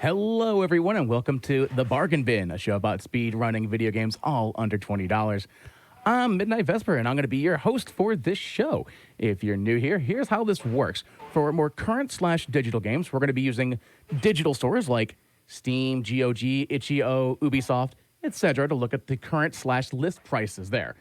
Hello, everyone, and welcome to The Bargain Bin, a show about speed running video games all under $20. I'm Midnight Vesper, and I'm going to be your host for this show. If you're new here, here's how this works. For more current/digital games, we're going to be using digital stores like Steam, GOG, Itch.io, Ubisoft, etc. to look at the current/list prices there.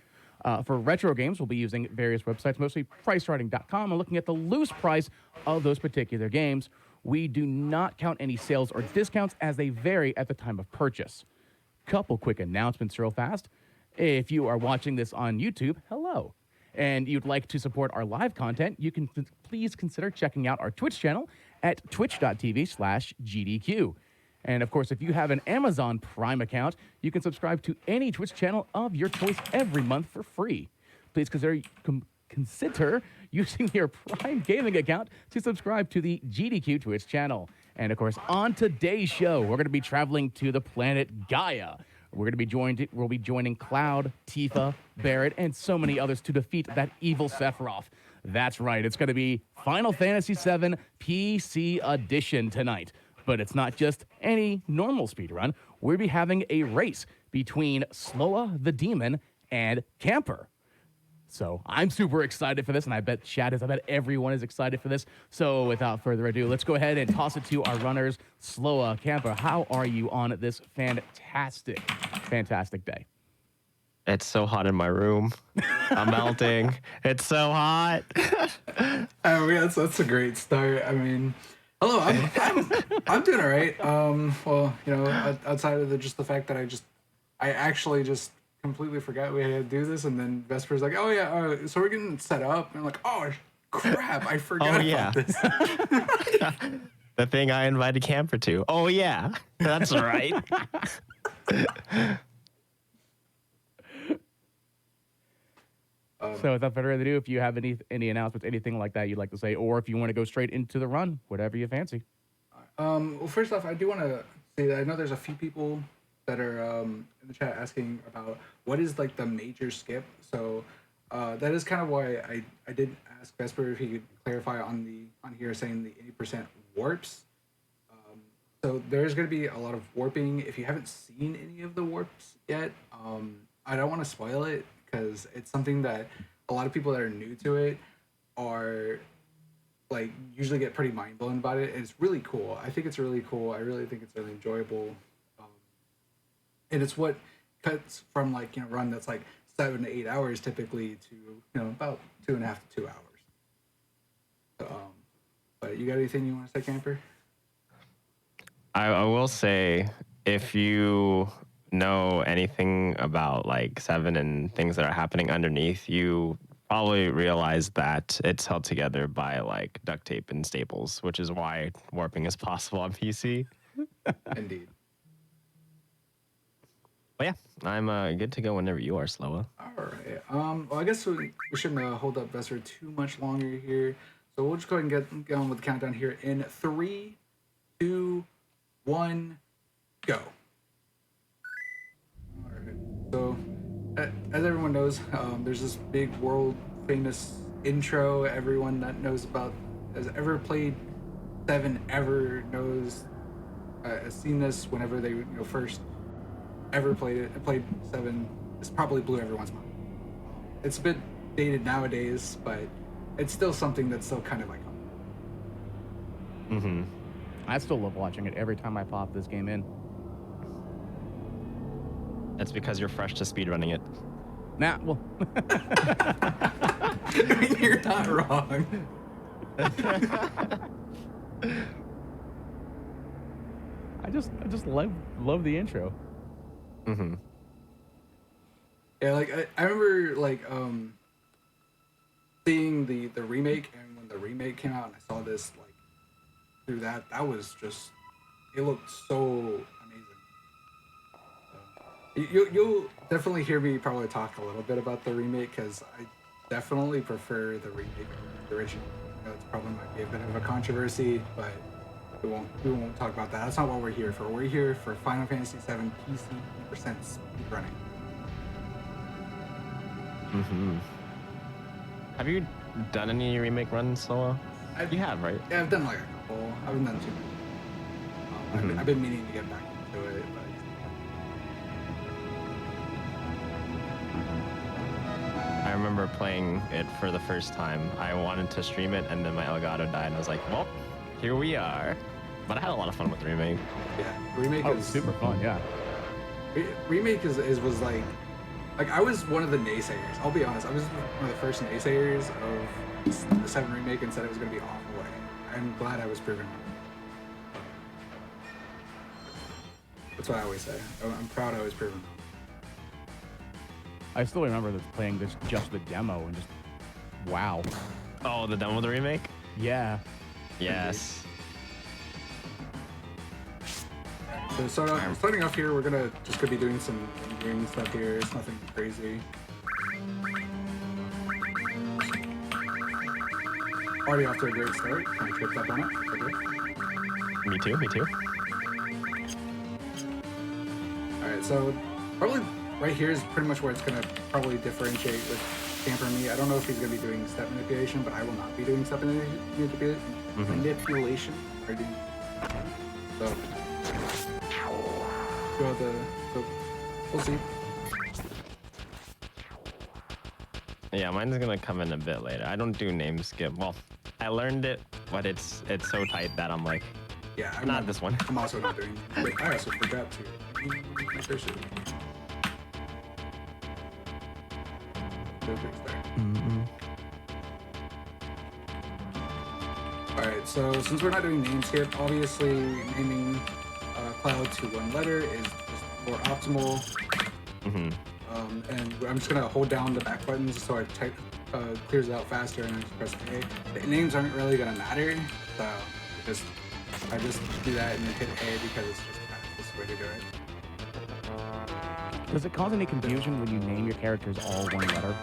For retro games, we'll be using various websites, mostly PriceCharting.com, and looking at the loose price of those particular games. We do not count any sales or discounts as they vary at the time of purchase. Couple quick announcements real fast. If you are watching this on YouTube, hello. And you'd like to support our live content, you can please consider checking out our Twitch channel at twitch.tv/GDQ. And of course, if you have an Amazon Prime account, you can subscribe to any Twitch channel of your choice every month for free. Please consider using your Prime Gaming account to subscribe to the GDQ Twitch channel. And of course, on today's show, we're going to be traveling to the planet Gaia. We'll be joining Cloud, Tifa, Barret, and so many others to defeat that evil Sephiroth. That's right, it's going to be Final Fantasy VII PC Edition tonight. But it's not just any normal speedrun. We'll be having a race between Sloa the Demon and Camper. So I'm super excited for this, and I bet everyone is excited for this. So without further ado, let's go ahead and toss it to our runners. Sloa, Camper, how are you on this fantastic day? It's so hot in my room. I'm melting. It's so hot. Oh, yeah, that's a great start. I mean, hello, I'm doing all right. Well, outside of just the fact that I actually just completely forgot we had to do this, and then Vesper's like, "Oh yeah, so we're getting set up," and I'm like, "Oh crap, I forgot about this." The thing I invited Camper to. Oh yeah, that's right. So without further ado, if you have any announcements, anything like that you'd like to say, or if you want to go straight into the run, whatever you fancy. Well, first off, I do want to say that I know there's a few people that are in the chat asking about what is like the major skip. So that is kind of why I did ask Vesper if he could clarify on here saying the 80% warps. So there's going to be a lot of warping. If you haven't seen any of the warps yet, I don't want to spoil it because it's something that a lot of people that are new to it are like usually get pretty mind blown about it. And it's really cool. I think it's really cool. I really think it's really enjoyable. And it's what cuts from run that's like 7 to 8 hours typically to about 2.5 to 2 hours. So, but you got anything you want to say, Camper? I will say, if you know anything about like 7 and things that are happening underneath, you probably realize that it's held together by like duct tape and staples, which is why warping is possible on PC. Indeed. But yeah, I'm good to go whenever you are, Sloa. All right. Well, I guess we shouldn't hold up Vesper too much longer here. So we'll just go ahead and get on with the countdown here in 3, 2, 1, go. All right. So, as everyone knows, there's this big world famous intro. Everyone that knows about has ever played 7 ever knows has seen this whenever they first ever played 7. This probably blew everyone's mind. It's a bit dated nowadays, but it's still something that's still kind of iconic. Mm-hmm. I still love watching it every time I pop this game in. That's because you're fresh to speedrunning it. Nah, well. You're not wrong. I just love the intro. Mm-hmm. Yeah, I remember seeing the remake, and when the remake came out and I saw this through that was just, it looked so amazing. You'll definitely hear me probably talk a little bit about the remake because I definitely prefer the remake over the original. It's probably might be a bit of a controversy, but we won't talk about that. That's not what we're here for. We're here for Final Fantasy VII PC 80% speedrunning. Mm-hmm. Have you done any remake runs, Sloa? You have, right? Yeah, I've done a couple. I haven't done too many. I've been meaning to get back into it, but I remember playing it for the first time. I wanted to stream it, and then my Elgato died, and I was like, well, here we are. But I had a lot of fun with the remake. yeah, remake Oh, is super fun, yeah. remake is was like I was one of the naysayers. I'll be honest, I was one of the first naysayers of the 7 remake and said it was going to be awful. I'm glad I was proven wrong. That's what I always say. I'm proud I was proven wrong. I still remember playing this just the demo and just wow. Oh, the demo of the remake? Yeah. Yes. So starting off here, we're just gonna be doing some green stuff here. It's nothing crazy. Already off to a great start. Kind of tripped up on it. Okay. Me too, me too. All right, so probably right here is pretty much where it's gonna probably differentiate with Camper and me. I don't know if he's gonna be doing step manipulation, but I will not be doing step manipulation. Or do so. So we'll see. Yeah, mine's gonna come in a bit later. I don't do name skip. Well, I learned it, but it's so tight that I'm like, Yeah, I'm not this one. I'm also not doing. Wait, I also forgot to. My first shit. All right, so since we're not doing name skip, obviously naming Cloud to one letter is just more optimal. And I'm just gonna hold down the back buttons so I type clears it out faster, and I just press A. The names aren't really gonna matter, so I just do that and then hit A because it's just kind of the way to do it. Does it cause any confusion when you name your characters all one letter?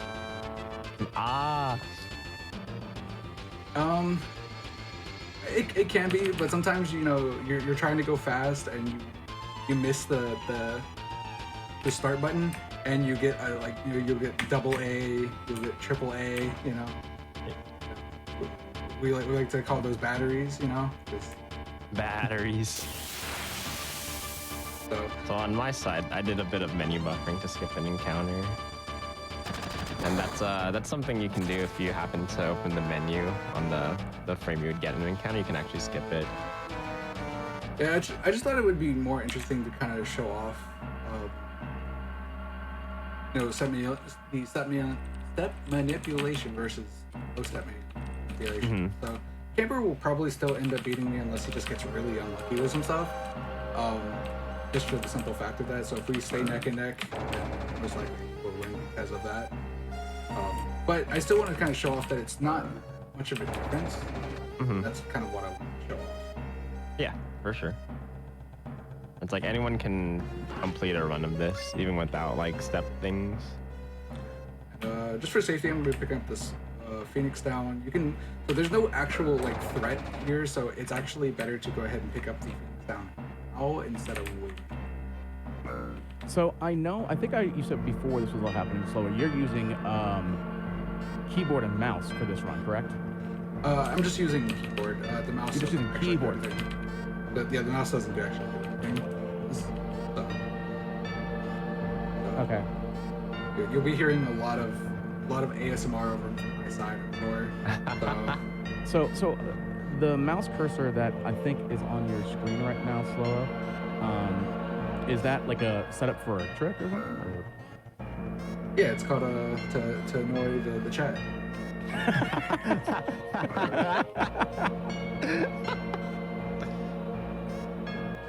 It can be, but sometimes you're trying to go fast and you miss the start button, and you get you'll get double A, you'll get triple A. We like to call those batteries. Just, Batteries. So on my side, I did a bit of menu buffering to skip an encounter. And that's something you can do if you happen to open the menu on the frame you would get in an encounter. You can actually skip it. Yeah, I just thought it would be more interesting to kind of show off, step manipulation versus no step manipulation. So Camper will probably still end up beating me unless he just gets really unlucky with some stuff. Just for the simple fact of that. So if we stay neck and neck, then most likely we'll win because of that. But I still want to kind of show off that it's not much of a difference. That's kind of what I want to show off. Yeah, for sure. It's like anyone can complete a run of this, even without like step things. Just for safety, I'm going to be picking up this Phoenix down. So there's no actual like threat here, so it's actually better to go ahead and pick up the Phoenix down now instead of waiting. So I think you said before this was all happening slower, you're using keyboard and mouse for this run, correct? I'm just using the keyboard. The mouse. You're just using actually do keyboard. anything. The mouse doesn't do actually do anything. Okay. You'll be hearing a lot of ASMR over my side of the door. So the mouse cursor that I think is on your screen right now, Sloa, is that like a setup for a trick or something? Or? Yeah, it's called to annoy the chat.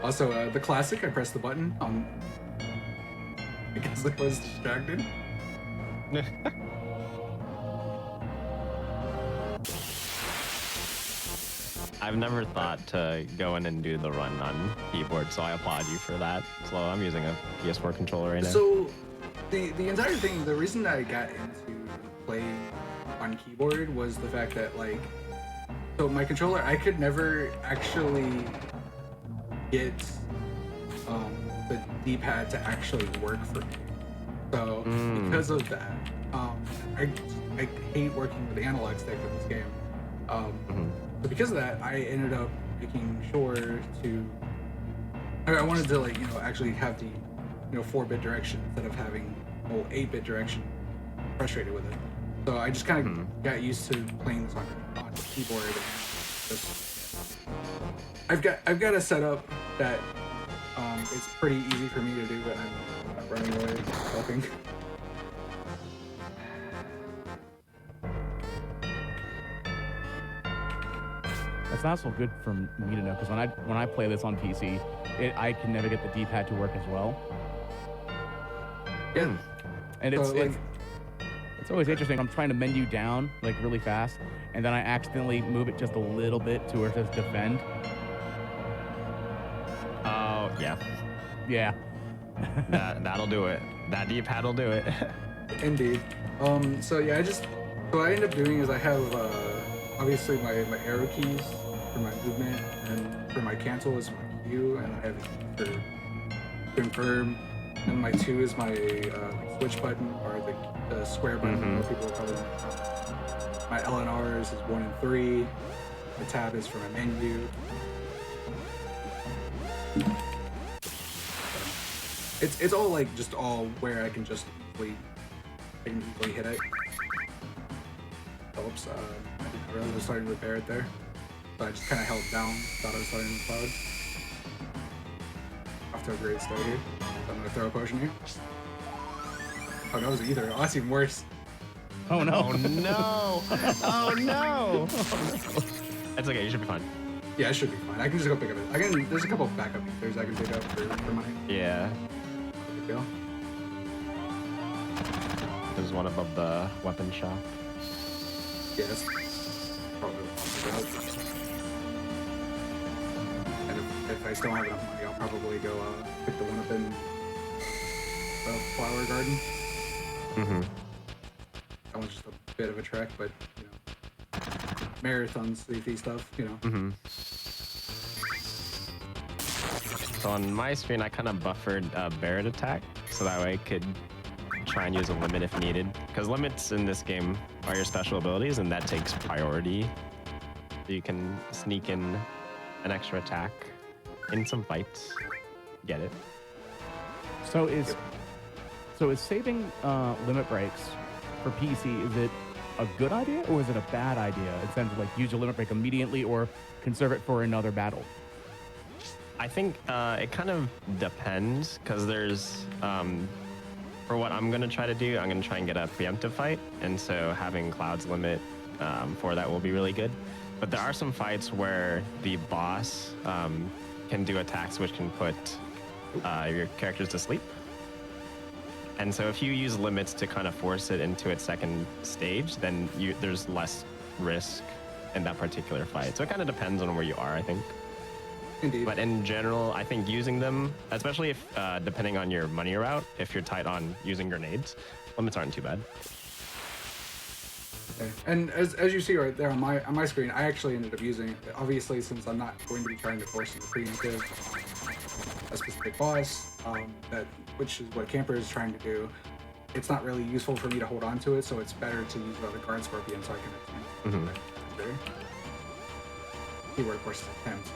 Also, the classic, I pressed the button because I was distracted. I've never thought to go in and do the run on keyboard, so I applaud you for that. So I'm using a PS4 controller right now. So the entire thing, the reason that I got into playing on keyboard was the fact that so my controller, I could never actually get the D-pad to actually work for me. So because of that, I hate working with the analog stick in this game. So because of that, I ended up making sure to I wanted to like actually have the 4-bit direction instead of having 8-bit direction. Frustrated with it, so I just kind of got used to playing this on keyboard. And just, I've got a setup that it's pretty easy for me to do when I'm not running away helping. That's also good for me to know because when I play this on PC, I can never get the D-pad to work as well. Yeah, And so, it's always interesting. I'm trying to menu down like really fast, and then I accidentally move it just a little bit to where it says defend. Oh yeah, Yeah. that'll do it. That D-pad will do it. indeed. So yeah, what I end up doing is I have obviously my arrow keys for my movement, and for my cancel is my Q, and I have for confirm, and my 2 is my switch button, or the square button. More people will probably know. My LNRs is 1 and 3. The tab is for my menu. It's all like just all where I can easily hit it. Oops, I didn't realize I was starting to repair it there. So I just kind of held down, thought I was starting the cloud. Off to a great start here. So I'm gonna throw a potion here. Oh no, it was either. Oh, that's even worse. Oh no. Oh no! Oh no! That's okay. You should be fine. Yeah, it should be fine. I can just go pick up it. There's a couple of backup ethers I can pick up for mine. Yeah. There we go. There's one above the weapon shop. Yeah, that's probably the route. And if I still have enough money, I'll probably go pick the one up in the flower garden. Mm-hmm. That one's just a bit of a trek, but marathons, leafy stuff, Mm-hmm. So on my screen, I kind of buffered Barret attack, so that way I could try and use a limit if needed. Because limits in this game are your special abilities, and that takes priority. So you can sneak in an extra attack in some fights. Get it? So is saving limit breaks for PC, is it a good idea or is it a bad idea? In terms of like use your limit break immediately or conserve it for another battle? I think it kind of depends, because there's, for what I'm going to try to do, I'm going to try and get a preemptive fight, and so having Cloud's limit for that will be really good. But there are some fights where the boss can do attacks which can put your characters to sleep. And so if you use limits to kind of force it into its second stage, then there's less risk in that particular fight. So it kind of depends on where you are, I think. Indeed. But in general, I think using them, especially if depending on your money route, if you're tight on using grenades, limits aren't too bad. Okay. And as you see right there on my screen, I actually ended up using, obviously since I'm not going to be trying to force the preemptive a specific boss, which is what Camper is trying to do. It's not really useful for me to hold on to it, so it's better to use the guard scorpion so I can attempt there. Keyword of course is attempt.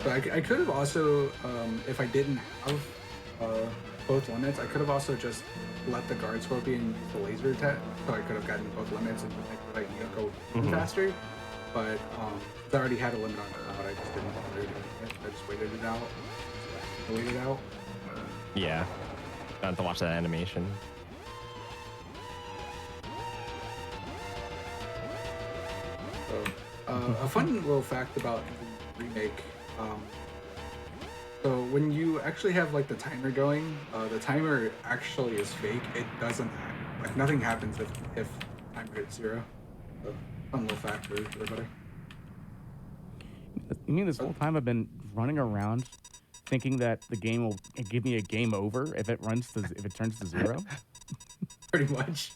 But I could have also, if I didn't have both limits, I could have also just let the guard scorpion use the laser attack, so I could have gotten both limits and like go faster. But I already had a limit on Cloud, I just didn't bother doing it. I just waited it out. Yeah. Don't have to watch that animation. So, a fun little fact about the remake. So when you actually have like the timer going, the timer actually is fake. It doesn't, like nothing happens if timer hits 0. So, fun little fact for everybody. You mean this whole time I've been running around thinking that the game will give me a game over if it turns to 0? Pretty much.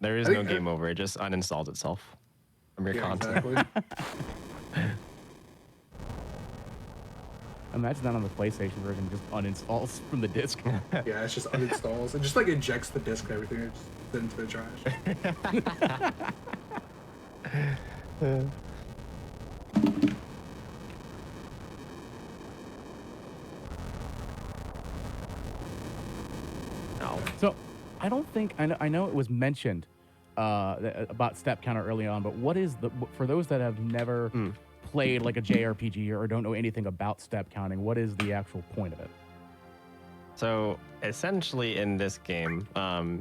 There is no game over. It just uninstalls itself from your console. Exactly. Imagine that on the PlayStation version, just uninstalls from the disc. Yeah, it's just uninstalls. It just like ejects the disc and everything. It just sends into the trash. No. So, I don't think I know it was mentioned about step counter early on, but what is for those that have never played like a JRPG or don't know anything about step counting? What is the actual point of it? So essentially, in this game,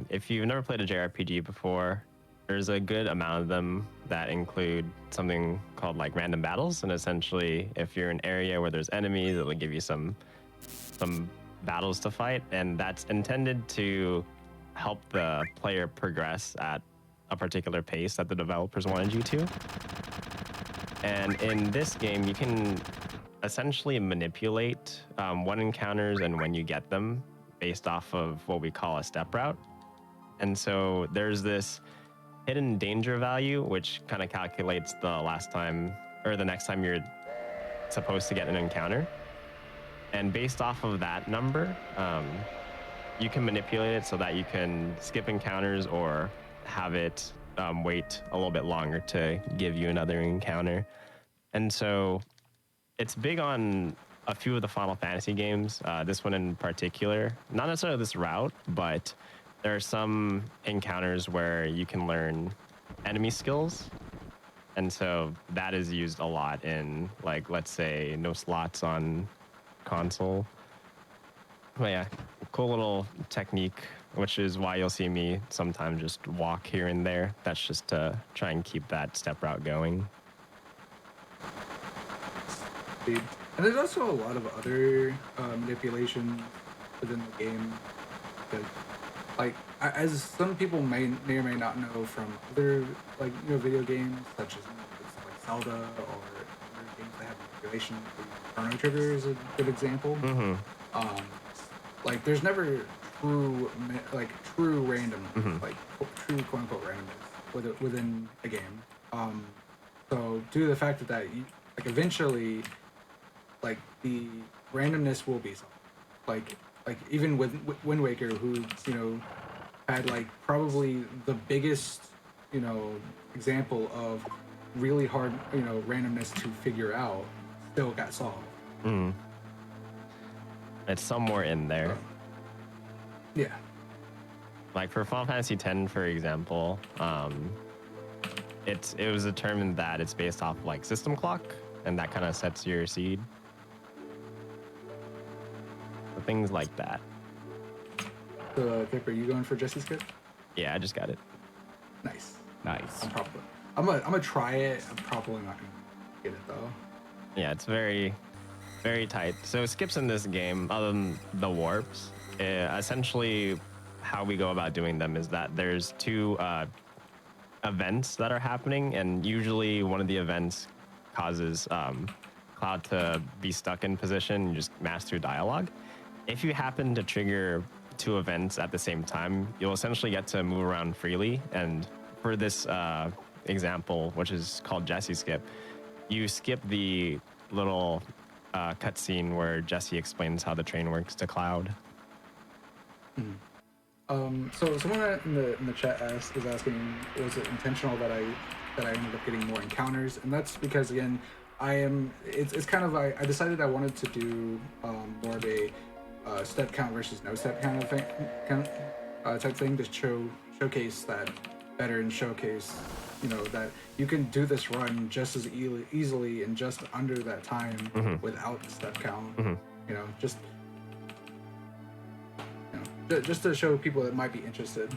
if you've never played a JRPG before, there's a good amount of them that include something called like random battles. And essentially, if you're in an area where there's enemies, it'll give you some battles to fight, and that's intended to help the player progress at a particular pace that the developers wanted you to. And in this game, you can essentially manipulate what encounters and when you get them based off of what we call a step route. And so there's this hidden danger value, which kind of calculates the last time or the next time you're supposed to get an encounter. And based off of that number, you can manipulate it so that you can skip encounters or have it wait a little bit longer to give you another encounter. And so it's big on a few of the Final Fantasy games, this one in particular. Not necessarily this route, but there are some encounters where you can learn enemy skills. And so that is used a lot in, like, let's say, no slots on console. But yeah, cool little technique, which is why you'll see me sometimes just walk here and there. That's just to try and keep that step route going. And there's also a lot of other manipulations within the game that, like, as some people may or may not know from other, like, video games such as like Zelda or other games that have manipulation. Chrono Trigger is a good example. Like, there's never true random, like true quote unquote randomness within a game. So due to the fact that you, like, eventually, like, the randomness will be solved. Like even with Wind Waker, who had like probably the biggest example of really hard randomness to figure out, still got solved. It's somewhere in there. Yeah. Like for Final Fantasy X, for example, it was determined that it's based off like system clock, and that kind of sets your seed. So things like that. So, Kip, are you going for Jesse's kit? Yeah, I just got it. Nice. Nice. I'm gonna try it. I'm probably not gonna get it though. Yeah, it's very, very tight. So skips in this game, other than the warps, essentially how we go about doing them is that there's two events that are happening, and usually one of the events causes Cloud to be stuck in position and just mash through dialogue. If you happen to trigger two events at the same time, you'll essentially get to move around freely. And for this example, which is called Jesse Skip, you skip the little cutscene where Jesse explains how the train works to Cloud. So someone in the chat is asking, was it intentional that I ended up getting more encounters? And that's because, again, it's kind of, I decided I wanted to do more of a step count versus no step count of type thing to showcase that better, and showcase that you can do this run just as easily in just under that time without the step count. Just to show people that might be interested.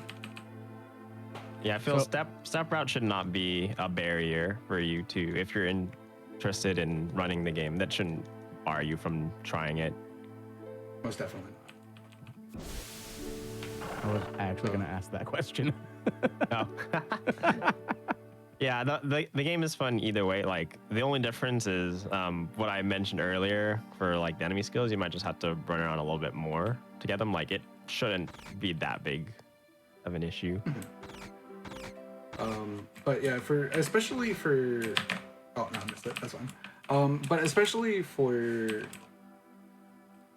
Yeah, I feel step route should not be a barrier for you to, if you're interested in running the game. That shouldn't bar you from trying it. Most definitely not. I was actually going to ask that question. Oh. Yeah, the game is fun either way. Like, the only difference is what I mentioned earlier for like the enemy skills. You might just have to run around a little bit more to get them. Like, it shouldn't be that big of an issue. But yeah, especially for oh no, I missed it. That's fine. But especially for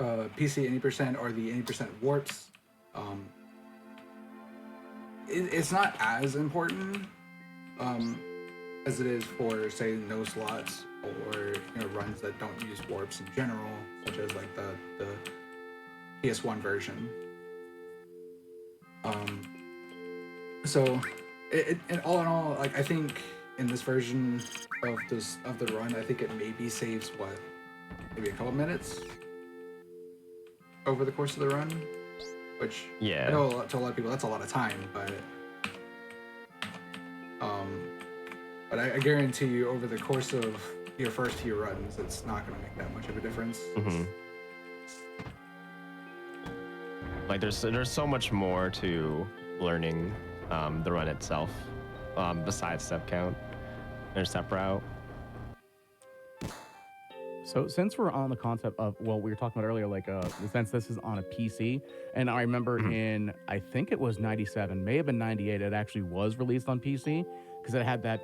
PC 80% or the 80% warps, um, it's not as important as it is for, say, no slots or runs that don't use warps in general, such as like the PS1 version. So, in all, like I think in this version of the run, I think it maybe saves maybe a couple minutes over the course of the run, which Yeah. I know to a lot of people that's a lot of time, but I guarantee you over the course of your first few runs, it's not going to make that much of a difference. Mm-hmm. Like there's so much more to learning the run itself, besides step count or step route. So since we're on the concept of, well, we were talking about earlier, like since this is on a PC, and I remember in, I think it was 97, may have been 98, it actually was released on PC because it had that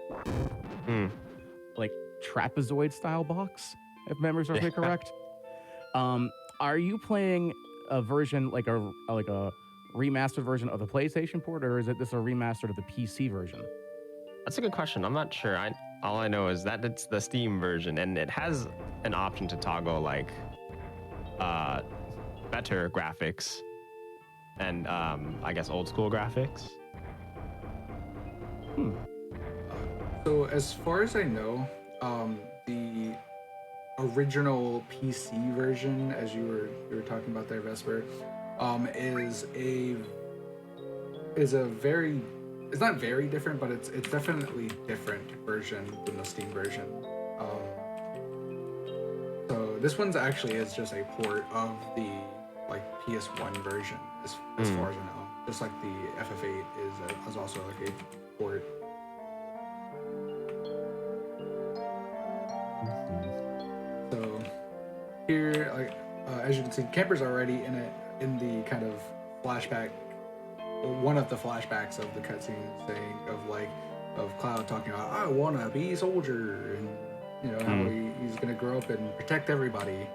like trapezoid style box, if memory serves me correct. Are you playing a version like a remastered version of the PlayStation port, or is this a remastered of the PC version? That's a good question. I'm not sure. All I know is that it's the Steam version, and it has an option to toggle like better graphics and I guess old school graphics. So as far as I know, the original PC version, as you were talking about there, Vesper, is a very, it's not very different, but it's definitely different version than the Steam version. So this one's actually is just a port of the like PS1 version, as far as I know. Just like the FF8 is also like a port. So here, like as you can see, Camper's already in the kind of flashback, one of the flashbacks of the cutscene, saying of Cloud talking about I wanna be a soldier, and how he's gonna grow up and protect everybody.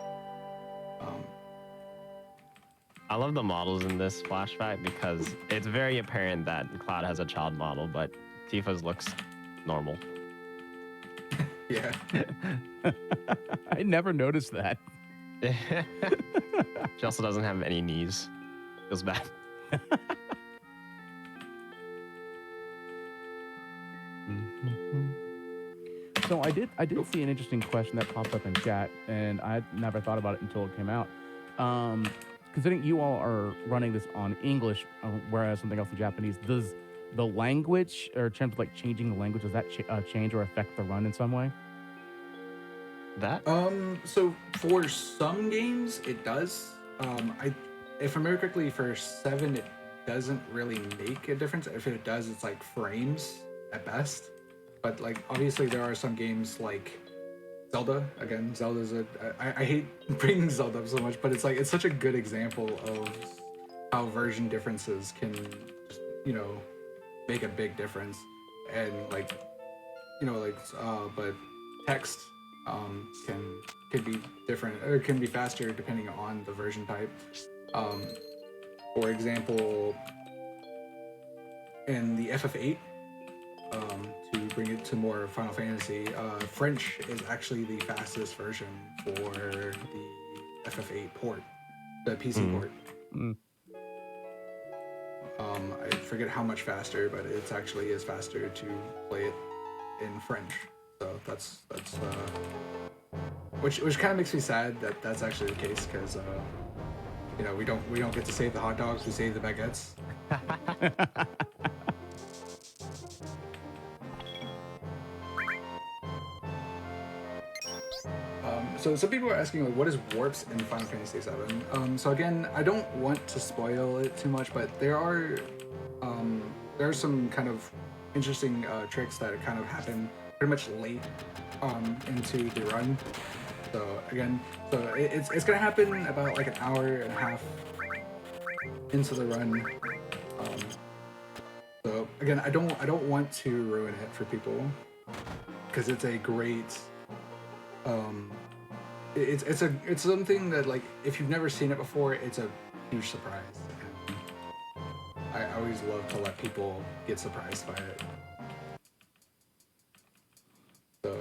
I love the models in this flashback because it's very apparent that Cloud has a child model, but Tifa's looks normal. Yeah. I never noticed that. She also doesn't have any knees. Feels bad. So I did see an interesting question that popped up in chat, and I never thought about it until it came out. Considering you all are running this on English, whereas something else in Japanese, does the language, or in terms of like changing the language, does that change or affect the run in some way? That? So for some games it does. If I remember correctly, for 7 it doesn't really make a difference. If it does, it's like frames at best. But like obviously there are some games like Zelda. Again, Zelda's I hate bringing Zelda up so much, but it's such a good example of how version differences can just, make a big difference. And but text can be different, or can be faster depending on the version type. For example, in the FF8, to bring it to more Final Fantasy, French is actually the fastest version for the FF8 port, the PC port. I forget how much faster, but it actually is faster to play it in French. So that's which kind of makes me sad that that's actually the case, because we don't get to save the hot dogs, we save the baguettes. So some people are asking, like, what is warps in Final Fantasy VII? So again, I don't want to spoil it too much, but there are some kind of interesting tricks that kind of happen pretty much late into the run. So again, it's gonna happen about like an hour and a half into the run. So again, I don't want to ruin it for people, because it's a great it's something that, like, if you've never seen it before, it's a huge surprise. And I always love to let people get surprised by it. So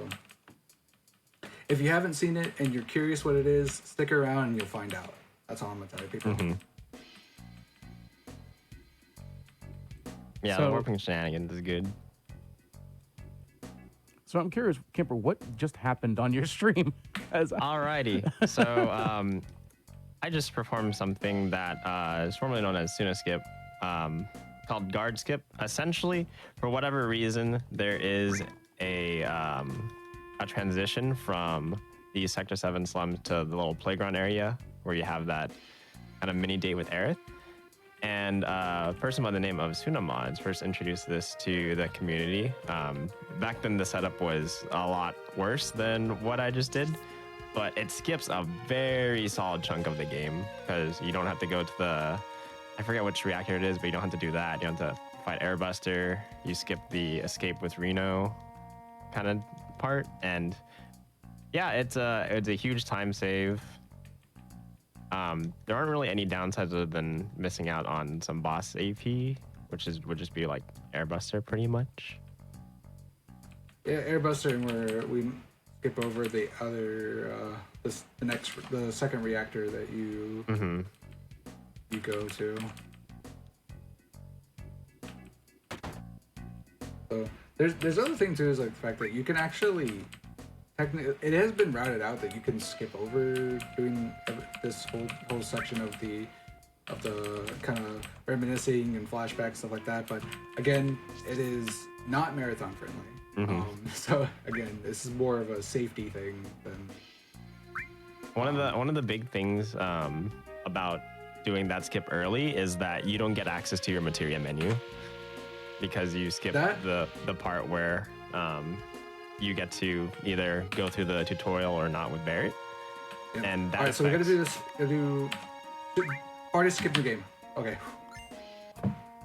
if you haven't seen it and you're curious what it is, stick around and you'll find out. That's all I'm gonna tell you, people. Mm-hmm. Yeah, So- the warping shenanigans is good. So I'm curious, Kemper, what just happened on your stream? As Alrighty. So I just performed something that is formerly known as Suna Skip, called Guard Skip. Essentially, for whatever reason, there is a transition from the Sector 7 slums to the little playground area where you have that kind of mini date with Aerith. And a person by the name of Sunamods first introduced this to the community. Back then, the setup was a lot worse than what I just did, but it skips a very solid chunk of the game because you don't have to go to the, I forget which reactor it is, but you don't have to do that. You don't have to fight Airbuster. You skip the escape with Reno kind of part. And yeah, it's a huge time save. There aren't really any downsides other than missing out on some boss AP, which would just be like Airbuster pretty much. Yeah, Airbuster, and where we skip over the other, the second reactor that you you go to. So there's other thing too, is like the fact that you can actually technically, it has been routed out that you can skip over doing this whole section of the kind of reminiscing and flashback stuff like that. But again, it is not marathon friendly. So again, this is more of a safety thing than one of the big things about doing that skip early is that you don't get access to your materia menu because you skip the part where you get to either go through the tutorial or not with Barret. Yeah. And that all right, so we're gonna do this. Hardest skip the game. Okay.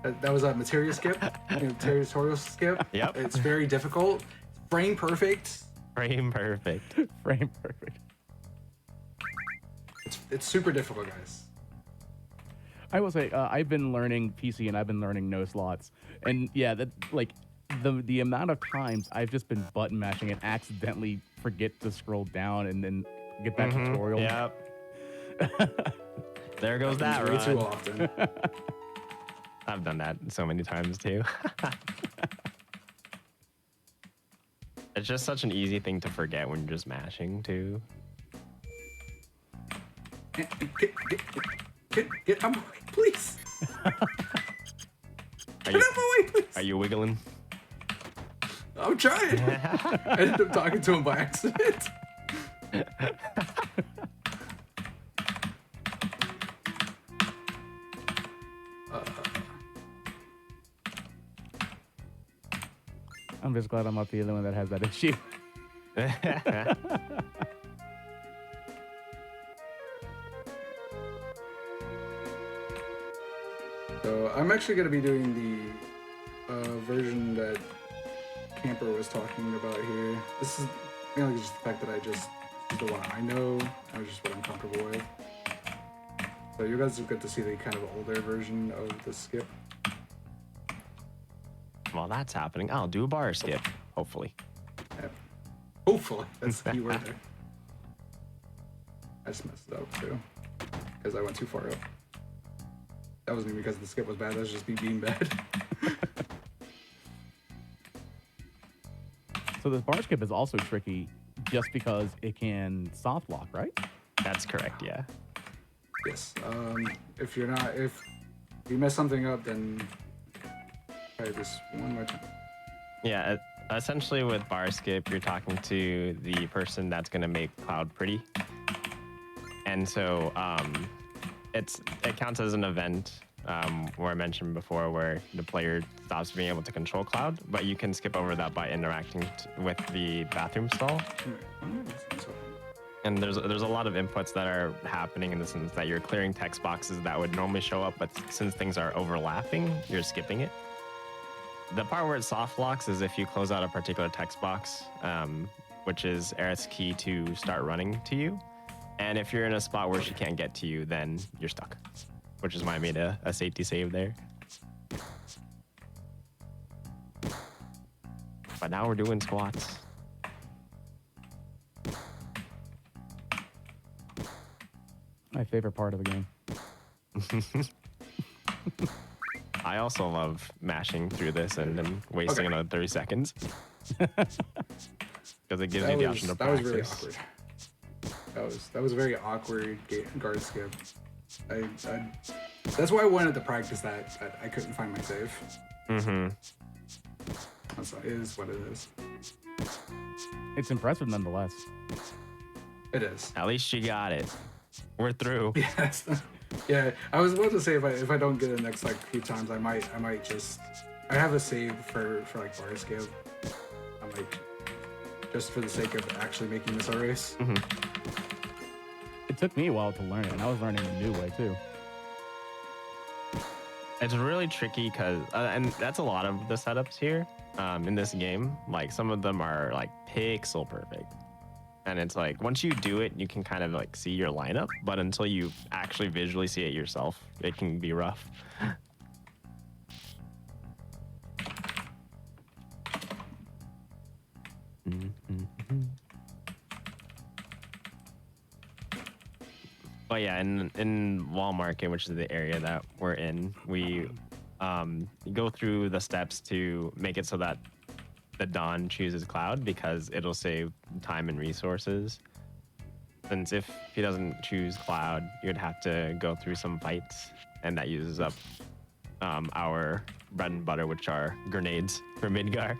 That was a materia skip, materia tutorial skip. Yep. It's very difficult. Frame perfect. Frame perfect. frame perfect. It's super difficult, guys. I will say, I've been learning PC and I've been learning no slots, and yeah, that like the amount of times I've just been button mashing and accidentally forget to scroll down and then get that tutorial. Yep. There goes that Way too run. often. I've done that so many times too. It's just such an easy thing to forget when you're just mashing too. Get out of my way, please. Are Get you, out of my way, please. are you wiggling? I'm trying. I ended up talking to him by accident. I'm just glad I'm not the only one that has that issue. So I'm actually going to be doing the version that Camper was talking about here. This is mainly just the fact that this is the one I know, and just what I'm comfortable with. So you guys will get to see the kind of older version of the skip. While that's happening, I'll do a bar skip, hopefully. Yeah. Hopefully, that's the key word there. I just messed it up too, because I went too far up. That wasn't even because the skip was bad, that was just me being bad. So this bar skip is also tricky just because it can soft lock, right? That's correct, yeah. Yes. If you mess something up, then try this one more time. Yeah, essentially with bar skip, you're talking to the person that's going to make Cloud pretty. And so it counts as an event where I mentioned before where the player stops being able to control Cloud, but you can skip over that by interacting with the bathroom stall. And there's a lot of inputs that are happening in the sense that you're clearing text boxes that would normally show up, but since things are overlapping, you're skipping it. The part where it soft locks is if you close out a particular text box, which is Aerith's key to start running to you. And if you're in a spot where she can't get to you, then you're stuck, which is why I made a safety save there. But now we're doing squats. My favorite part of the game. I also love mashing through this and then wasting another 30 seconds. Because it gives you the option to that was practice. really awkward. That was a very awkward guard skip. That's why I wanted to practice that, but I couldn't find my save. Mm-hmm. It is what it is. It's impressive nonetheless. It is. At least you got it. We're through. Yes. Yeah, I was about to say if I don't get it next like few times, I might just I have a save for like bar skip. I'm like just for the sake of actually making this a race. Mm-hmm. It took me a while to learn it, and I was learning a new way too. It's really tricky because, and that's a lot of the setups here in this game. Like some of them are like pixel perfect. And it's like, once you do it, you can kind of like see your lineup, but until you actually visually see it yourself, it can be rough. But yeah, in Wall Market, which is the area that we're in, we go through the steps to make it so that the Dawn chooses Cloud because it'll save time and resources. Since if he doesn't choose Cloud, you'd have to go through some fights, and that uses up our bread and butter, which are grenades for Midgar.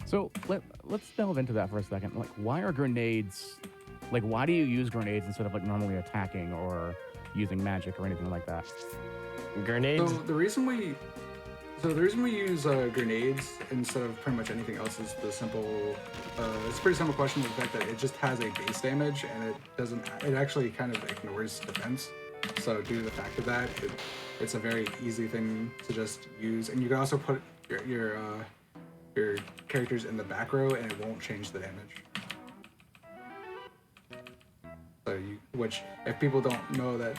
So let's delve into that for a second. Like, why are grenades? Like, why do you use grenades instead of like normally attacking or using magic or anything like that? Grenades. So the reason we use grenades instead of pretty much anything else is the simple. It's a pretty simple question of the fact that it just has a base damage and it doesn't. It actually kind of ignores defense. So due to the fact of that, it's a very easy thing to just use, and you can also put your characters in the back row and it won't change the damage. So which if people don't know that,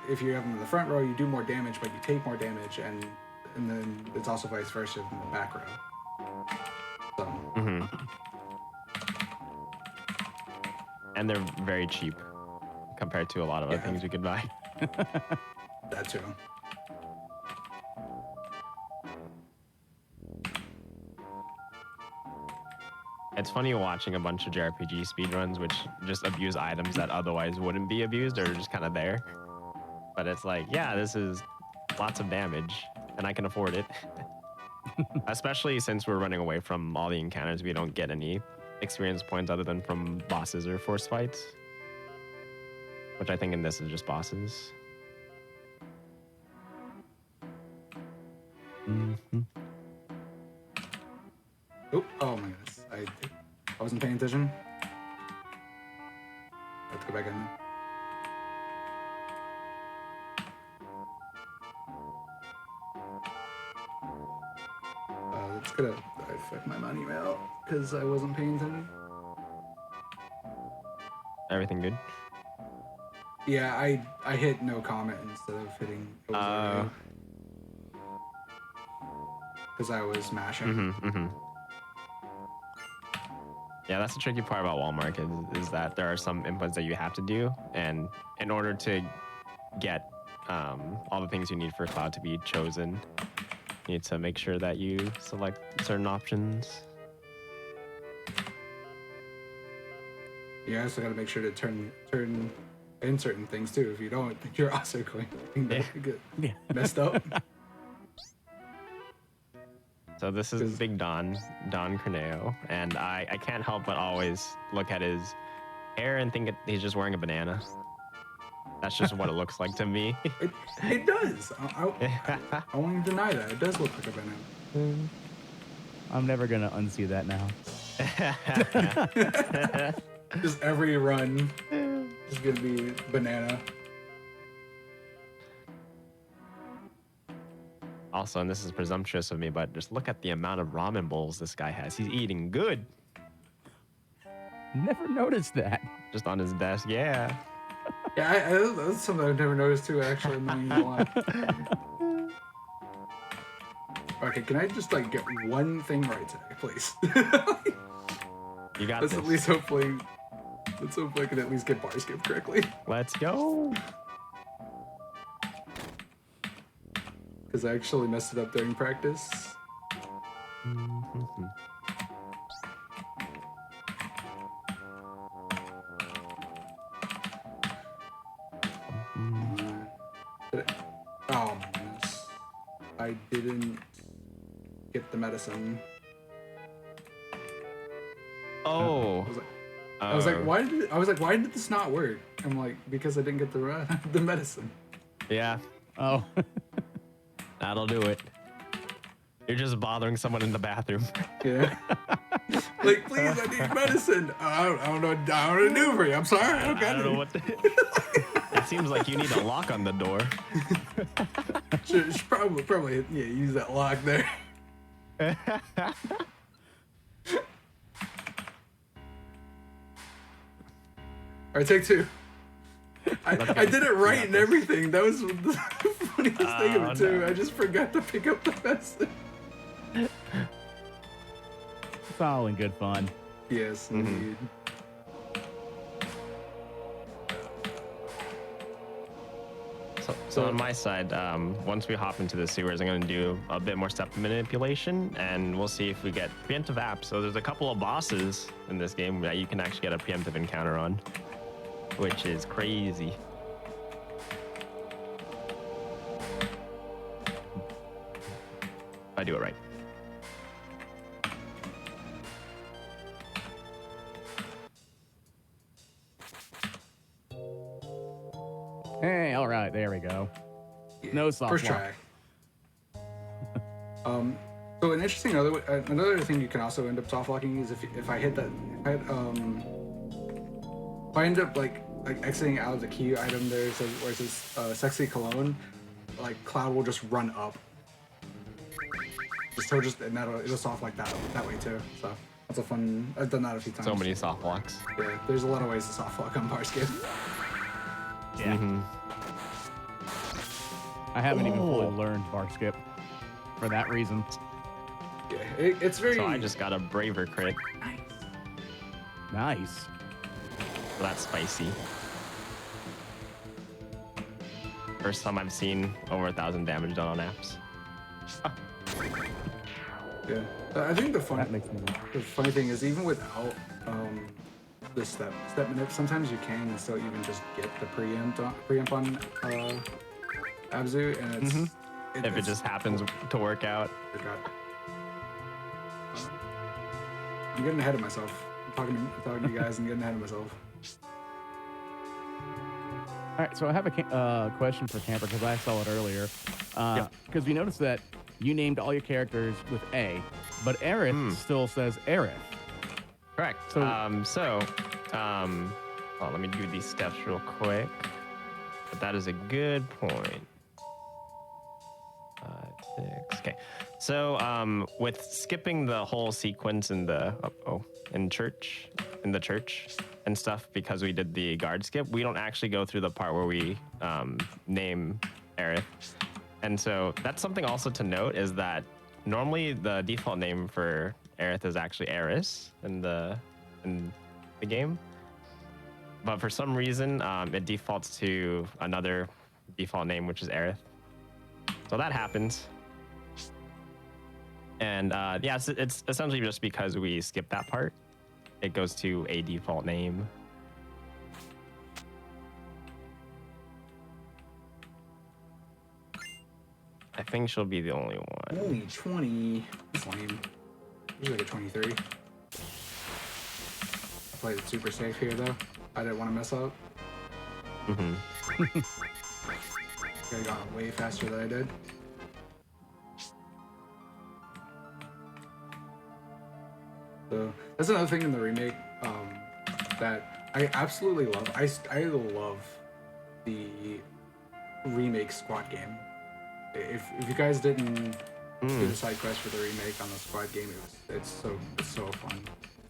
if you have them in the front row, you do more damage, but you take more damage, and then it's also vice versa in the back row. So. Mm-hmm. And they're very cheap compared to a lot of other things you could buy. That too. It's funny watching a bunch of JRPG speedruns which just abuse items that otherwise wouldn't be abused or just kind of there. But it's like, yeah, this is lots of damage and I can afford it. Especially since we're running away from all the encounters, we don't get any experience points other than from bosses or force fights. Which I think in this is just bosses. Mm-hmm. Oh my goodness. I wasn't paying attention. Let's go back in. Let's get affect my money out because I wasn't paying attention. Everything good? Yeah, I hit no comment instead of hitting. Because I was mashing. Mm-hmm, mm-hmm. Yeah, that's the tricky part about Wall Market is that there are some inputs that you have to do, and in order to get all the things you need for Cloud to be chosen, you need to make sure that you select certain options. You also got to make sure to turn in certain things too. If you don't, you're also going to get messed up. So this is Big Don Corneo, and I can't help but always look at his hair and think he's just wearing a banana. That's just what it looks like to me. It does. I won't even deny that. It does look like a banana. I'm never gonna unsee that now. Just every run is gonna be banana. Also, and this is presumptuous of me, but just look at the amount of ramen bowls this guy has. He's eating good. Never noticed that. Just on his desk. Yeah. Yeah, that's something I've never noticed too. Actually, I'm not even gonna lie. Okay, can I just like get one thing right today, please? You got Let's this. at least hopefully. Let's hope I can at least get bar skip correctly. Let's go. Because I actually messed it up during practice. Oh my goodness. I didn't get the medicine. Oh. I was like, why did this not work? I'm like, because I didn't get the medicine. Yeah. Oh, That'll do it. You're just bothering someone in the bathroom. Yeah. Like, please, I need medicine. I don't know what to do for you. I'm sorry. I don't I don't know what. It seems like you need a lock on the door. Should probably yeah, use that lock there. All right, take two. I did it right and everything. That was the funniest thing of it too. no. I just forgot to pick up the medicine. it's all in good fun. Yes, indeed. So on my side, once we hop into the sewers, I'm going to do a bit more step manipulation, and we'll see if we get preemptive apps. So there's a couple of bosses in this game that you can actually get a preemptive encounter on, which is crazy. I do it right. Hey, all right, there we go. No soft First lock. try. So an interesting another thing you can also end up soft locking is if I hit that if I end up like exiting out of the key item there where it says sexy cologne, like Cloud will just run up. And it'll soft like that way too. So that's a fun. I've done that a few times. So many soft locks. Yeah, there's a lot of ways to soft lock on bar skip. Yeah. Mm-hmm. I haven't even fully learned bar skip for that reason. Yeah, it's very. So I just got a braver crit. Nice. So that's spicy. First time I've seen over 1,000 damage done on apps. Yeah, I think That makes me. the funny thing is even without the step manip, sometimes you can still even just get the preempt on Abzu, and it's If it just happens to work out. I'm getting ahead of myself. I'm talking to you guys and getting ahead of myself. All right, so I have a question for Camper because I saw it earlier. Because we noticed that you named all your characters with A, but Aerith still says Aerith. Correct. So- Well, let me do these steps real quick. But that is a good point. 5, 6. Okay. So, with skipping the whole sequence in the in the church and stuff, because we did the guard skip, we don't actually go through the part where we name Aerith. And so that's something also to note is that normally the default name for Aerith is actually Eris in the game. But for some reason, it defaults to another default name, which is Aerith. So that happens. And yeah, it's essentially just because we skipped that part. It goes to a default name. I think she'll be the only one. Only 20. That's lame. Usually like a 23. I played it super safe here though. I didn't want to mess up. Mm-hmm. Could have gone way faster than I did. So that's another thing in the remake that I absolutely love. I love the remake squad game. If you guys didn't do the side quest for the remake on the squad game, it's so fun.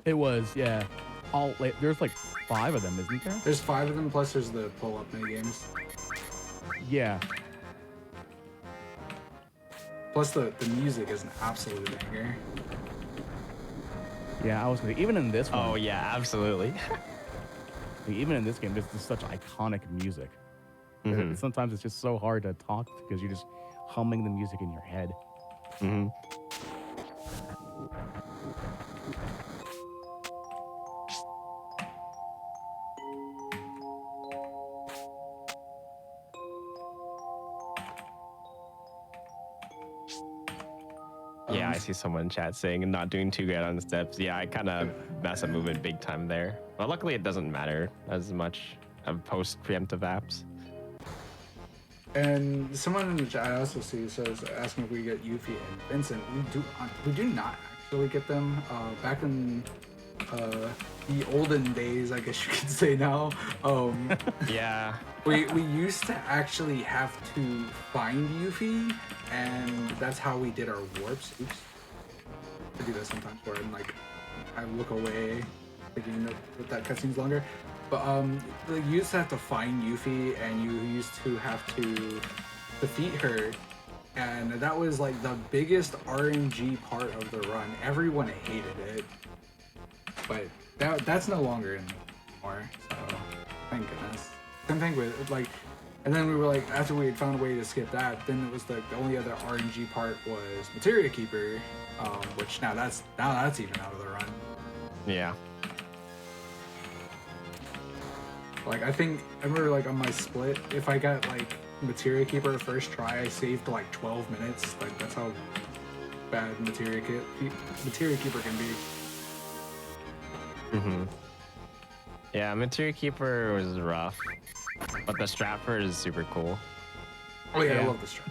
It was, yeah. all like, there's like 5 of them, isn't there? There's 5 of them, plus there's the pull-up mini games. Yeah. Plus the music is an absolute banger. Yeah, I was gonna even in this one. Oh yeah, absolutely. Even in this game, there's just such iconic music. Mhm. Sometimes it's just so hard to talk because you're just humming the music in your head. Mhm. Yeah, I see someone in chat saying not doing too good on the steps. Yeah, I kind of mess up movement big time there. But luckily, it doesn't matter as much of post preemptive apps. And someone in the chat I also see says asking if we get Yuffie and Vincent. We do not actually get them. Back in the olden days, I guess you could say now. Yeah. We used to actually have to find Yuffie, and that's how we did our warps. Oops. I do that sometimes where I'm like, I look away, thinking that cutscene's longer. But you used to have to find Yuffie, and you used to have to defeat her, and that was like the biggest RNG part of the run. Everyone hated it, but that's no longer anymore. So thank goodness. Same thing with like, and then we were like, after we had found a way to skip that, then it was the only other RNG part was Materia Keeper, which now that's even out of the run. Yeah. Like I remember like on my split, if I got like Materia Keeper first try, I saved like 12 minutes. Like that's how bad Materia Keeper can be. Mhm. Yeah, Materia Keeper was rough, but the Stratford is super cool. Oh yeah, I Yeah. love this track.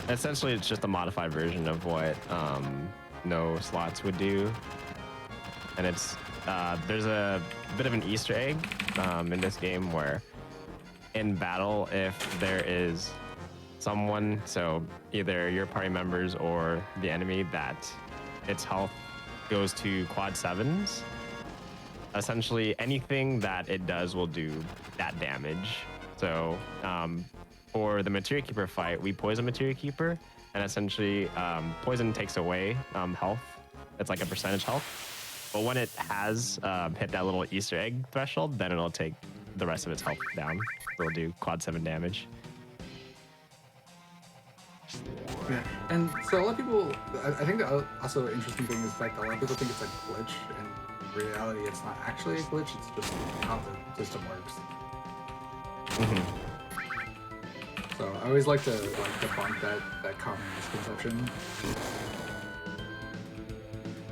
Essentially, it's just a modified version of what no slots would do, and it's there's a bit of an Easter egg in this game where in battle, if there is someone, so either your party members or the enemy, that its health goes to quad 7s, essentially anything that it does will do that damage. So for the Materia Keeper fight, we poison Materia Keeper, and essentially poison takes away health. It's like a percentage health. But when it has hit that little Easter egg threshold, then it'll take the rest of its health down. It'll do quad 7 damage. Yeah, and so a lot of people, I think the also interesting thing is the fact that a lot of people think it's a glitch, and in reality, it's not actually a glitch. It's just how the system works. So I always like to debunk that common misconception.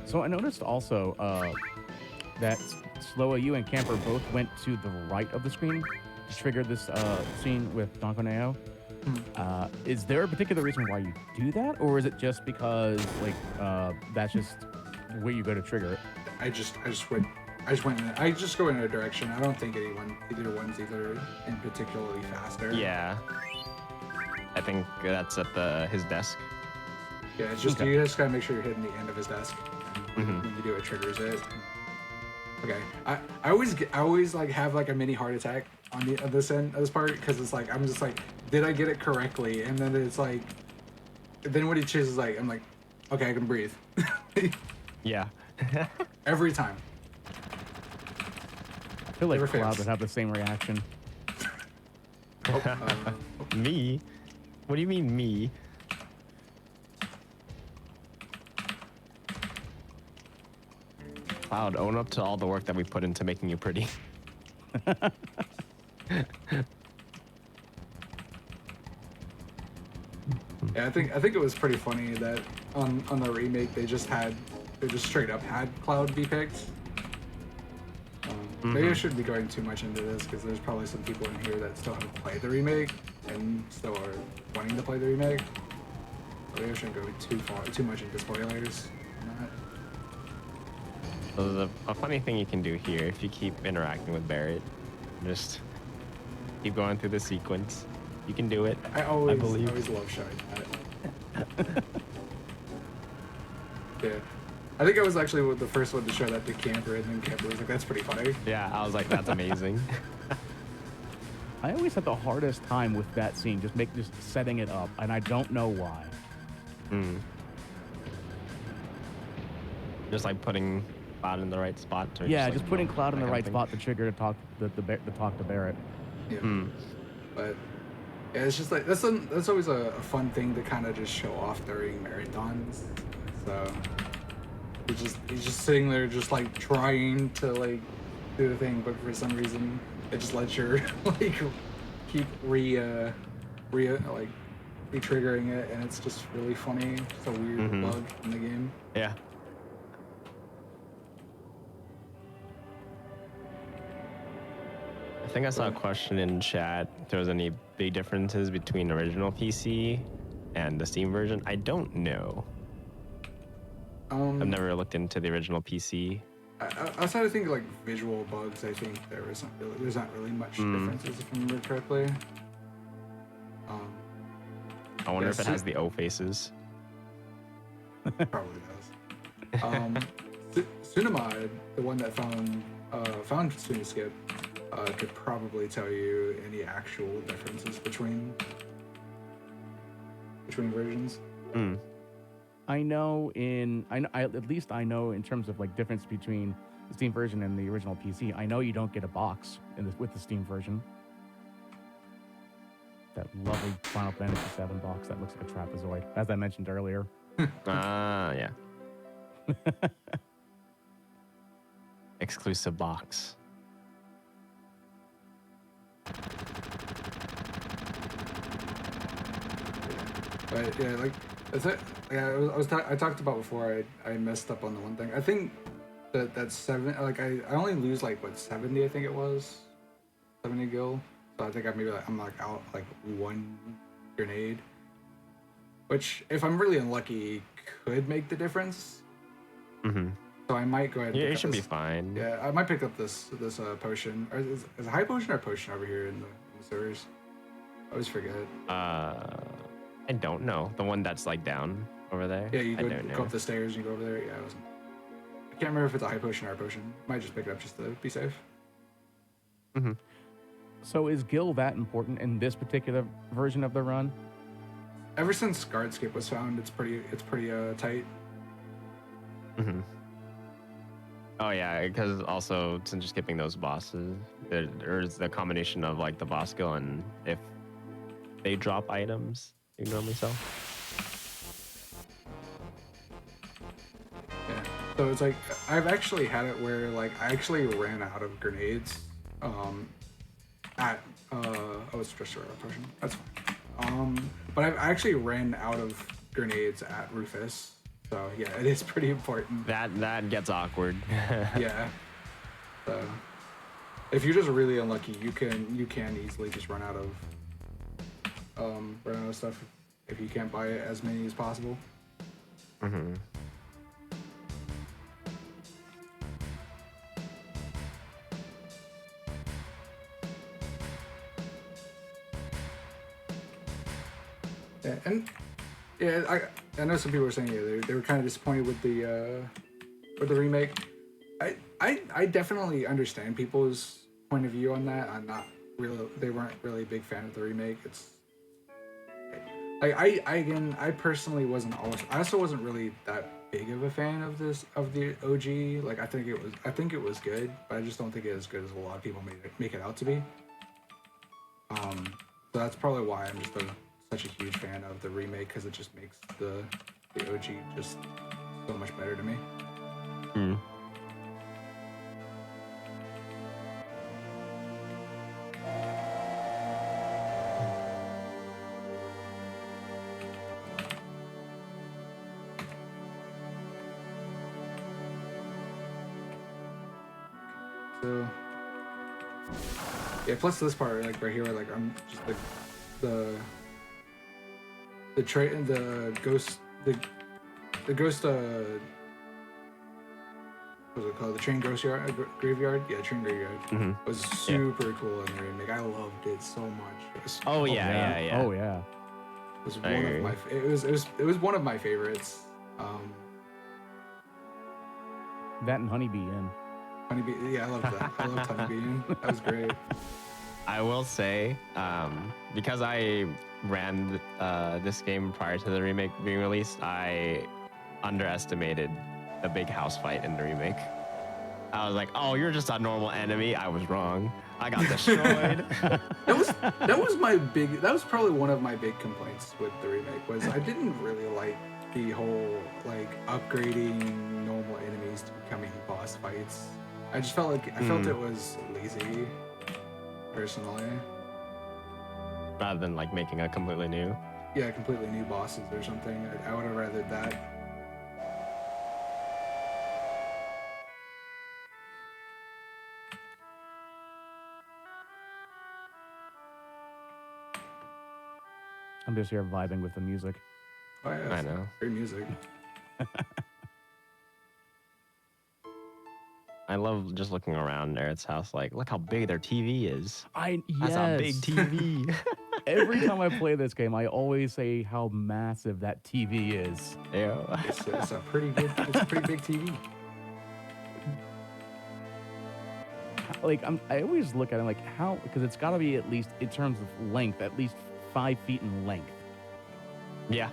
So I noticed also that Sloa, you and Camper both went to the right of the screen to trigger this scene with Donkoneo. Is there a particular reason why you do that, or is it just because like that's just where you go to trigger it? I just go in a direction. I don't think either one's in particularly faster. Yeah. I think that's at his desk. Yeah, it's just you just gotta make sure you're hitting the end of his desk. And when you do it, triggers it. Okay, I always like have like a mini heart attack on this end of this part because it's like I'm just like, did I get it correctly? And then it's like, then when he chooses like, I'm like, okay, I can breathe. Yeah. Every time. I feel like Never Cloud fails. would have the same reaction. Me? What do you mean me? Cloud, own up to all the work that we put into making you pretty. Yeah, I think it was pretty funny that on the remake they just straight up had Cloud be picked. Maybe I shouldn't be going too much into this because there's probably some people in here that still haven't played the remake and still are wanting to play the remake. Maybe I shouldn't go too much into spoilers on that. So a funny thing you can do here, if you keep interacting with Barrett, just keep going through the sequence. You can do it. I always believe. love showing that. Yeah. I think I was actually the first one to show that to Camper, and then Camper was like, "That's pretty funny." Yeah, I was like, that's amazing. I always had the hardest time with that scene, just setting it up, and I don't know why. Just like putting Cloud in the right spot. Or Yeah, like, just putting Cloud in that the kind right of thing? spot to trigger to talk to talk to Barrett. Yeah. But yeah, it's just like that's always a fun thing to kind of just show off during marathons. So he's just sitting there, just like trying to like do the thing, but for some reason it just lets you like keep re-triggering it, and it's just really funny. It's a weird bug in the game. Yeah. I think I saw a question in chat if there was any big differences between original PC and the Steam version. I don't know. I've never looked into the original PC. Outside of things like visual bugs, I think there's not really much differences if I remember correctly. I wonder Yeah, if it has the O faces. Probably does. Sunamod, the one that found Sunaskip, could probably tell you any actual differences between versions. I know at least I know in terms of like difference between the Steam version and the original PC. I know you don't get a box with the Steam version. That lovely Final Fantasy VII box that looks like a trapezoid, as I mentioned earlier. Yeah. Exclusive box. But yeah, like that's it. Yeah, I talked about before. I messed up on the one thing. I think that's 7. Like I only lose like what 70. I think it was 70 gil. So I think I'm like out like 1 grenade, which if I'm really unlucky could make the difference. So I might go ahead. And Yeah, it should be fine. Yeah, I might pick up this potion. Or is it a high potion or a potion over here in the servers? I always forget. I don't know. The one that's like down over there. Yeah, you I go don't know. up the stairs and you go over there. Yeah, I can't remember if it's a high potion or a potion. Might just pick it up just to be safe. So is Gil that important in this particular version of the run? Ever since Guardskip was found, it's pretty tight. Oh yeah, because also since you're skipping those bosses, there's the combination of like the boss skill and if they drop items, you normally sell. Yeah. So it's like I've actually had it where like I actually ran out of grenades. It's just a potion. That's fine. But I actually ran out of grenades at Rufus. So yeah, it is pretty important. That gets awkward. Yeah. So if you're just really unlucky, you can easily just run out of stuff if you can't buy as many as possible. Yeah, and yeah, I know some people were saying they were kind of disappointed with the remake. I definitely understand people's point of view on that. They weren't really a big fan of the remake. It's I personally I also wasn't really that big of a fan of the OG. Like I think it was good, but I just don't think it as good as a lot of people make it out to be. So that's probably why I'm just such a huge fan of the remake, because it just makes the OG just so much better to me. So yeah, plus this part like right here, like I'm just like the ghost what was it called, the train graveyard? Yeah, train graveyard was super cool in the remake. I loved it so much. It was, Oh yeah. Oh yeah. it was one of my favorites. That and Honeybee Inn. Honeybee, yeah, I loved that. I loved Honeybee Inn. That was great. I will say, because I ran this game prior to the remake being released, I underestimated the big house fight in the remake. I was like, "Oh, you're just a normal enemy." I was wrong. I got destroyed. That was probably one of my big complaints with the remake was I didn't really like the whole like upgrading normal enemies to becoming boss fights. I just felt like I felt it was lazy, personally. Rather than like making a completely new. Yeah, completely new bosses or something. I would have rather that. I'm just here vibing with the music. Oh yeah, I know. great music. I love just looking around Eric's house. Like, look how big their TV is. Yes. That's a big TV. Every time I play this game, I always say how massive that TV is. Yeah. It's a pretty big TV. Like I always look at it like how, because it's got to be at least in terms of length, at least 5 feet in length. Yeah.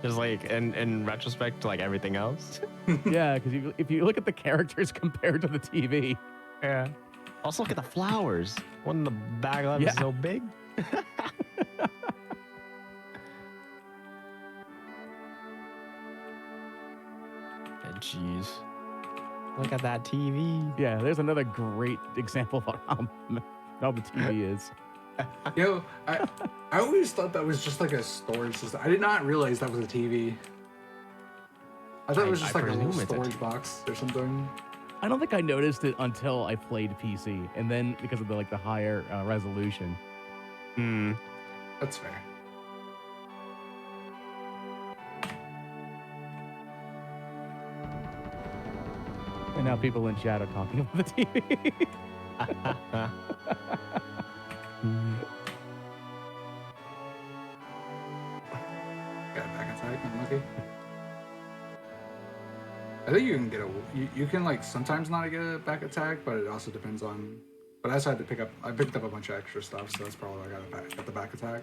Just like in retrospect to like everything else. Yeah, because if you look at the characters compared to the TV. Yeah. Also look at the flowers. One in the back of them is so big. Jeez. Look at that TV. Yeah, there's another great example of how the TV is. Yo, I always thought that was just like a storage system. I did not realize that was a TV. I thought it was just like a little storage box or something. I don't think I noticed it until I played PC, and then because of the higher resolution. That's fair. And now people in chat are talking about the TV. Got a back attack, unlucky. I think you can get you can like sometimes not get a back attack, but it also depends on. But I also had to I picked up a bunch of extra stuff, so that's probably why I got the back attack.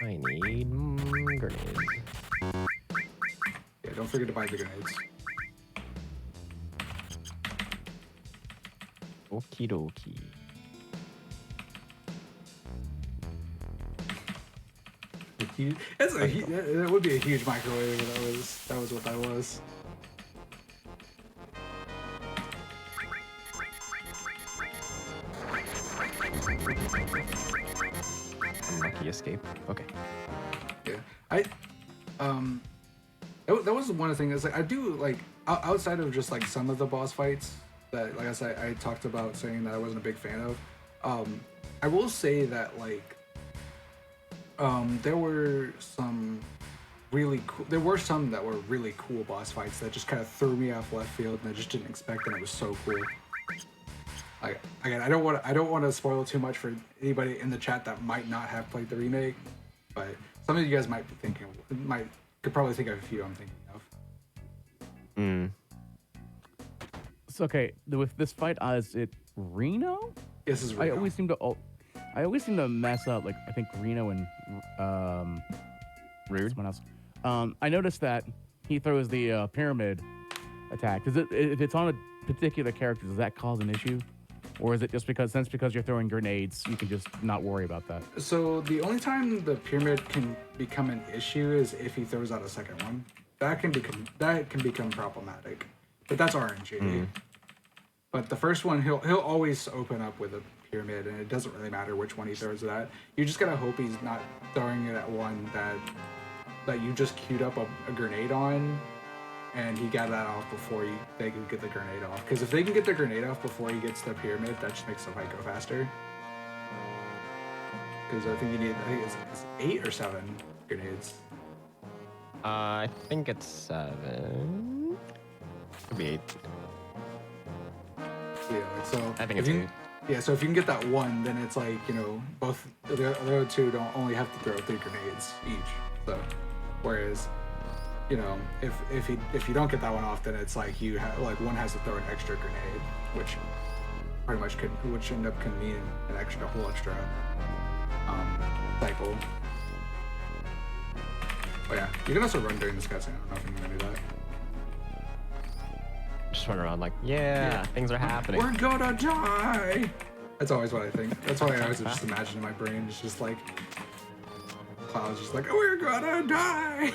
I need grenades. Yeah, don't forget to buy the grenades. Okie dokie. That would be a huge microwave. That was what that was. Unlucky escape. Okay. Yeah, that was one of the things. Like, I do like outside of just like some of the boss fights that, like I said, I talked about saying that I wasn't a big fan of. I will say that like there were some really cool. There were some that were really cool boss fights that just kind of threw me off left field, and I just didn't expect, and it was so cool. Like, again, I don't want to spoil too much for anybody in the chat that might not have played the remake, but some of you guys might be thinking, could probably think of a few I'm thinking of. So, okay, with this fight, is it Reno? Yes, is Reno. I always seem to mess up. Like, I think Reno and Rude. someone else. I noticed that he throws the pyramid attack. If it's on a particular character, does that cause an issue? Or is it just because you're throwing grenades, you can just not worry about that? So the only time the pyramid can become an issue is if he throws out a second one. That can become problematic. But that's RNG. But the first one, he'll always open up with a pyramid, and it doesn't really matter which one he throws it at. You just gotta hope he's not throwing it at one that you just queued up a grenade on, and he got that off before they can get the grenade off. Because if they can get the grenade off before he gets the pyramid, that just makes the fight go faster. Because I think it's 8 or 7 grenades. I think it's 7. Could be 8. Yeah, like, so I think it's 8. Yeah, so if you can get that one, then it's like, you know, both the other two don't only have to throw 3 grenades each. So, whereas, you know, if you don't get that one off, then it's like you have like one has to throw an extra grenade, which pretty much could which end up can mean a whole extra cycle. But yeah, you can also run during this cutscene. I don't know if I'm gonna do that. Just run around like, yeah, things are happening. We're gonna die. That's always what I think. That's why I always just imagine in my brain. It's just like Cloud's just like, we're gonna die.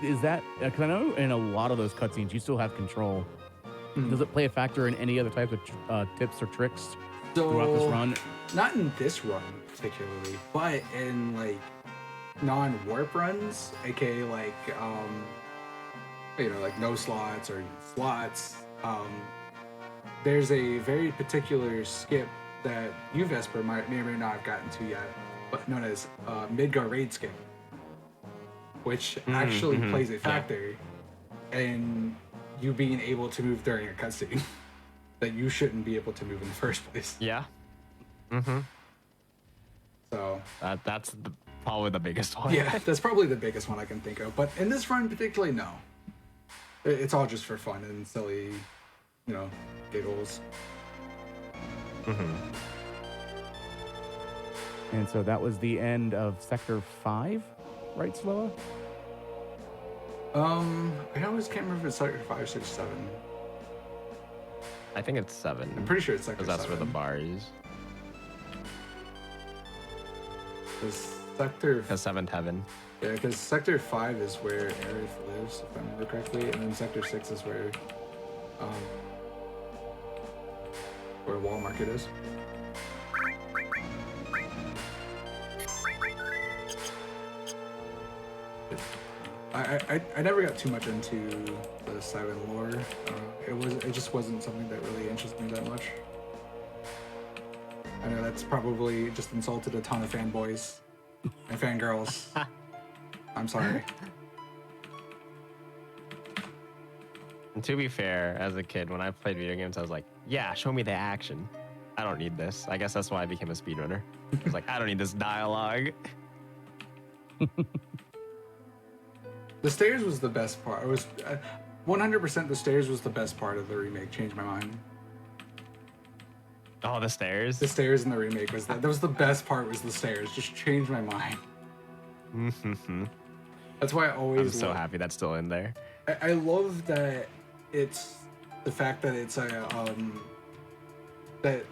Is that because I know in a lot of those cutscenes you still have control. Does it play a factor in any other types of tips or tricks throughout this run? Not in this run particularly, but in like non-warp runs, aka like you know, like no slots or slots. There's a very particular skip that you, Vesper, may or may not have gotten to yet, but known as Midgar Raid Skip, which actually plays a factor in you being able to move during a cutscene that you shouldn't be able to move in the first place. Yeah. So that's probably the biggest one. yeah, that's probably the biggest one I can think of. But in this run particularly, no. It's all just for fun and silly, you know, giggles. And so that was the end of Sector 5, right, Sloa? I always can't remember if it's Sector 5, 6, 7. I think it's 7. I'm pretty sure it's Sector 7. Because that's where the bar is. Sector... Because 7th heaven. Yeah, because Sector 5 is where Aerith lives, if I remember correctly, and then Sector 6 is where Wall Market is. I never got too much into the 7 lore. It just wasn't something that really interested me that much. I know that's probably just insulted a ton of fanboys and fangirls. I'm sorry. And to be fair, as a kid, when I played video games, I was like, yeah, show me the action. I don't need this. I guess that's why I became a speedrunner. I was like, I don't need this dialogue. The stairs was the best part. It was 100% the stairs was the best part of the remake. Changed my mind. Oh, the stairs? The stairs in the remake was that was the best part. Was the stairs. Just changed my mind. That's why I always. I'm so happy that's still in there. I love that it's the fact that it's a that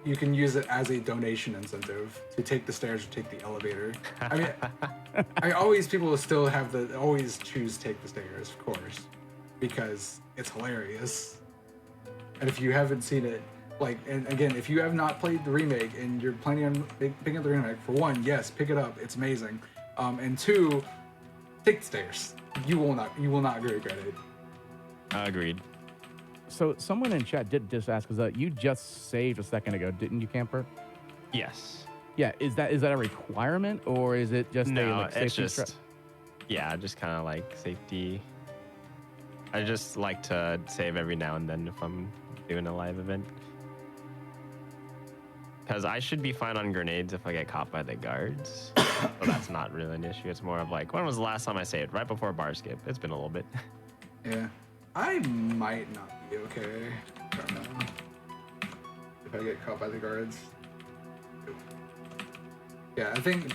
you can use it as a donation incentive to take the stairs or take the elevator. I mean, people will still have always choose take the stairs, of course, because it's hilarious. And if you haven't seen it, like, and again, if you have not played the remake and you're planning on picking up the remake, for one, yes, pick it up. It's amazing. And two, take the stairs. You will not regret it. Agreed. So someone in chat did just ask, because you just saved a second ago, didn't you, Camper? Yes. Yeah. Is that a requirement, or is it just it's just just kind of like safety. I just like to save every now and then if I'm doing a live event. Because I should be fine on grenades if I get caught by the guards. So that's not really an issue. It's more of like, when was the last time I saved? Right before bar skip. It's been a little bit. Yeah. I might not be okay. I don't know. If I get caught by the guards. Yeah, I think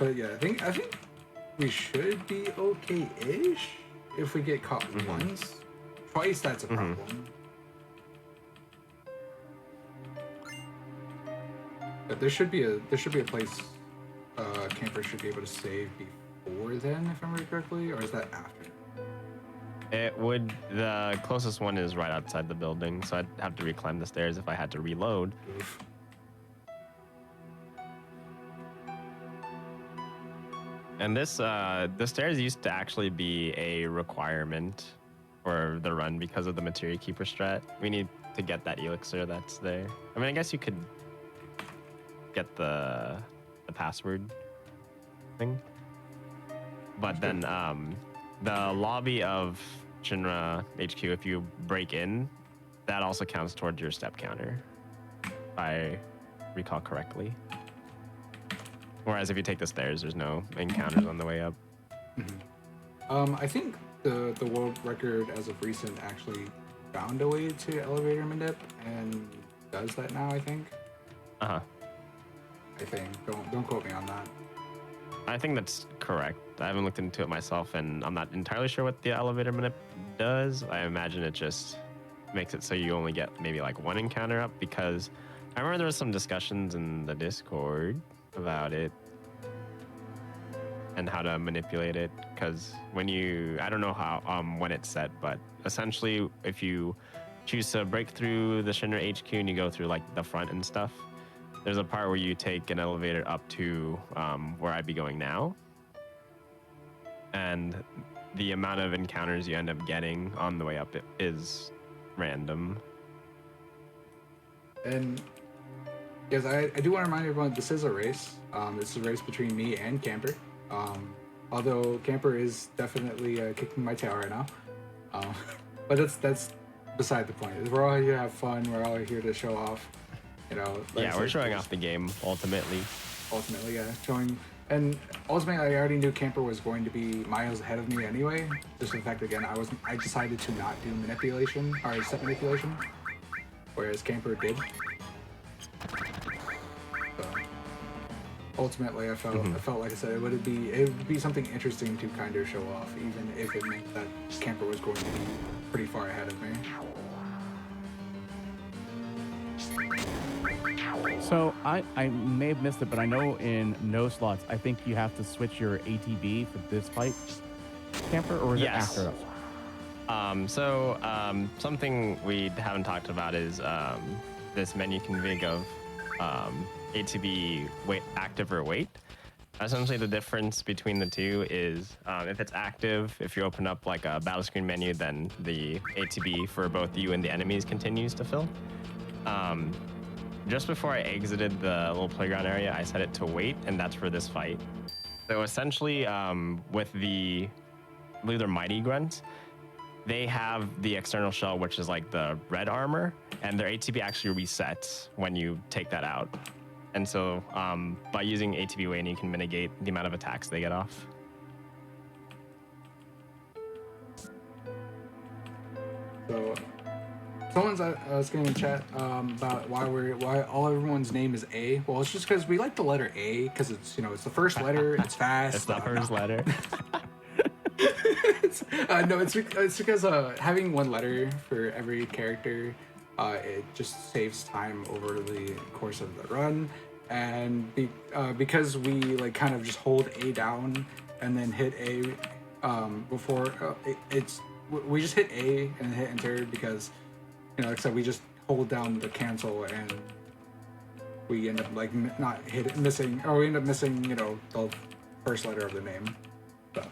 we should be okay-ish if we get caught once. Twice, that's a problem. But there should be a place campers should be able to save before then, if I remember correctly, or is that after? The closest one is right outside the building, so I'd have to reclimb the stairs if I had to reload. Oof. And the stairs used to actually be a requirement for the run because of the Materia Keeper strat. We need to get that elixir that's there. I mean, I guess you could get the password thing. But then the lobby of Shinra HQ, if you break in, that also counts towards your step counter, if I recall correctly. Whereas if you take the stairs, there's no encounters on the way up. I think the world record as of recent actually found a way to elevator manip and does that now. I think. Uh-huh. I think. Don't quote me on that. I think that's correct. I haven't looked into it myself, and I'm not entirely sure what the elevator manip does. I imagine it just makes it so you only get maybe like one encounter up, because I remember there was some discussions in the Discord about it and how to manipulate it, because when you, I don't know how when it's set, but essentially if you choose to break through the Shinra HQ and you go through like the front and stuff, there's a part where you take an elevator up to where I'd be going now, and the amount of encounters you end up getting on the way up is random. And yes, I do want to remind everyone this is a race. This is a race between me and Camper. Although Camper is definitely kicking my tail right now. But that's beside the point. We're all here to have fun. We're all here to show off. You know. Like Yeah, we're showing off the game ultimately. Ultimately, yeah, showing. And ultimately, I already knew Camper was going to be miles ahead of me anyway. Just the fact, again, I decided to not do manipulation or step manipulation, whereas Camper did. So ultimately, I felt like I said it would be something interesting to kind of show off, even if it meant that Camper was going to be pretty far ahead of me. So I may have missed it, but I know in no slots, I think you have to switch your ATB for this fight, Camper, or is it after us? Something we haven't talked about is this menu config of ATB wait, active or wait. Essentially, the difference between the two is if it's active, if you open up like a battle screen menu, then the ATB for both you and the enemies continues to fill. Just before I exited the little playground area, I set it to wait, and that's for this fight. So essentially, with the, I believe they're Mighty Grunts, they have the external shell, which is like the red armor, and their ATB actually resets when you take that out. And so by using ATB waiting, you can mitigate the amount of attacks they get off. So someone's asking in chat about why everyone's name is A. Well, it's just because we like the letter A because it's it's the first letter. It's fast. It's the first letter. No, it's because having one letter for every character, it just saves time over the course of the run, and because we like kind of just hold A down and then hit A before we just hit A and hit enter because like I said, we just hold down the cancel and we end up like missing the first letter of the name. So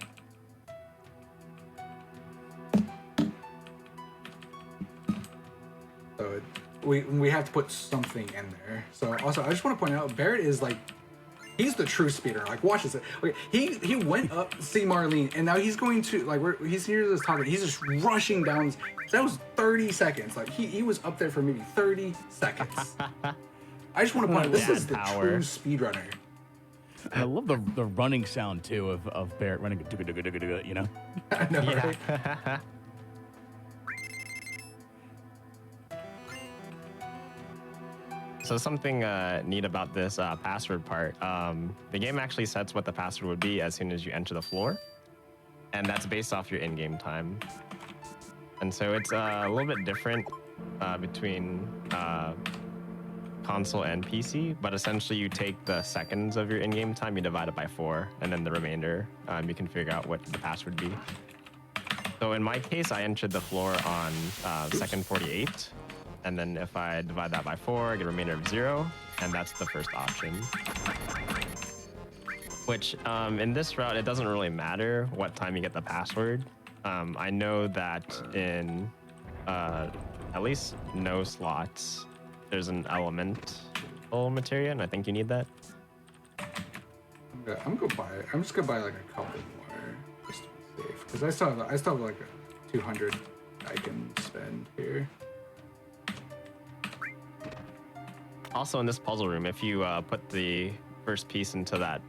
we have to put something in there. So also, I just want to point out, Barrett is like, he's the true speeder. Like, watch this. Okay, he went up to see Marlene, and now he's going to he's here to this topic. He's just rushing down. That was 30 seconds. Like he was up there for maybe 30 seconds. I just want to point out, this is the true speedrunner. I love the running sound too of Barrett running. You know. I know, right? So something neat about this password part, the game actually sets what the password would be as soon as you enter the floor, and that's based off your in-game time. And so it's a little bit different between console and PC, but essentially you take the seconds of your in-game time, you divide it by 4, and then the remainder you can figure out what the password would be. So in my case, I entered the floor on second 48. And then if I divide that by 4, I get a remainder of 0, and that's the first option. Which, in this route, it doesn't really matter what time you get the password. I know that in at least no slots, there's an elemental materia, and I think you need that. I'm just gonna buy like a couple more just to be safe, because I still have like a 200 I can spend here. Also, in this puzzle room, if you put the first piece into that,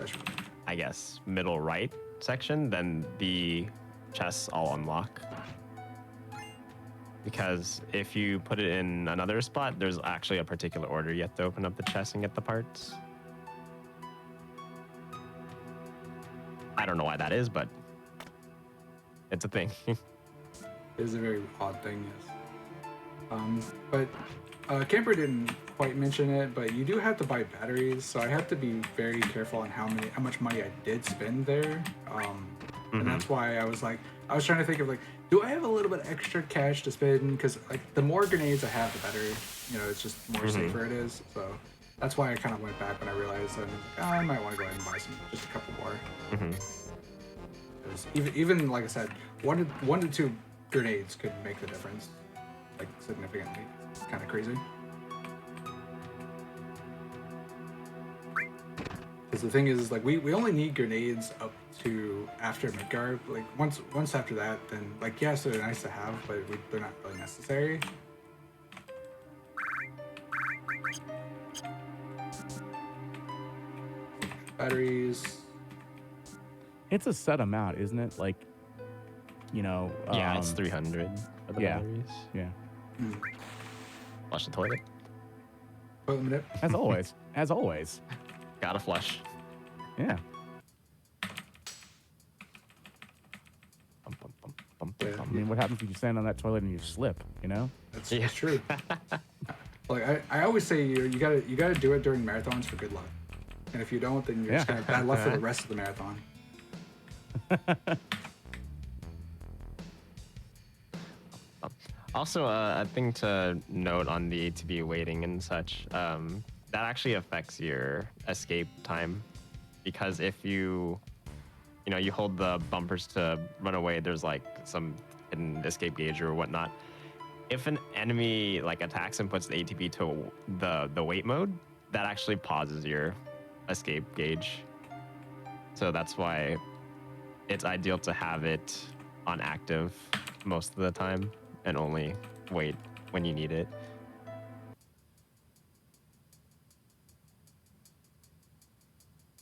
I guess, middle right section, then the chests all unlock. Because if you put it in another spot, there's actually a particular order you have to open up the chest and get the parts. I don't know why that is, but it's a thing. It is a very odd thing, yes. But Camper didn't quite mention it, but you do have to buy batteries, so I have to be very careful on how much money I did spend there. And that's why I was trying to think of like, do I have a little bit extra cash to spend? Because like the more grenades I have, the better. You know, it's just more safer it is. So that's why I kind of went back when I realized that I might want to go ahead and buy just a couple more. Even like I said, one to two grenades could make the difference, like significantly. It's kind of crazy. Because the thing is like we only need grenades up to after Midgard. Like once after that, then like yes, they're nice to have, but they're not really necessary. Batteries. It's a set amount, isn't it? Like, you know. Yeah, it's 300 for the batteries. Yeah. Flush the toilet. Toilet minute. As always. As always. Gotta flush. Yeah. I mean, what happens if you stand on that toilet and you slip? You know. That's true. Like I always say, you gotta do it during marathons for good luck, and if you don't, then you're just gonna have bad luck for the rest of the marathon. Also, a thing to note on the ATV waiting and such, that actually affects your escape time, because if you hold the bumpers to run away, there's like some hidden escape gauge or whatnot. If an enemy like attacks and puts the ATV to the wait mode, that actually pauses your escape gauge. So that's why it's ideal to have it on active most of the time and only wait when you need it.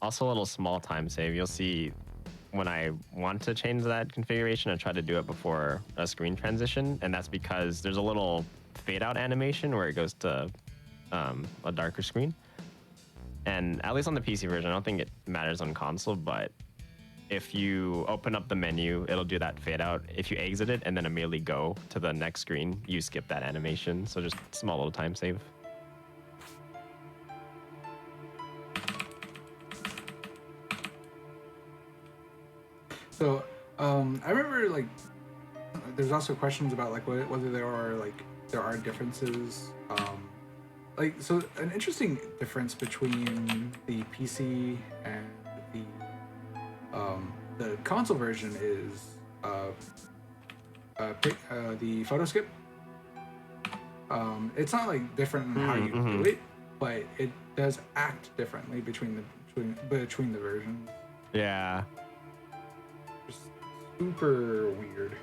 Also, a little small time save. You'll see when I want to change that configuration, I try to do it before a screen transition, and that's because there's a little fade out animation where it goes to a darker screen. And at least on the PC version, I don't think it matters on console, but if you open up the menu, it'll do that fade out. If you exit it and then immediately go to the next screen, you skip that animation. So just small little time save. So I remember like there's also questions about like whether there are differences. Like so an interesting difference between the PC and the console version is the photo skip. It's not like different in how you do it, but it does act differently between the versions. Yeah. Just super weird.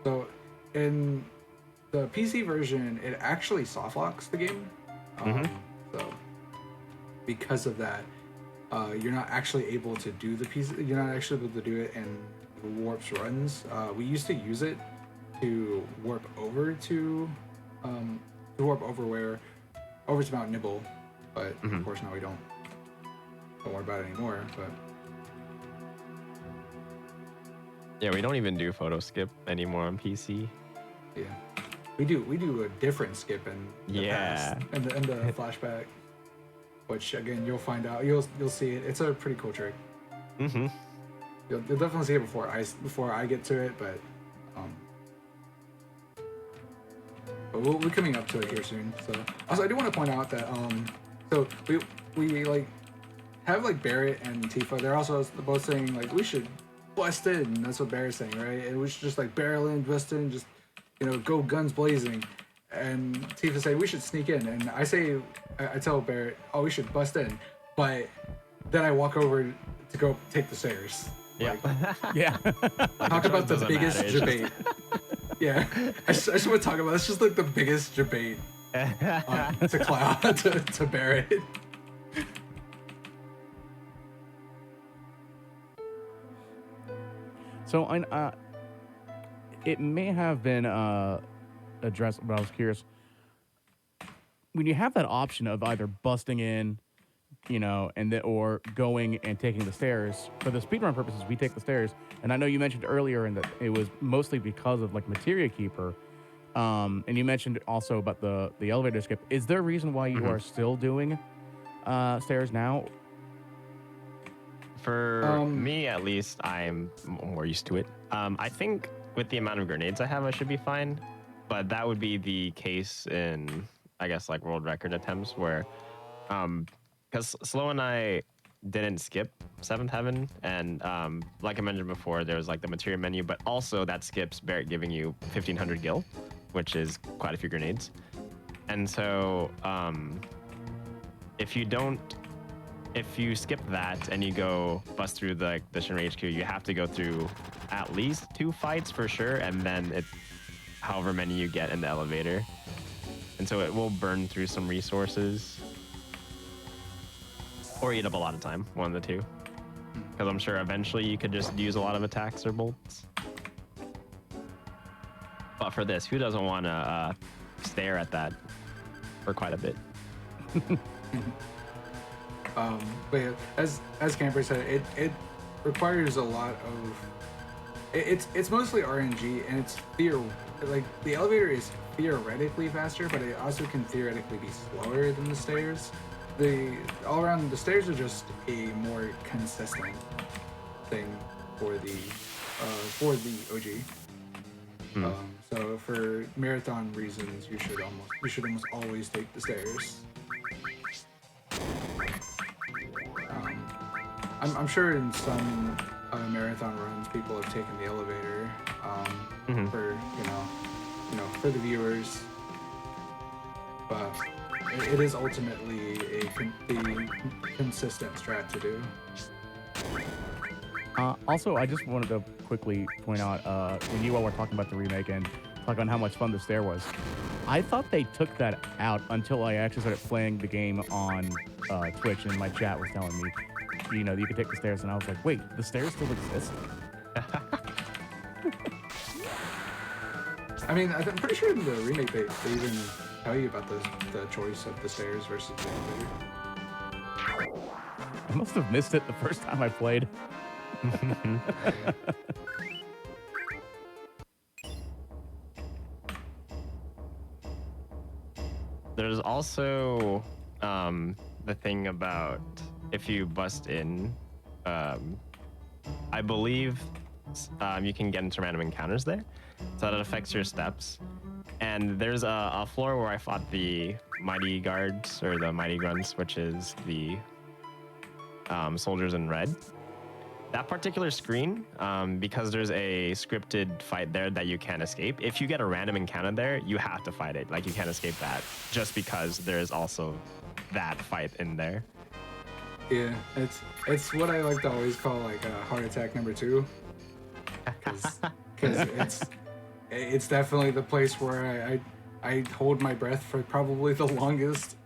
So in the PC version, it actually soft locks the game. So because of that, you're not actually able to do the PC. You're not actually able to do it in warps runs. We used to use it to warp over to Mount Nibble, but of course now we don't worry about it anymore. But yeah, we don't even do photo skip anymore on PC. yeah, we do a different skip in the past, in the flashback, which again you'll find out. You'll see it. It's a pretty cool trick. You'll definitely see it before I get to it, but we'll be coming up to it here soon. So also I do want to point out that so we like have like Barrett and Tifa. They're also both saying like we should bust in. That's what Barrett's saying, right? And we should just like barrel in, bust in, just go guns blazing. And Tifa say we should sneak in, and I tell Barrett, oh, we should bust in, but then I walk over to go take the stairs. Yeah. Yeah. Talk about the biggest matter. debate. Yeah, I just want to talk about it's just like the biggest debate to cloud to bear it. So it may have been addressed, but I was curious. When you have that option of either busting in, or going and taking the stairs, for the speedrun purposes, we take the stairs. And I know you mentioned earlier and that it was mostly because of like Materia Keeper. And you mentioned also about the elevator skip. Is there a reason why you are still doing stairs now? For me, at least, I'm more used to it. I think with the amount of grenades I have, I should be fine. But that would be the case in, I guess, like world record attempts where, because Slow and I didn't skip Seventh Heaven, and like I mentioned before, there was like the materia menu, but also that skips Barrett giving you 1500 gil, which is quite a few grenades. And so, if you skip that and you go bust through the Shinra HQ, you have to go through at least 2 fights for sure, and then it's however many you get in the elevator. And so it will burn through some resources or eat up a lot of time, one of the two. Because I'm sure eventually you could just use a lot of attacks or bolts. But for this, who doesn't want to stare at that for quite a bit? But yeah, as Camper said, it requires a lot of. It's mostly RNG, and it's like the elevator is theoretically faster, but it also can theoretically be slower than the stairs. The stairs are just a more consistent thing for the OG. So for marathon reasons, you should almost always take the stairs. I'm sure in some marathon runs, people have taken the elevator for for the viewers, but it is ultimately the consistent strat to do. Also, I just wanted to quickly point out when you all were talking about the remake and talking on how much fun the stair was, I thought they took that out until I actually started playing the game on Twitch, and my chat was telling me, you could take the stairs, and I was like, wait, the stairs still exist? I mean, I'm pretty sure in the remake they even tell you about the choice of the stairs versus the elevator. I must have missed it the first time I played. There's also the thing about if you bust in, I believe you can get into random encounters there, so that affects your steps. And there's a floor where I fought the Mighty Guards, or the Mighty Grunts, which is the soldiers in red. That particular screen, because there's a scripted fight there that you can't escape, if you get a random encounter there, you have to fight it. Like, you can't escape that, just because there's also that fight in there. Yeah, it's what I like to always call like heart attack number 2, because it's definitely the place where I hold my breath for probably the longest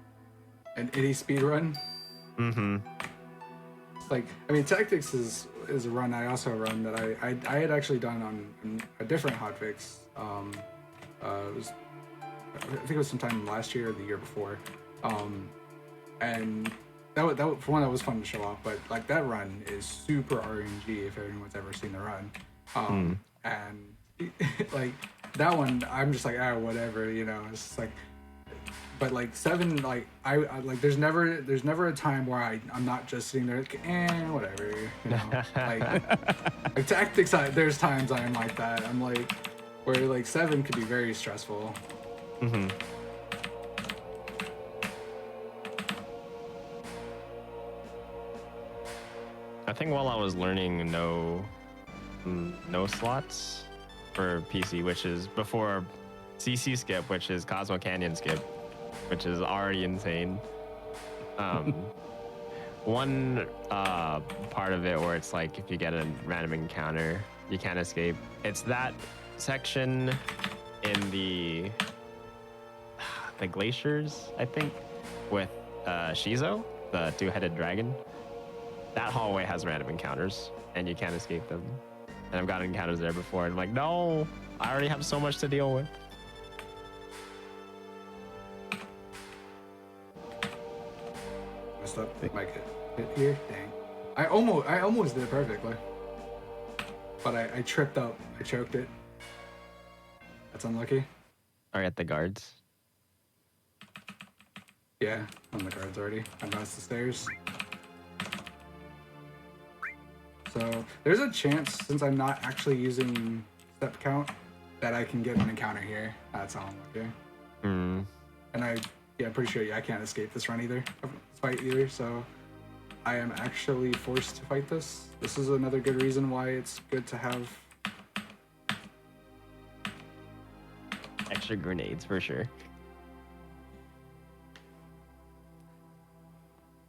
in any speed run. Like, I mean, Tactics is a run I also run that I had actually done on a different hotfix. It was, I think it was sometime last year or the year before, and that for one, that was fun to show off. But like, that run is super RNG if anyone's ever seen the run, and like that one, I'm just like, whatever, it's just like. But like 7, like I like there's never a time where I'm not just sitting there like, whatever, like Tactics. There's times I am like that. I'm like, where like 7 could be very stressful. I think while I was learning no slots for PC, which is before CC skip, which is Cosmo Canyon skip, which is already insane. One part of it where it's like, if you get a random encounter, you can't escape. It's that section in the the glaciers, I think, with Shizo, the two-headed dragon. That hallway has random encounters, and you can't escape them. And I've gotten encounters there before, and I'm like, no, I already have so much to deal with. Messed up. Might get hit here. Dang. I almost did it perfectly. But I tripped up. I choked it. That's unlucky. Are you at the guards? Yeah, on the guards already. I bounced the stairs. So there's a chance, since I'm not actually using step count, that I can get an encounter here. That's all I'm looking. Hmm. And I'm pretty sure I can't escape this run either, fight either. So I am actually forced to fight this. This is another good reason why it's good to have Extra grenades for sure.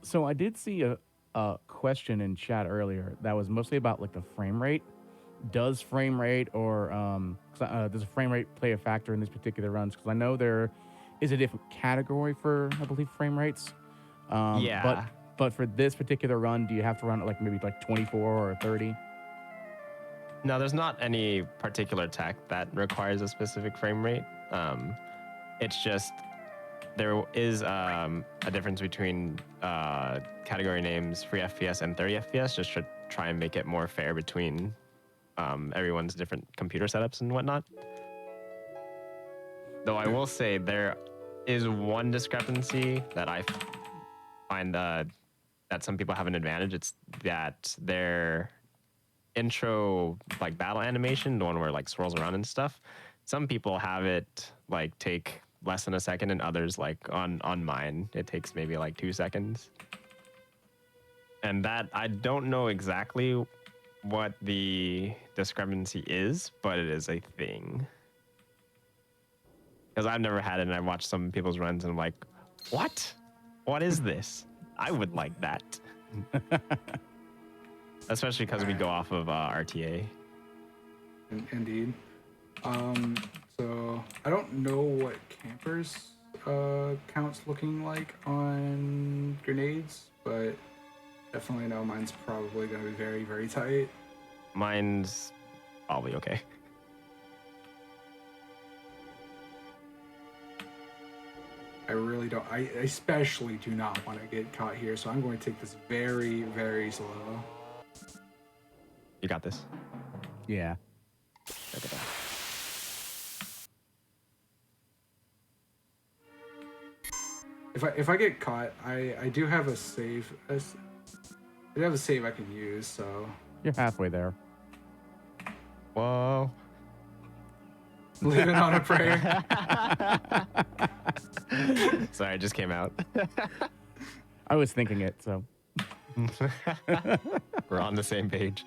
So I did see a question in chat earlier that was mostly about like the frame rate. Does frame rate or does frame rate play a factor in these particular runs? Because I know there is a different category for, I believe, frame rates. Yeah. But for this particular run, do you have to run it like maybe like 24 or 30? No, there's not any particular tech that requires a specific frame rate. It's just there is a difference between category names, free FPS and 30 FPS, just to try and make it more fair between everyone's different computer setups and whatnot. Though I will say there is one discrepancy that I find that some people have an advantage. It's that their intro like battle animation, the one where it, like swirls around and stuff, some people have it like take less than a second, and others, like on mine, it takes maybe like 2 seconds. And that I don't know exactly what the discrepancy is, but it is a thing. Because I've never had it, and I watched some people's runs, and I'm like, what? What is this? I would like that. Especially because we go off of RTA. Indeed. So I don't know what campers count's looking like on grenades, but definitely know mine's probably going to be very, very tight. Mine's probably okay. I really don't. I especially do not want to get caught here, so I'm going to take this very, very slow. You got this. Yeah. Look at that. If I get caught, I do have a save. I do have a save I can use, so You're halfway there. Whoa. living on a prayer. Sorry, it just came out. I was thinking it, so. We're on the same page.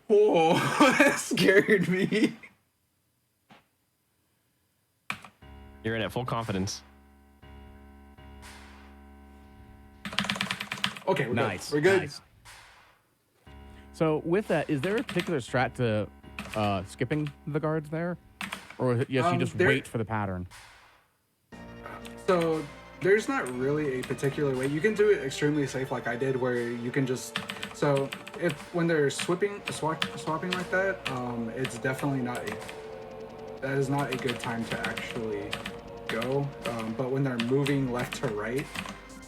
Whoa, that scared me. You're in at full confidence. Okay, we're Nice. good. We're good. Nice. So with that, is there a particular strat to skipping the guards there? Or yes, you just there- wait for the pattern? So there's not really a particular way. You can do it extremely safe, like I did, where you can just. So if when they're swapping like that, it's definitely not a. That is not a good time to actually go. But when they're moving left to right,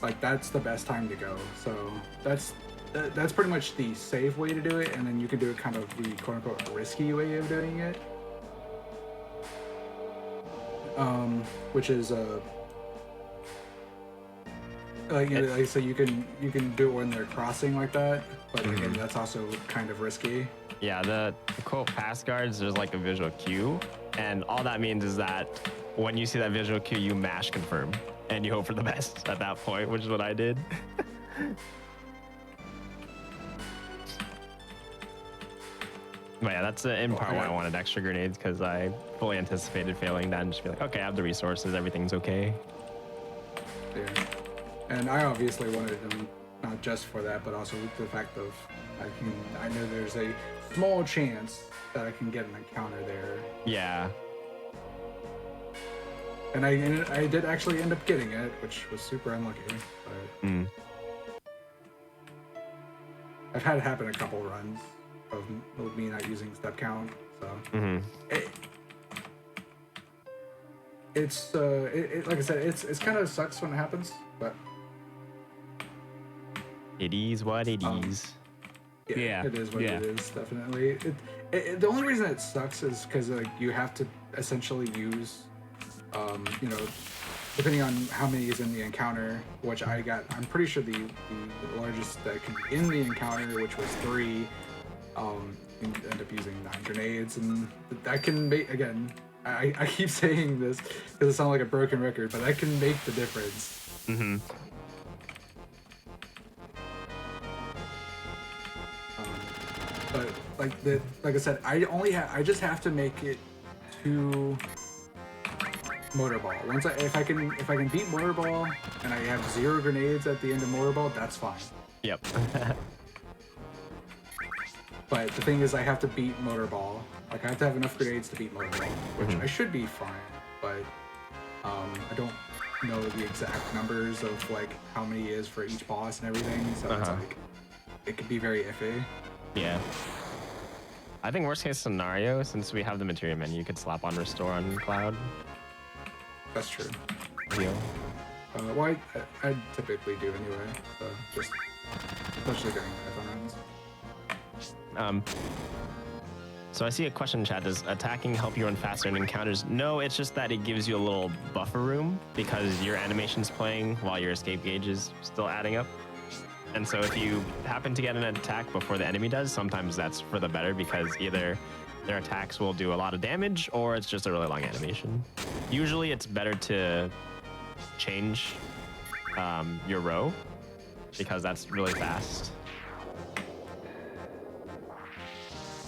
like that's the best time to go. So that's pretty much the safe way to do it, and then you can do it kind of the quote unquote risky way of doing it. Which is like I say, you can do it when they're crossing like that, but again, that's also kind of risky. Yeah, the quote pass guards, there's like a visual cue, and all that means is that when you see that visual cue, you mash confirm, and you hope for the best at that point, which is what I did. But yeah, that's in part why I wanted extra grenades, because I fully anticipated failing that and just be like, okay, I have the resources, everything's okay. Yeah. And I obviously wanted them not just for that, but also the fact of I know there's a small chance that I can get an encounter there. Yeah, And I did actually end up getting it, which was super unlucky. But I've had it happen a couple runs of me not using step count. So it's like I said, it's kind of sucks when it happens, but it is what it is. Yeah, it is what yeah. it is. Definitely. The only reason it sucks is because like you have to essentially use, you know, depending on how many is in the encounter, which I got. I'm pretty sure the largest that can be in the encounter, which was 3. You end up using 9 grenades, and that can make, again, I keep saying this because it sounds like a broken record, but that can make the difference. But like I said, I just have to make it to Motorball. If I can beat Motorball and I have 0 grenades at the end of Motorball, that's fine. Yep. But the thing is, I have to beat Motorball. Like, I have to have enough grenades to beat Motorball, which I should be fine. But I don't know the exact numbers of like how many is for each boss and everything. So it's like it could be very iffy. Yeah. I think worst case scenario, since we have the materia menu, you could slap on restore on Cloud. That's true. Heal. Well, I typically do anyway. So just especially during marathon runs. So I see a question in chat. Does attacking help you run faster in encounters? No, it's just that it gives you a little buffer room because your animation's playing while your escape gauge is still adding up. And so if you happen to get an attack before the enemy does, sometimes that's for the better because either their attacks will do a lot of damage or it's just a really long animation. Usually it's better to change your row because that's really fast.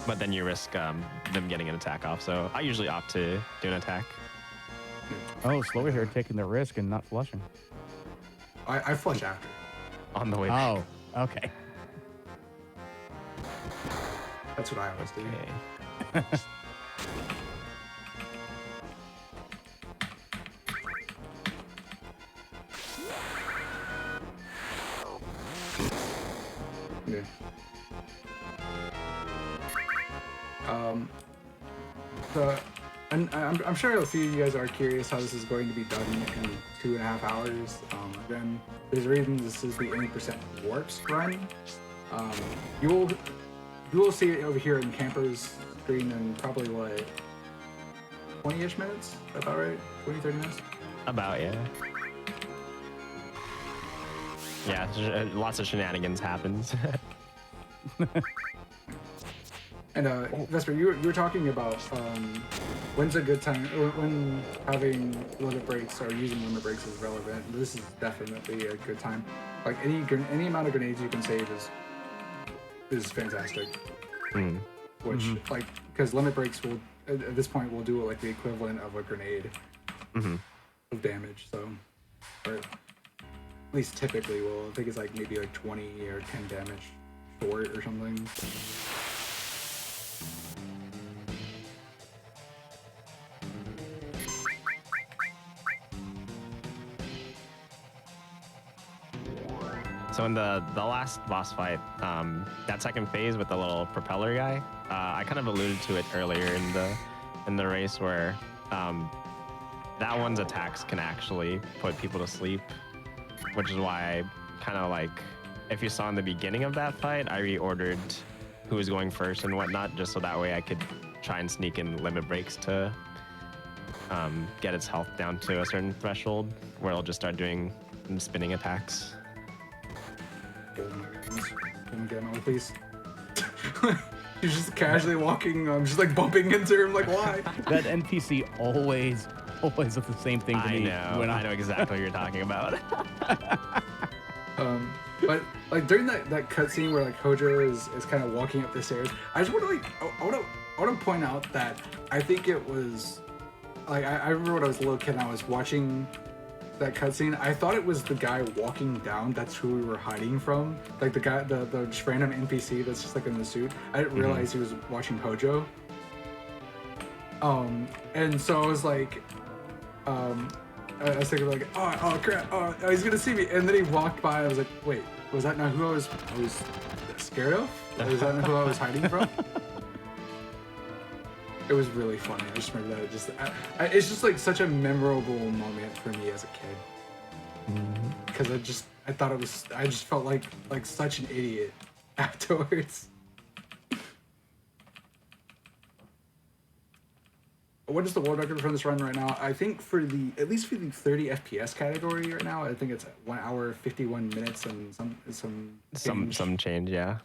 But then you risk them getting an attack off. So I usually opt to do an attack. Oh, Slowy here taking the risk and not flushing. I flush after. On the way back. Oh, okay. That's what I always do. Okay. Yeah. And I'm sure a few of you guys are curious how this is going to be done in 2.5 hours. Again, there's a reason this is the 80% warps run. You will see it over here in Camper's screen in probably what, 20-ish minutes? About right? 20-30 minutes? About, yeah. Yeah, lots of shenanigans happens. And Vesper, you were talking about when's a good time, or when having limit breaks or using limit breaks is relevant. This is definitely a good time. Like any amount of grenades you can save is fantastic. Which like because limit breaks will at this point will do like the equivalent of a grenade of damage. So or at least typically will. I think it's like maybe like 20 or 10 damage short or something. So in the last boss fight, that second phase with the little propeller guy, I kind of alluded to it earlier in the race where that one's attacks can actually put people to sleep, which is why I kind of like, if you saw in the beginning of that fight, I reordered who was going first and whatnot, just so that way I could try and sneak in limit breaks to get its health down to a certain threshold where it'll just start doing spinning attacks. Oh my goodness. Can we get another, please? He's just casually walking, just like bumping into him, like, why? That NPC always does the same thing to I me. know. I know exactly what you're talking about. But like during that cutscene where like Hojo is kind of walking up the stairs, I just want to like I want to point out that I think it was like I remember when I was a little kid and I was watching that cutscene. I thought it was the guy walking down. That's who we were hiding from. Like the guy, the just random NPC that's just like in the suit. I didn't realize he was watching Hojo. And so I was like, I was thinking like, oh crap, oh, he's gonna see me, and then he walked by. I was like, wait, was that not who I was scared of? Was that not who I was hiding from? It was really funny. I just remember that. It's just like such a memorable moment for me as a kid. Because I thought I just felt like such an idiot afterwards. What is the world record for this run right now? I think at least for the 30 FPS category right now, I think it's 1 hour 51 minutes and Some change, yeah.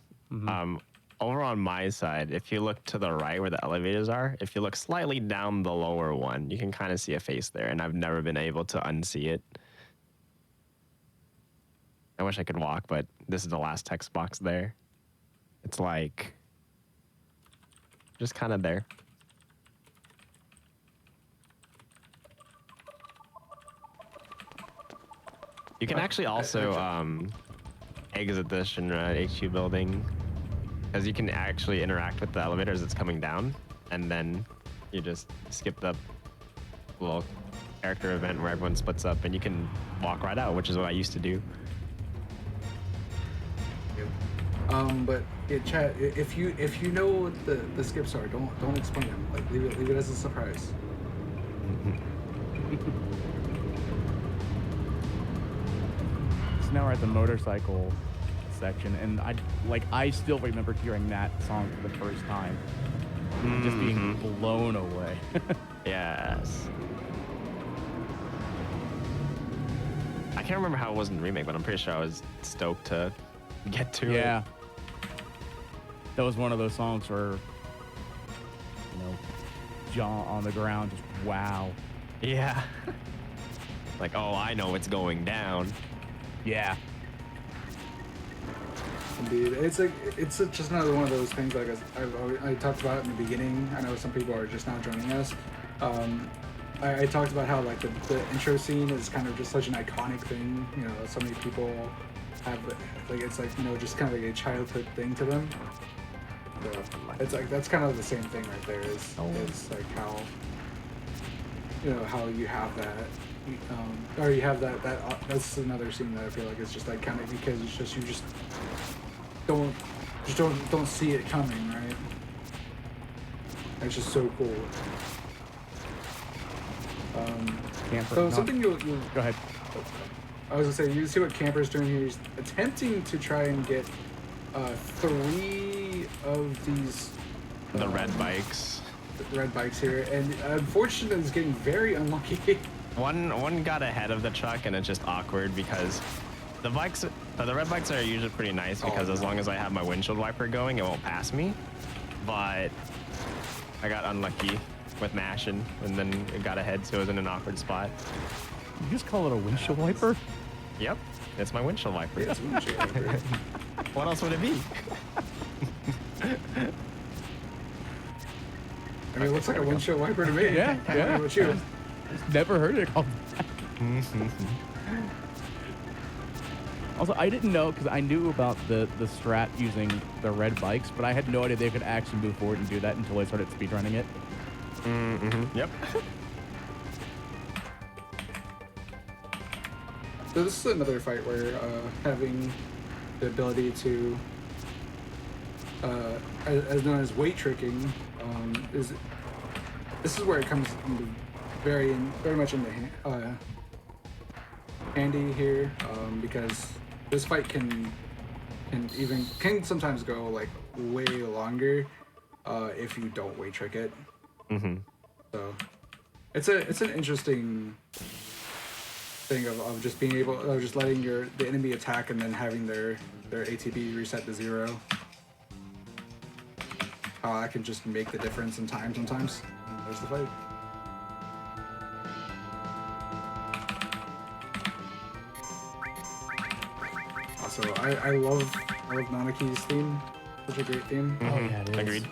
Over on my side, if you look to the right where the elevators are, if you look slightly down the lower one, you can kind of see a face there, and I've never been able to unsee it. I wish I could walk, but this is the last text box there. It's like just kind of there. You can actually also exit this Shinra HQ building, because you can actually interact with the elevator as it's coming down, and then you just skip the little character event where everyone splits up, and you can walk right out, which is what I used to do. But yeah, chat. If you know what the skips are, don't explain them. Like leave it as a surprise. So now we're at the motorcycle section, and I still remember hearing that song for the first time, and just being blown away. Yes. I can't remember how it was in the remake, but I'm pretty sure I was stoked to get to it. Yeah. That was one of those songs where, jaw on the ground, just wow. Yeah. Like, oh, I know what's going down. Yeah. Indeed, it's just another one of those things. Like I talked about it in the beginning. I know some people are just now joining us. I talked about how like the intro scene is kind of just such an iconic thing. So many people have like it's like just kind of like a childhood thing to them. So it's like that's kind of the same thing right there. Is like how how you have that. Or you have that's another scene that I feel like is just like kind of because it's just you just don't see it coming, right? It's just so cool. So something you'll Go ahead. I was gonna say you see what Camper's doing here. He's attempting to try and get 3 of these The red bikes. red bikes here, and unfortunately is getting very unlucky. One got ahead of the truck, and it's just awkward because the red bikes are usually pretty nice because as long as I have my windshield wiper going, it won't pass me. But I got unlucky with mashing, and then it got ahead, so it was in an awkward spot. You just call it a windshield wiper? Yep, it's my windshield wiper. It's windshield wiper. What else would it be? I mean, it looks like a windshield wiper to me. Yeah, I don't know what you. Never heard it called that. Also, I didn't know, because I knew about the strat using the red bikes, but I had no idea they could actually move forward and do that until I started speedrunning it. Yep. So this is another fight where having the ability to, as known as weight tricking, this is where it comes into very much into handy here, because this fight can sometimes go like way longer if you don't weight trick it. So it's an interesting thing of just being able of just letting the enemy attack and then having their ATB reset to 0. How that can just make the difference in time sometimes. And there's the fight. Also, I love Nanaki's theme. Such a great theme. Oh, yeah, it is. Agreed.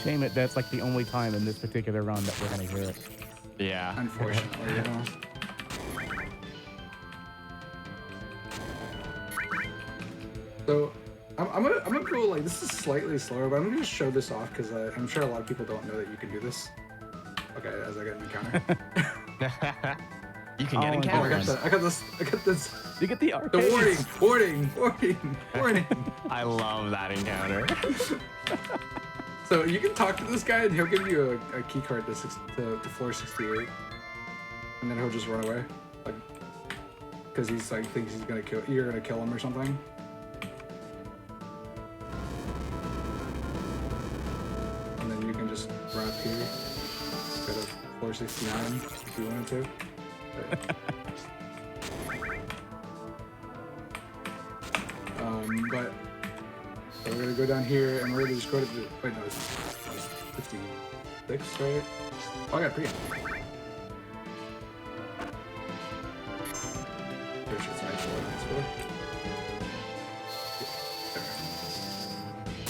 Shame it, that's like the only time in this particular run that we're going to hear it. Yeah. Unfortunately, So I'm gonna go like this is slightly slower, but I'm gonna just show this off because I'm sure a lot of people don't know that you can do this. Okay, as I get an encounter. You can get Oh, Oh, I got encounters. I got this. You get the The arcades. warning. I love that encounter. So you can talk to this guy and he'll give you a key card to floor 68, and then he'll just run away, like, because he's like thinks you're gonna kill him or something. And then you can just run up here, go to floor 69 if you wanted to. But so we're gonna go down here and we're gonna just go to the wait no it's 56, right? Oh, I got pre. Pretty sure it's nice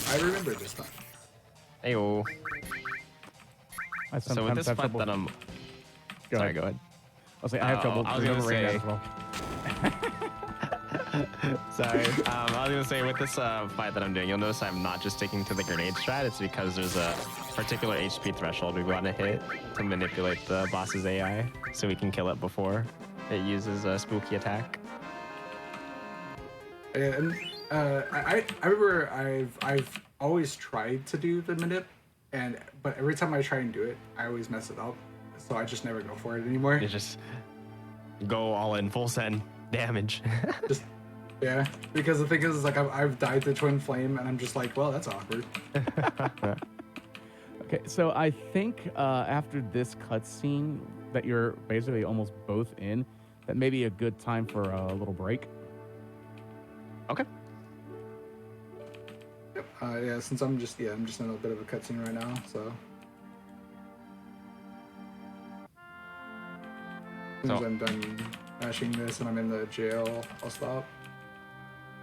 for. I remember this time. Heyo. I So with sometimes this have fight trouble. that I'm. Go Sorry, ahead. go ahead. I'll say I have trouble I was gonna remembering that say- as well. Sorry. I was gonna say with this fight that I'm doing, you'll notice I'm not just sticking to the grenade strat. It's because there's a particular HP threshold we want to hit to manipulate the boss's AI, so we can kill it before it uses a spooky attack. And I remember I've always tried to do the manip, but every time I try and do it, I always mess it up. So I just never go for it anymore. You just go all in full send damage. Just yeah, because the thing is like I've died to Twin Flame, and I'm just like, well, that's awkward. Okay, so I think after this cutscene that you're basically almost both in, that may be a good time for a little break. Okay. Yep. Yeah, since I'm just in a bit of a cutscene right now, so. As soon as I'm done mashing this and I'm in the jail, I'll stop.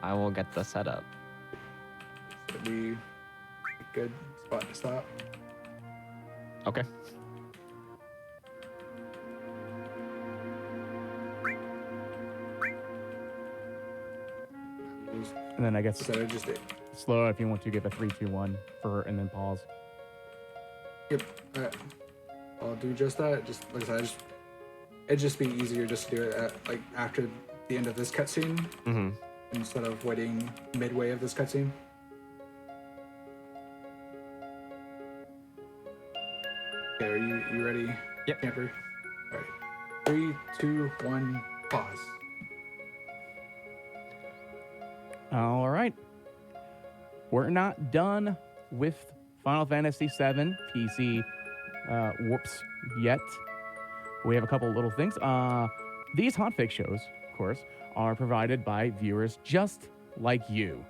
I will get the setup. It'd be a good spot to stop. Okay. And then I guess So I just slow if you want to give a 3, 2, 1 for and then pause. yep. I'll do just that. Just like I said, it'd just be easier just to do it at like after the end of this cutscene Mm-hmm. instead of waiting midway of this cutscene. Okay, are you ready? Yep. Camper. All right. 3, 2, 1, pause. All right. We're not done with Final Fantasy VII PC whoops yet. We have a couple little things. These hotfix shows, of course, are provided by viewers just like you.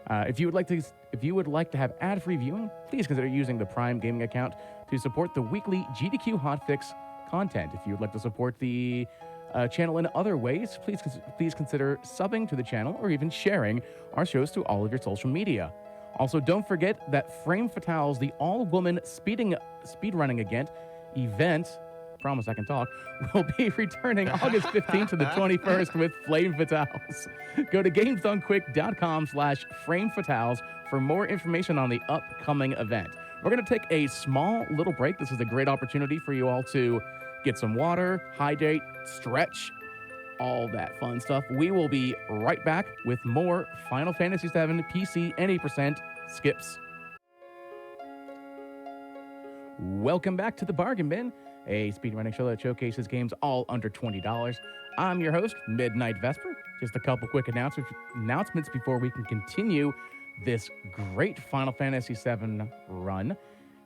If you would like to have ad-free viewing, please consider using the Prime Gaming account to support the weekly GDQ hotfix content. If you would like to support the channel in other ways, please consider subbing to the channel or even sharing our shows to all of your social media. Also, don't forget that Frame Fatales, the all-woman speedrunning event, promise I can talk, will be returning August 15th to the 21st with Flame Fatales. Go to gamesdonequick.com/Frame Fatales for more information on the upcoming event. We're going to take a small little break. This is a great opportunity for you all to get some water, hydrate, stretch, all that fun stuff. We will be right back with more Final Fantasy VII PC NA% skips. Welcome back to the Bargain Bin, a speedrunning show that showcases games all under $20. I'm your host, Midnight Vesper. Just a couple quick announcements before we can continue this great Final Fantasy VII run.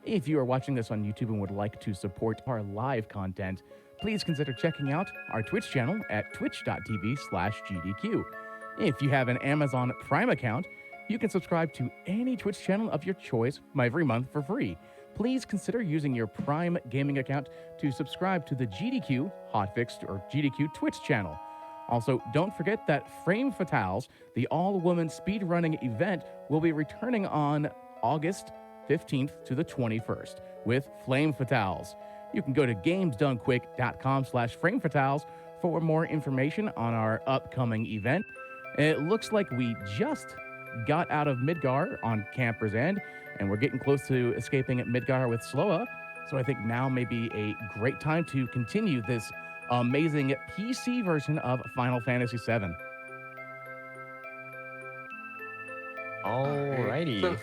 If you are watching this on YouTube and would like to support our live content, please consider checking out our Twitch channel at twitch.tv/GDQ. If you have an Amazon Prime account, you can subscribe to any Twitch channel of your choice every month for free. Please consider using your Prime Gaming account to subscribe to the GDQ Hotfix or GDQ Twitch channel. Also, don't forget that Frame Fatales, the all-woman speedrunning event, will be returning on August 15th to the 21st with Flame Fatales. You can go to gamesdonequick.com/Frame Fatales for more information on our upcoming event. It looks like we just got out of Midgar on Camper's End, and we're getting close to escaping at Midgar with Sloa. So I think now may be a great time to continue this amazing PC version of Final Fantasy VII. Alright. Alrighty.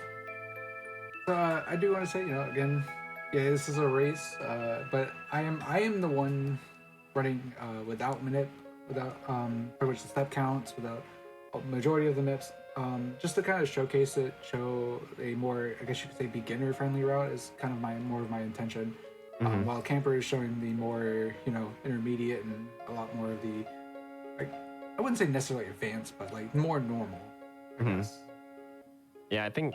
So I do want to say, again, yeah, this is a race, but I am the one running without manip, without pretty much the step counts, without a majority of the MIPS, just to kind of showcase it, show a more, I guess you could say, beginner-friendly route is kind of more of my intention. While Camper is showing the more, intermediate and a lot more of the, like, I wouldn't say necessarily advanced, but like more normal, I guess. Yeah, I think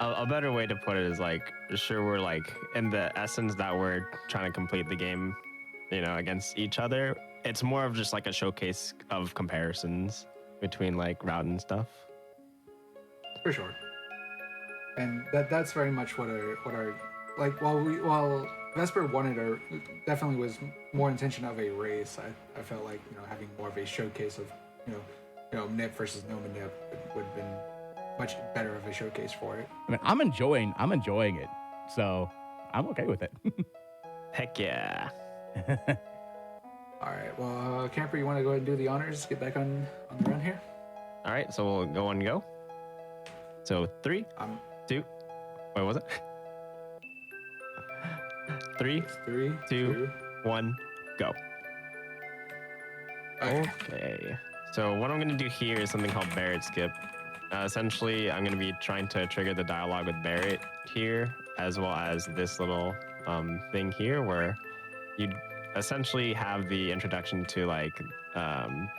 a better way to put it is like, sure, we're like in the essence that we're trying to complete the game, against each other. It's more of just like a showcase of comparisons between like route and stuff. For sure. And that's very much what our like while Vesper wanted definitely was more intention of a race. I felt like having more of a showcase of Nip versus no Nip would have been much better of a showcase for it. I mean, I'm enjoying it, so I'm okay with it. Heck yeah. All right. Well, Camper, you want to go ahead and do the honors? Get back on the run here. All right, so we'll go and go. So 3, 2, what was it? 3, 3, 2, 1, go. Okay. Okay. So what I'm going to do here is something called Barrett skip. Essentially, I'm going to be trying to trigger the dialogue with Barrett here, as well as this little thing here where you essentially have the introduction to like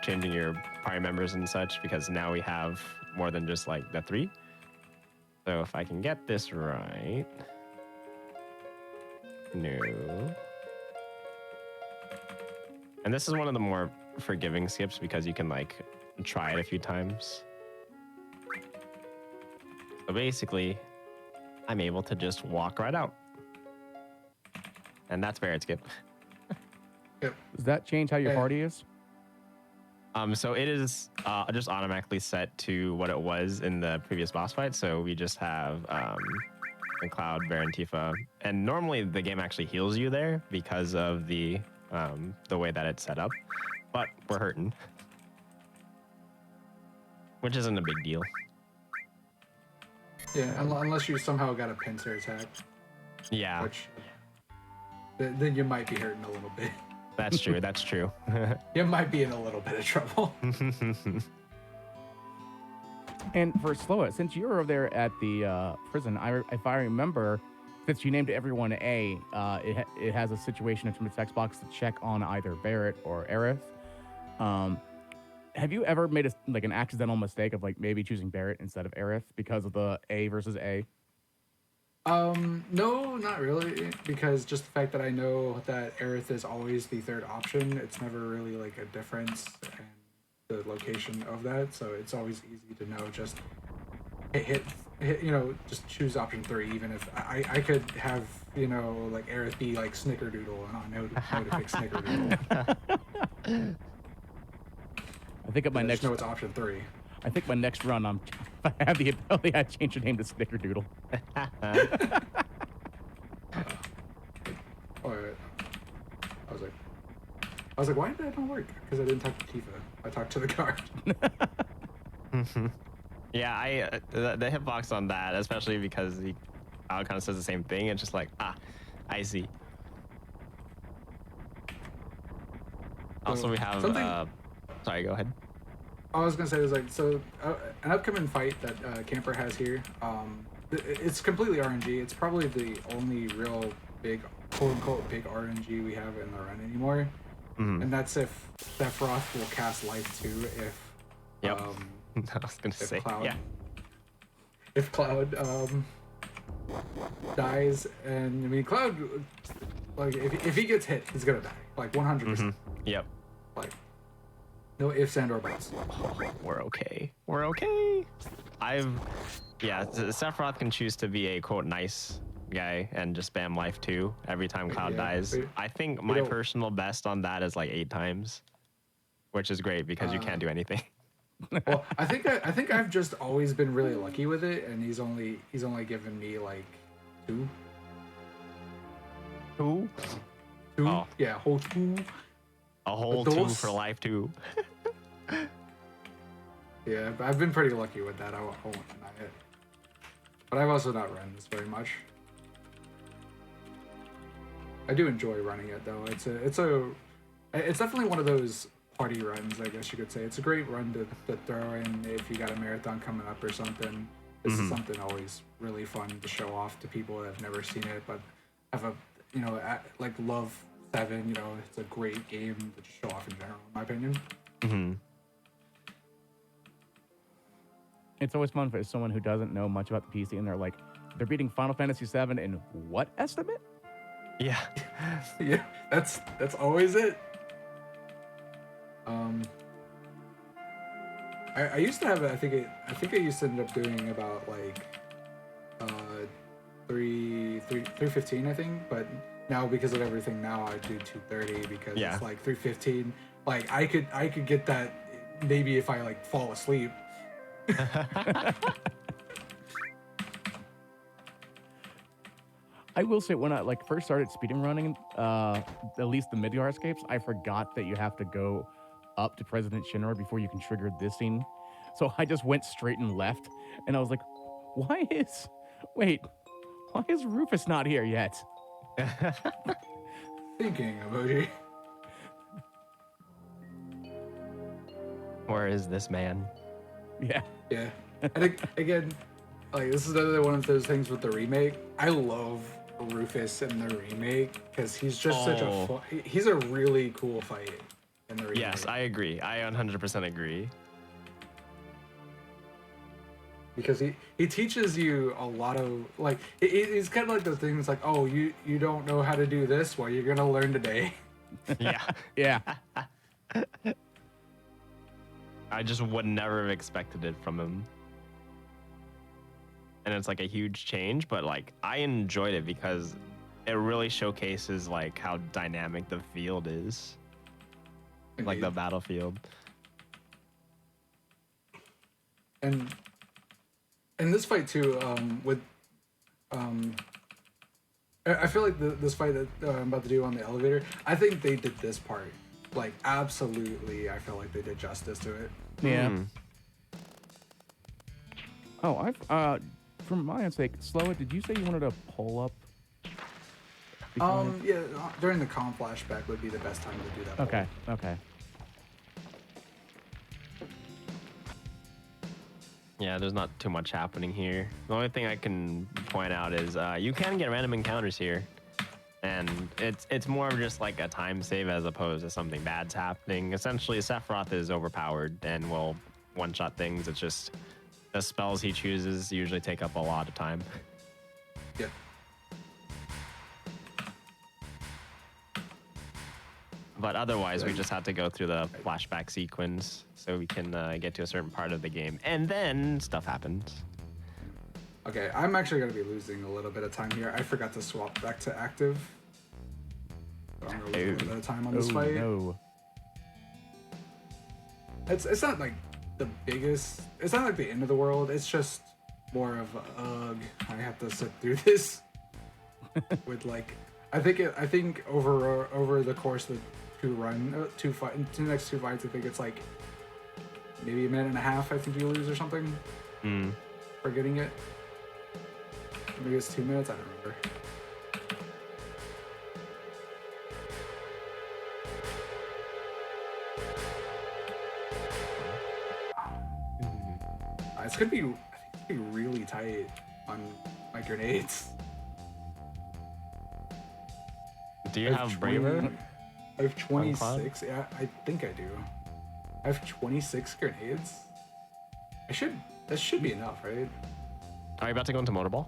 changing your party members and such, because now we have more than just like the 3. So if I can get this right. No. And this is one of the more forgiving skips because you can like try it a few times. So basically, I'm able to just walk right out. And that's Barrett skip. Yep. Does that change how your party is? So it is just automatically set to what it was in the previous boss fight. So we just have Cloud, Baron, Tifa, and normally the game actually heals you there because of the way that it's set up. But we're hurting, which isn't a big deal. Yeah, unless you somehow got a pincer attack. Yeah, Which then you might be hurting a little bit. that's true. That's true. You might be in a little bit of trouble. And for Sloa, since you were over there at the prison, if I remember, since you named everyone A, it has a situation from the text box to check on either Barrett or Aerith. Have you ever made an accidental mistake of like maybe choosing Barrett instead of Aerith because of the A versus A? No, not really, because just the fact that I know that Aerith is always the third option, it's never really like a difference in the location of that, so it's always easy to know just hit just choose option 3, even if I could have, like Aerith be like Snickerdoodle and I know to pick Snickerdoodle. I think at my I next just know it's option 3. I think my next run, if I have the ability, I'd change your name to Snickerdoodle. Alright. I was like, why did that not work? Because I didn't talk to Tifa. I talked to the guard. Yeah, the hitbox on that, especially because he kind of says the same thing. It's just like, I see. Also, we have. Sorry, go ahead. I was gonna say was like, so an upcoming fight that Camper has here. It's completely RNG. It's probably the only real big, quote unquote, big RNG we have in the run anymore. And that's if Sephiroth will cast Life 2 if. Yep. I was gonna say, Cloud, yeah. If Cloud dies, and I mean Cloud, like if he gets hit, he's gonna die, like 100%. Yep. Like no ifs and or buts. We're okay. We're okay. Sephiroth can choose to be a quote nice guy and just spam Life 2 every time Cloud dies. I think my personal best on that is like 8 times, which is great because you can't do anything. Well, I think I've just always been really lucky with it, and he's only given me like 2. Two? Two? Oh. Yeah, whole two. A whole Dos? two for life too. Yeah, but I've been pretty lucky with that. I won't deny it. But I've also not run this very much. I do enjoy running it though. It's definitely one of those party runs, I guess you could say. It's a great run to throw in if you got a marathon coming up or something. This is something always really fun to show off to people that have never seen it, but have a like love 7. You know, it's a great game to just show off in general, in my opinion. Mm-hmm. It's always fun for someone who doesn't know much about the PC and they're beating Final Fantasy VII in what estimate? Yeah. Yeah, that's always it. I used to have it. I think I used to end up doing about like 315, I think, but now because of everything now I do 230 because Yeah. it's like 315. Like I could get that maybe if I like fall asleep. I will say when I first started speedrun running, at least the Midgar escapes, I forgot that you have to go up to President Shinra before you can trigger this scene. So I just went straight and left, and I was like, why is Rufus not here yet? Thinking emoji. Where is this man? Yeah. Yeah, and again, like this is another one of those things with the remake. I love Rufus in the remake because he's just such a he's a really cool fight in the remake. Yes, I agree. I 100% agree. Because he teaches you a lot of like he's kind of like those things like, oh, you don't know how to do this, well, you're gonna learn today. Yeah. Yeah. I just would never have expected it from him. And it's like a huge change, but like I enjoyed it because it really showcases like how dynamic the field is. Like the battlefield. And in this fight too, I feel like this fight that I'm about to do on the elevator, I think they did this part like absolutely. I feel like they did justice to it. Yeah. Mm. Oh, for my own sake, Slowa, did you say you wanted to pull up? beforehand? Yeah, during the calm flashback would be the best time to do that. Okay. Okay. Yeah, there's not too much happening here. The only thing I can point out is you can get random encounters here. And it's more of just like a time save as opposed to something bad's happening. Essentially, Sephiroth is overpowered and will one-shot things. It's just the spells he chooses usually take up a lot of time. Yeah. But otherwise, we just have to go through the flashback sequence so we can get to a certain part of the game. And then stuff happens. Okay, I'm actually going to be losing a little bit of time here. I forgot to swap back to active. So I'm going to lose a little bit of time on this Oh, fight. no. It's not like the biggest. It's not like the end of the world. It's just more of ugh. I have to sit through this with like. I think over the course of the next two fights, I think it's like maybe a minute and a half. I think you lose or something for getting it. Maybe it's 2 minutes. I don't remember. It's gonna be. I think it's gonna be really tight on my grenades. Do you I have 20 Braver? I have Cloud? 26. Yeah, I think I do. I have 26 grenades. That should be enough, right? Are you about to go into Motorball?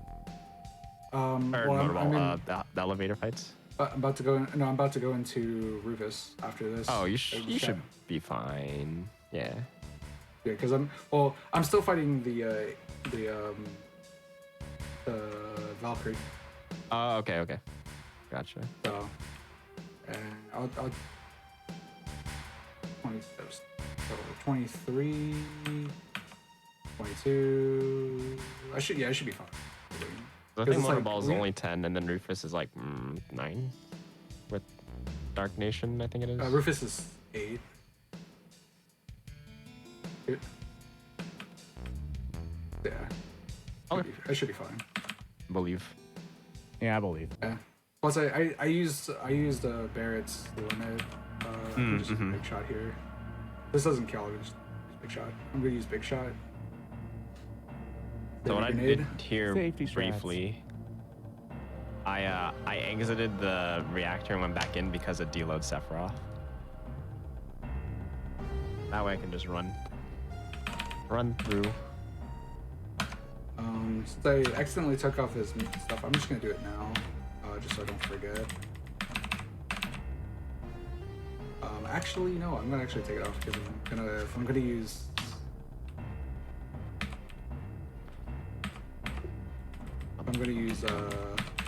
Or Well, Motorball, the elevator fights? I'm about to go. I'm about to go into Rufus after this. Oh, you should be fine. Yeah. Yeah, because I'm still fighting the Valkyrie. Oh, okay. Gotcha. So, and I'll 23, 22. I should be fine. I 'Cause think it's like, Motorball is we- only 10, and then Rufus is like 9 with Dark Nation, I think it is. Rufus is 8. Yeah. Okay. I should be fine. Believe. Yeah, I believe. Yeah. Plus, I used Barrett's limit. I can just use big shot here. This doesn't kill. I just use big shot. I'm gonna use big shot. So what I Grenade. did here Safety strats. briefly, I exited the reactor and went back in because it deloads Sephiroth. That way I can just run through. Since I accidentally took off his stuff, I'm just gonna do it now, just so I don't forget. Actually, no, I'm gonna actually take it off because if I'm gonna use. If I'm gonna use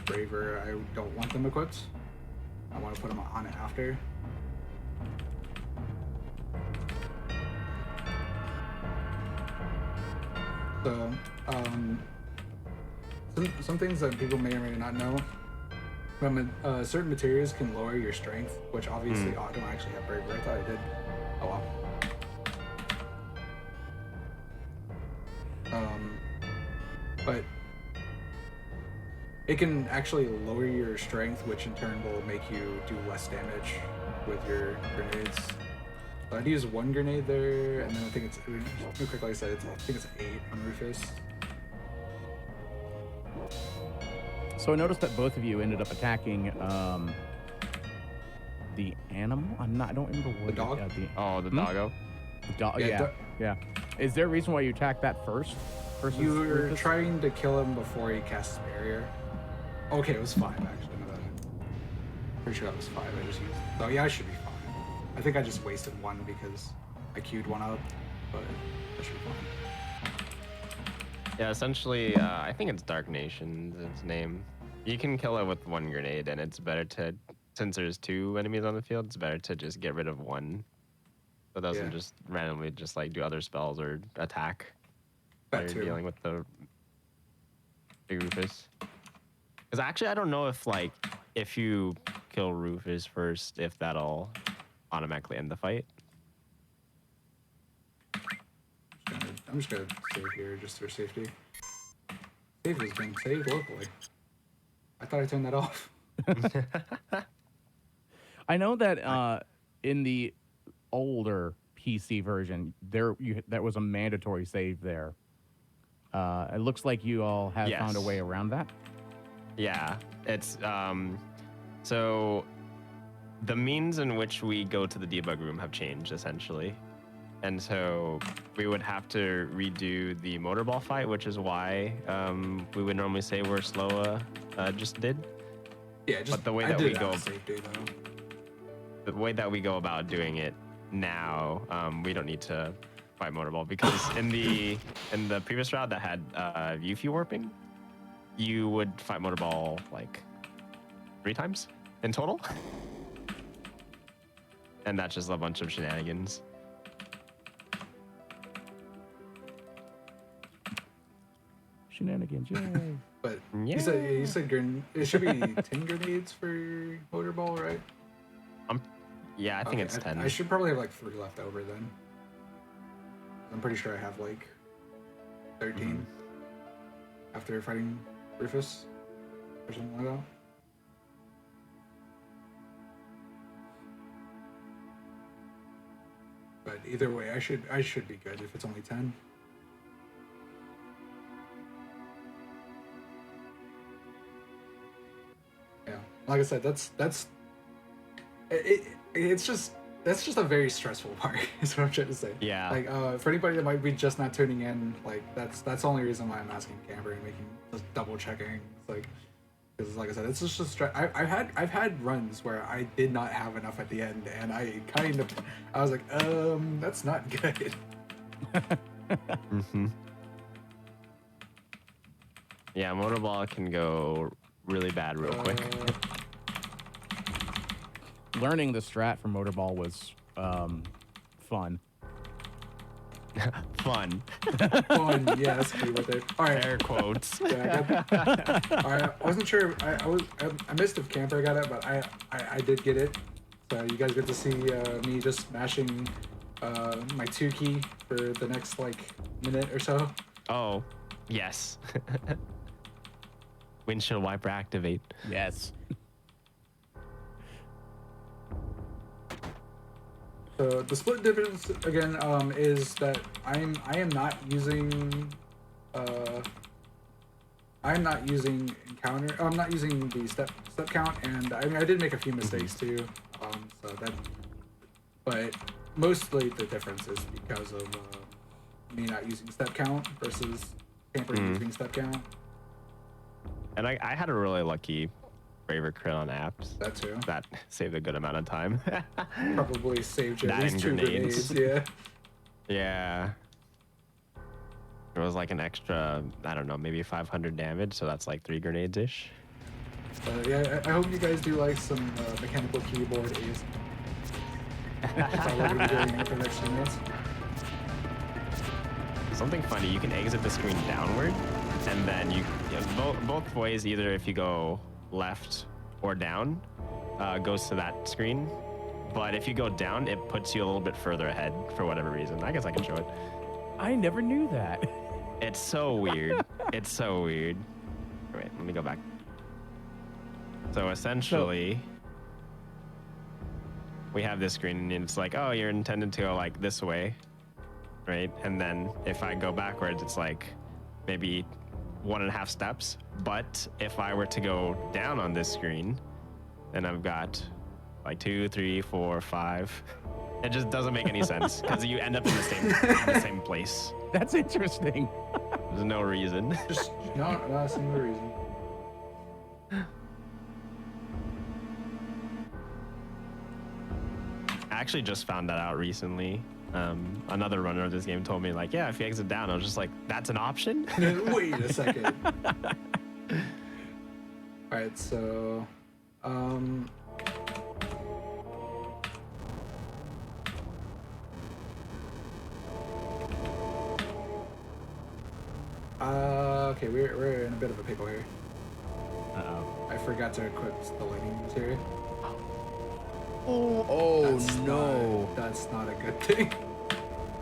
Braver, I don't want them equipped. I want to put them on it after. So, some things that people may or may not know. Certain materials can lower your strength, which obviously I don't actually have Braver. I thought I did. Oh well. But it can actually lower your strength, which in turn will make you do less damage with your grenades. So I'd use one grenade there, and then I think it's real quick, like I said, I think it's 8 on Rufus. So I noticed that both of you ended up attacking the animal. I don't remember what The dog? Oh, the doggo. dog. Yeah, Yeah, yeah. Is there a reason why you attacked that first? Versus You were Rufus? trying to kill him before he casts barrier. Okay, it was 5 actually. No, pretty sure that was 5. I just used. Oh yeah, I should be fine. I think I just wasted 1 because I queued 1 up, but that should be fine. Yeah, essentially, I think it's Dark Nation's its name. You can kill it with 1 grenade, and it's better to, since there's 2 enemies on the field, it's better to just get rid of 1. So it doesn't Yeah. just randomly just like do other spells or attack while That you're too. dealing with the big Rufus. Because actually, I don't know if you kill Rufus first, if that'll automatically end the fight. I'm just gonna save here just for safety. Save has been saved locally. I thought I turned that off. I know that in the older PC version, that was a mandatory save there. It looks like you all have Yes. found a way around that. Yeah, it's so the means in which we go to the debug room have changed essentially, and so we would have to redo the motorball fight, which is why we would normally say where Sloa just did. Yeah, just But the way I that did we it go- out of safety though. The way that we go about doing it now, we don't need to fight motorball because in the previous route that had Yuffie warping, you would fight motorball like 3 times in total. And that's just a bunch of shenanigans. Shenanigans, yay. But Yeah. you said it should be 10 grenades for motorball, right? Yeah, I think Okay, it's 10. I should probably have like 3 left over then. I'm pretty sure I have like 13 after fighting Rufus or something like that. But either way, I should be good if it's only 10. Yeah, like I said, it's just that's just a very stressful part. Is what I'm trying to say. Yeah. Like for anybody that might be just not tuning in, like that's the only reason why I'm asking Camber and making just double checking. It's like because like I said, it's just a stress. I've had runs where I did not have enough at the end, and I was like, that's not good. Yeah, motorball can go really bad real quick. Learning the strat from Motorball was fun. Fun. Fun, yes, be with it. All right. Air quotes. Yeah, all right. I wasn't sure. I missed if Camper got it, but I did get it. So you guys get to see me just smashing my 2 key for the next like minute or so. Oh, yes. Windshield wiper activate. Yes. So the split difference again is that I am not using I'm not using encounter. I'm not using the step count, and I mean I did make a few mistakes too. So that, but mostly the difference is because of me not using step count versus Camper using step count. And I had a really lucky Braver crit on apps. That too. That saved a good amount of time. Probably saved you at That least and 2 grenades. grenades. Yeah. Yeah. It was like an extra, I don't know, maybe 500 damage, so that's like 3 grenades-ish. Yeah, I hope you guys do like some mechanical keyboard A's. That's all we're gonna be doing for the next few minutes. Something funny, you can exit the screen downward, and then you both ways, either if you go left or down, goes to that screen. But if you go down, it puts you a little bit further ahead for whatever reason. I guess I can show it. I never knew that. It's so weird. It's so weird. Wait, let me go back. So essentially, we have this screen, and it's like, oh, you're intended to go like this way, right? And then if I go backwards, it's like maybe 1.5 steps. But if I were to go down on this screen, then I've got like 2, 3, 4, 5. It just doesn't make any sense because you end up in the same place. That's interesting. There's no reason. Just not a single reason. I actually just found that out recently. Another runner of this game told me, like, yeah, if you exit down, I was just like, that's an option? Wait a second. Alright, so okay, we're in a bit of a pickle here. Uh-oh. I forgot to equip the lightning material. Oh no. That's not a good thing.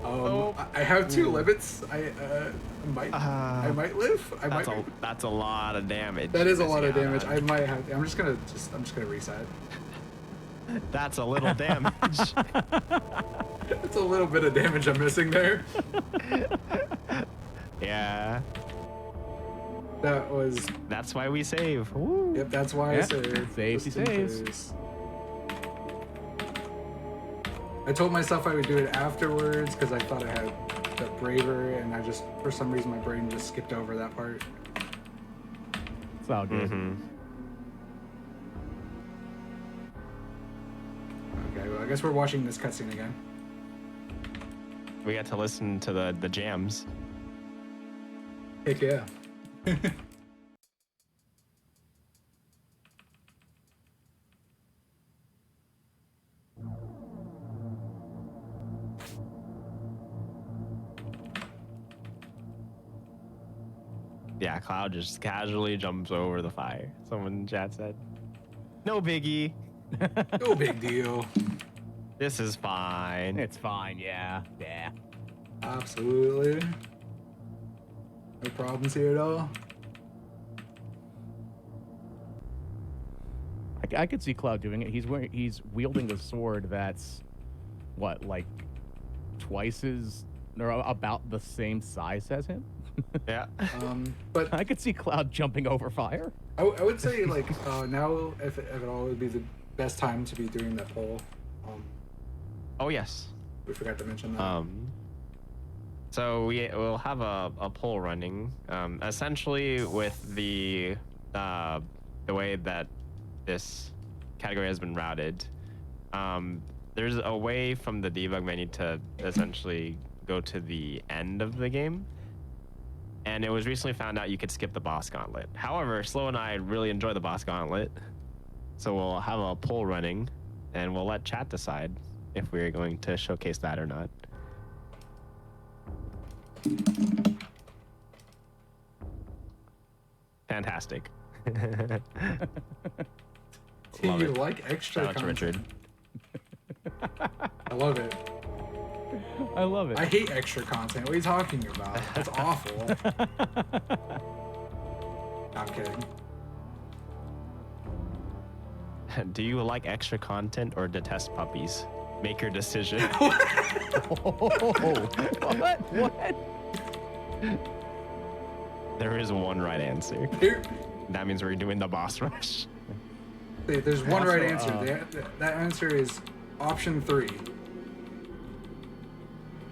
I have 2 limits. I might live. That's a lot of damage. That is a lot of missing damage. out I on. might have. I'm just gonna reset. That's a little damage. It's a little bit of damage I'm missing there. Yeah. That was. That's why we save. Woo. Yep. That's why I Yeah, saved. safety just in saves. case. I told myself I would do it afterwards because I thought I had the braver, and I just, for some reason, my brain just skipped over that part. It's all good. Okay, well, I guess we're watching this cutscene again. We got to listen to the jams. Heck yeah. Yeah, Cloud just casually jumps over the fire. Someone in chat said, no biggie. No big deal. This is fine. It's fine, yeah. Yeah. Absolutely. No problems here at all. I could see Cloud doing it. He's wielding a sword that's what, like twice as or about the same size as him. Yeah. But I could see Cloud jumping over fire. I would say like now, if at all, would be the best time to be doing that poll. Oh, yes. We forgot to mention that. So we'll have a poll running. Essentially, with the way that this category has been routed, there's a way from the debug menu to essentially go to the end of the game. And it was recently found out you could skip the boss gauntlet. However, Slow and I really enjoy the boss gauntlet. So we'll have a poll running, and we'll let chat decide if we're going to showcase that or not. Fantastic. Do Love you it. like extra Shout out to content? Richard. I love it. I love it. I hate extra content. What are you talking about? That's awful. I'm kidding. Do you like extra content or detest puppies? Make your decision. What? What? There is one right answer. Here, That means we're doing the boss rush. there's one Also, right answer. That answer is option 3.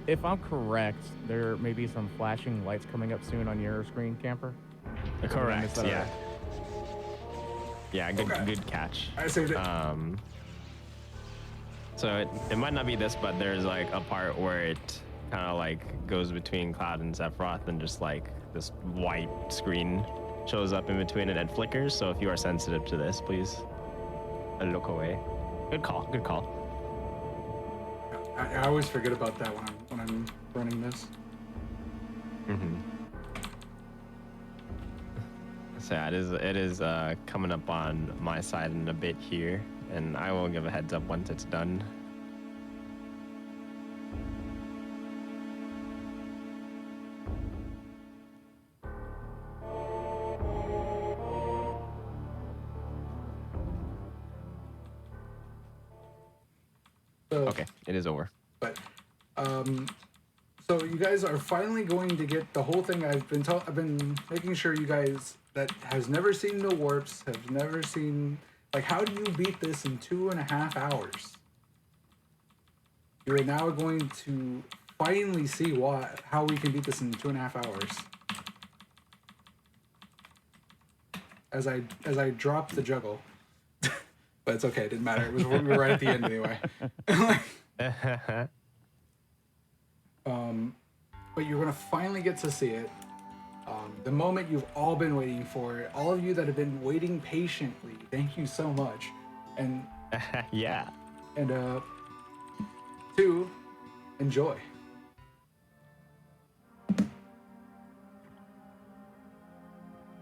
If I'm correct, there may be some flashing lights coming up soon on your screen, Camper. Correct. that Yeah. Yeah. Good. Okay. Good catch. I saved it. So it might not be this, but there's like a part where it kind of like goes between Cloud and Sephiroth, and just like this white screen shows up in between it and flickers. So if you are sensitive to this, please look away. Good call. Good call. I always forget about that when I'm running this. So yeah, it is coming up on my side in a bit here, and I will give a heads up once it's done. So, Okay, it is over. But, so you guys are finally going to get the whole thing. I've been making sure you guys that has never seen the warps, have never seen, like, how do you beat this in 2.5 hours? You are now going to finally see how we can beat this in 2.5 hours. As I dropped the juggle. But it's okay, it didn't matter. We were right at the end anyway. But you're gonna finally get to see it. The moment you've all been waiting for. All of you that have been waiting patiently, thank you so much. And Yeah. 2, enjoy.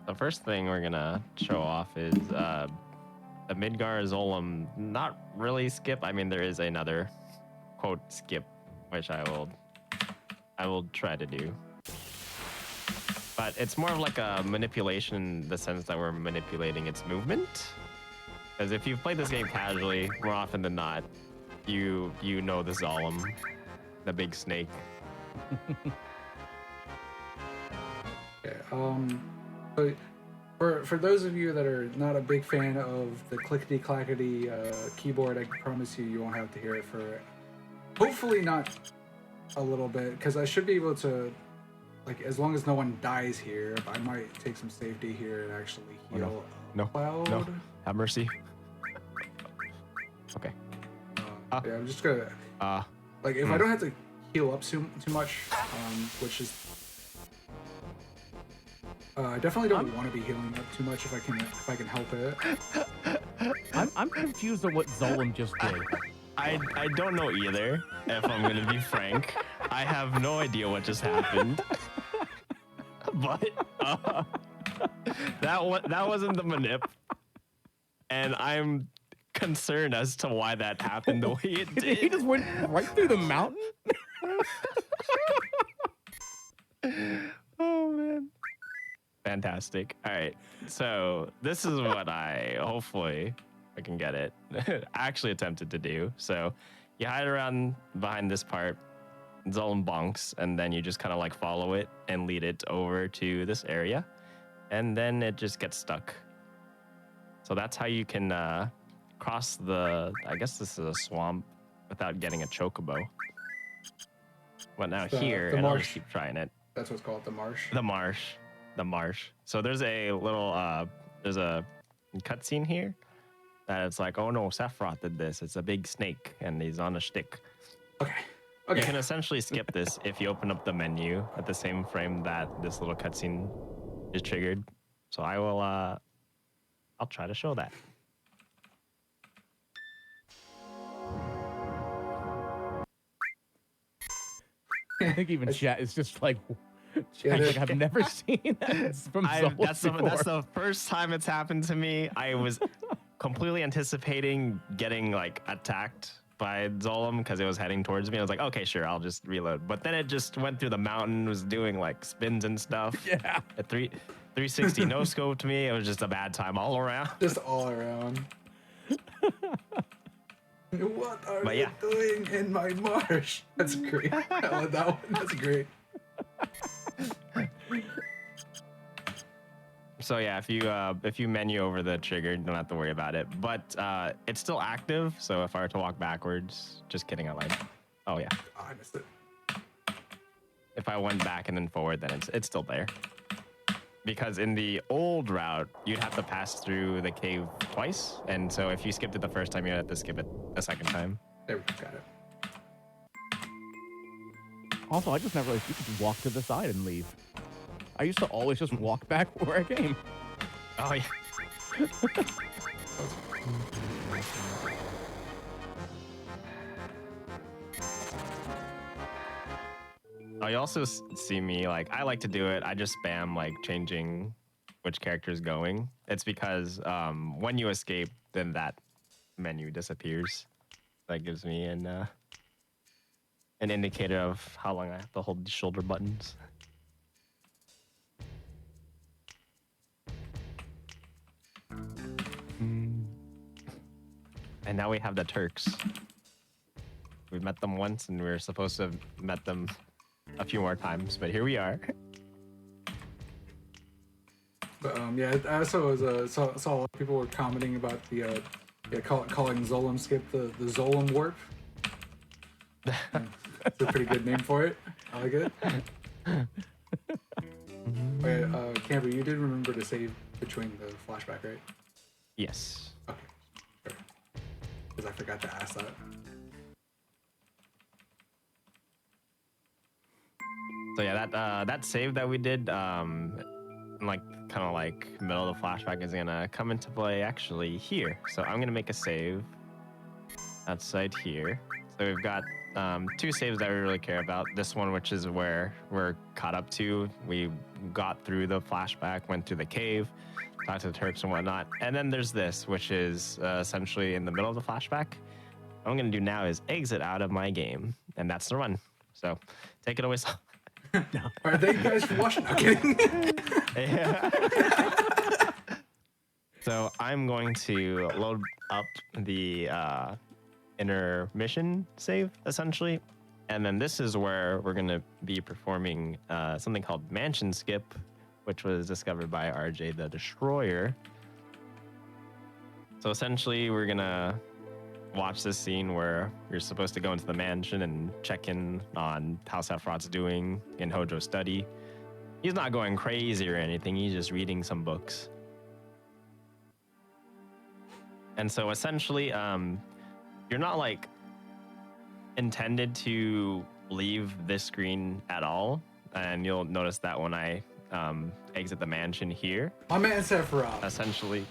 The first thing we're gonna show off is the Midgar Zolom. Not really skip. I mean, there is another quote skip, which I will try to do. But it's more of like a manipulation in the sense that we're manipulating its movement. Because if you've played this game casually, more often than not, you know the Zolom, the big snake. Okay, so for those of you that are not a big fan of the clickety clackety keyboard, I promise you won't have to hear it for hopefully not a little bit, because I should be able to, like, as long as no one dies here, I might take some safety here and actually heal Cloud. No, have mercy. Okay. Yeah, I'm just gonna like, if I don't have to heal up too much, which is I definitely don't want to be healing up too much if I can help it. I'm confused at what Zolom just did. I don't know either, if I'm gonna be frank. I have no idea what just happened. But that wasn't the manip. And I'm concerned as to why that happened the way it did. He just went right through the mountain? Oh man. Fantastic. All right. So this is what hopefully I can get it. Actually attempted to do. So you hide around behind this part, Zolom bonks, and then you just kind of like follow it and lead it over to this area. And then it just gets stuck. So that's how you can cross I guess this is a swamp, without getting a chocobo. But now here, the and I'll marsh. just keep trying it. That's what's called the marsh. The marsh. So there's a little there's a cutscene here that it's like, oh no, Sephiroth did this. It's a big snake and he's on a stick. Okay. You can essentially skip this if you open up the menu at the same frame that this little cutscene is triggered. So I'll try to show that. I think even chat is just like, Yeah, like I've never seen that from Zolas That's before. the first time it's happened to me. I was completely anticipating getting like attacked by Zolom because it was heading towards me. I was like, okay, sure, I'll just reload. But then it just went through the mountain, was doing like spins and stuff. Yeah. At 360 no scoped me. It was just a bad time all around. just all around. What are But you yeah. doing in my marsh? That's great. I love that one. That's great. So yeah, if you menu over the trigger, you don't have to worry about it. But it's still active. So if I were to walk backwards, just kidding, I lied. Oh yeah. Oh, I missed it. If I went back and then forward, then it's still there. Because in the old route, you'd have to pass through the cave twice, and so if you skipped it the first time, you'd have to skip it a second time. There we go. Got it. Also, I just never realized you could just walk to the side and leave. I used to always just walk back where I came. Oh yeah. Oh, you also see me, like, I like to do it. I just spam, like, changing which character is going. It's because when you escape, then that menu disappears. That gives me an indicator of how long I have to hold the shoulder buttons. And now we have the Turks. We met them once, and we were supposed to have met them a few more times, but here we are. But yeah, I also was, saw a lot of people were commenting about the calling Zolom skip the Zolom warp. It's a pretty good name for it. I like it. Okay, Camber, you did remember to save between the flashback, right? Yes. Okay, sure. Because I forgot to ask that. So yeah, that save that we did, like kind of like middle of the flashback is gonna come into play actually here. So I'm gonna make a save outside here. So we've got two saves that we really care about. This one, which is where we're caught up to. We got through the flashback, went through the cave, talked to the Turks and whatnot. And then there's this, which is essentially in the middle of the flashback. What I'm gonna do now is exit out of my game, and that's the run. So take it away, Saul. All right, thank you guys for watching. I'm kidding. So I'm going to load up the intermission save, essentially. And then this is where we're going to be performing something called Mansion Skip, which was discovered by RJ the Destroyer. So essentially, we're going to watch this scene where you're supposed to go into the mansion and check in on how Sephiroth's doing in Hojo's study. He's not going crazy or anything. He's just reading some books. And so essentially, you're not like intended to leave this screen at all. And you'll notice that when I exit the mansion here, My man Sephiroth. essentially.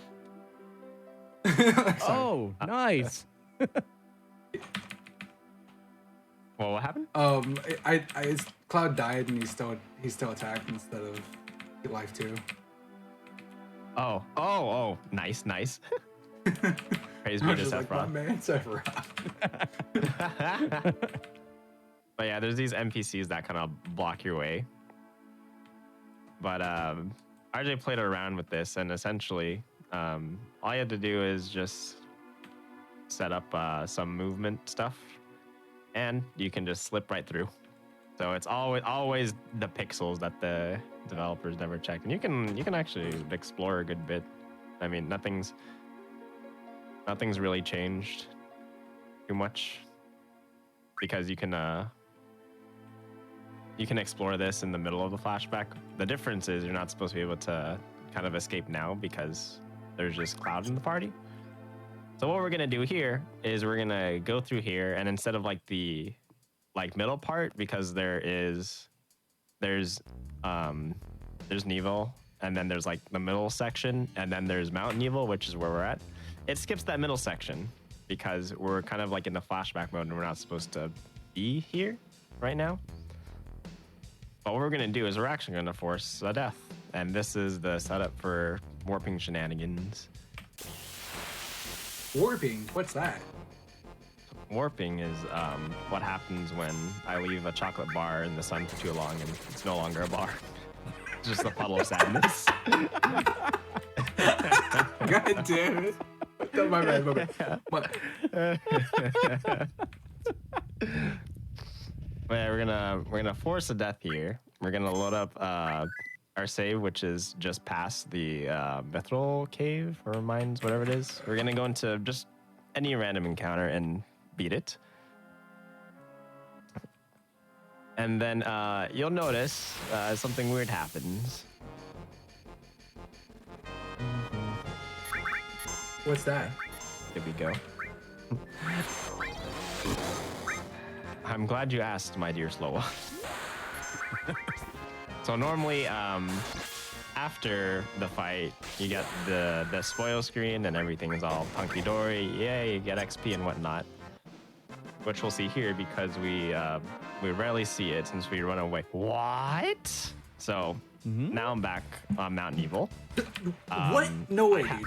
Oh, nice. Well, what happened? Cloud died and he's still attacked instead of life too. Oh, nice. Praise be I to was just like, my Sephiroth. man Sephiroth. But yeah, there's these NPCs that kind of block your way. But RJ played around with this, and essentially, all you had to do is just set up some movement stuff, and you can just slip right through. So it's always the pixels that the developers never check, and you can actually explore a good bit. I mean, nothing's really changed too much because you can explore this in the middle of the flashback. The difference is you're not supposed to be able to kind of escape now because there's just Cloud in the party. So what we're gonna do here is we're gonna go through here, and instead of like the middle part, because there's Neville, and then there's like the middle section, and then there's Mount Neville, which is where we're at. It skips that middle section because we're kind of like in the flashback mode, and we're not supposed to be here right now. But what we're gonna do is we're actually gonna force a death, and this is the setup for warping shenanigans. Warping? What's that? Warping is what happens when I leave a chocolate bar in the sun for too long and it's no longer a bar. It's just a puddle of sadness. God damn it. My bad. But But yeah, we're gonna force a death here. We're gonna load up our save, which is just past the Mithril Cave or Mines, whatever it is. We're gonna go into just any random encounter and beat it. And then you'll notice something weird happens. what's that? Here we go. I'm glad you asked, my dear Slowa. So normally, after the fight, you get the spoil screen and everything is all hunky-dory. Yay, you get XP and whatnot. Which we'll see here because we rarely see it since we run away. What? So now I'm back on Mount Evil. What? No way, dude.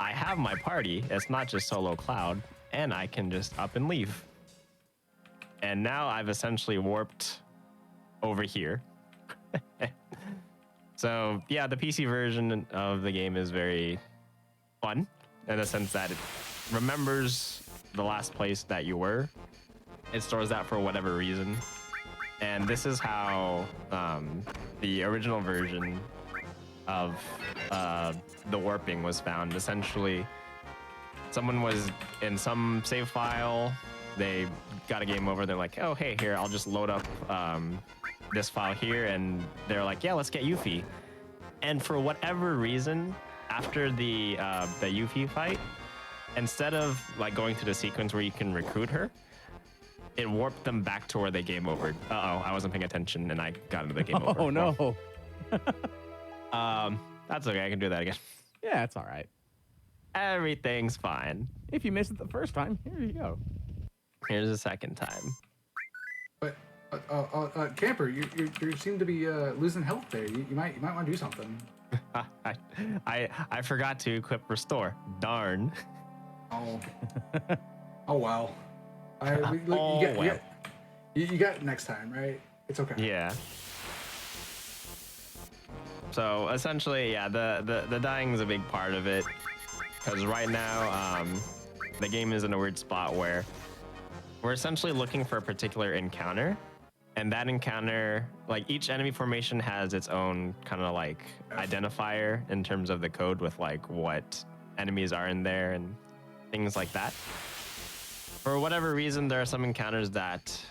I have my party. It's not just solo Cloud, and I can just up and leave. And now I've essentially warped over here. So yeah, the PC version of the game is very fun in the sense that it remembers the last place that you were. It stores that for whatever reason. And this is how the original version of the warping was found. Essentially, someone was in some save file, they got a game over, they're like, oh, hey, here, I'll just load up this file here, and they're like, yeah, let's get Yuffie. And for whatever reason, after the Yuffie fight, instead of like going through the sequence where you can recruit her, it warped them back to where they game over. Uh-oh, I wasn't paying attention and I got into the game over. Oh no. That's okay, I can do that again. Yeah, it's all right. Everything's fine. If you missed it the first time, here you go. Here's the second time. But Camper, you seem to be losing health there. You might want to do something. I forgot to equip restore. Darn. Oh. Oh wow. You got next time, right? It's okay. Yeah. So essentially, yeah, the dying is a big part of it, because right now the game is in a weird spot where we're essentially looking for a particular encounter, and that encounter, like each enemy formation has its own kind of like identifier in terms of the code with like what enemies are in there and things like that. For whatever reason, there are some encounters that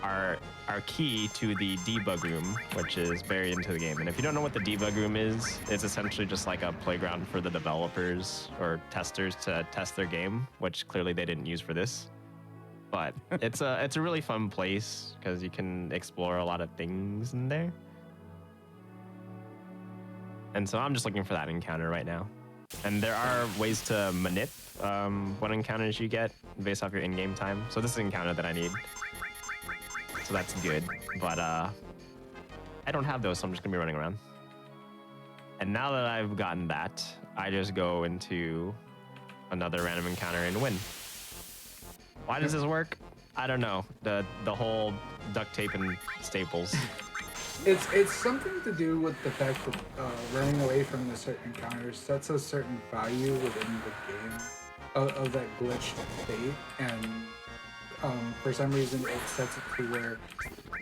are key to the debug room, which is buried into the game. And if you don't know what the debug room is, it's essentially just like a playground for the developers or testers to test their game, which clearly they didn't use for this. But it's a really fun place because you can explore a lot of things in there. And so I'm just looking for that encounter right now. And there are ways to manip what encounters you get based off your in-game time. So this is an encounter that I need. So that's good. But I don't have those, so I'm just gonna be running around. And now that I've gotten that, I just go into another random encounter and win. Why does this work? I don't know. The whole duct tape and staples. It's something to do with the fact that running away from the certain encounters sets a certain value within the game of that glitched state, and for some reason it sets it to where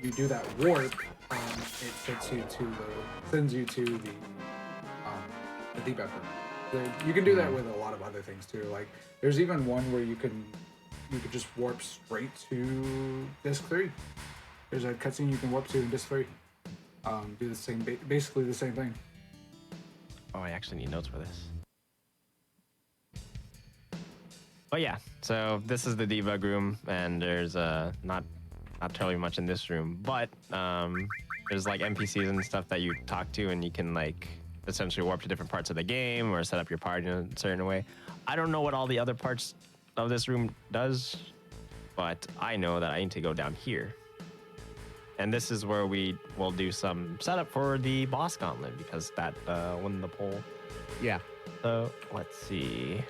you do that warp, it sends you to the debug room. You can do that with a lot of other things too. Like there's even one where you could just warp straight to disc 3. There's a cutscene you can warp to in disc 3. Do the same, basically the same thing. Oh, I actually need notes for this. But yeah, so this is the debug room, and there's not terribly much in this room, but there's like NPCs and stuff that you talk to, and you can like essentially warp to different parts of the game or set up your party in a certain way. I don't know what all the other parts of this room does, but I know that I need to go down here. And this is where we will do some setup for the boss gauntlet because that won the poll. Yeah. So let's see.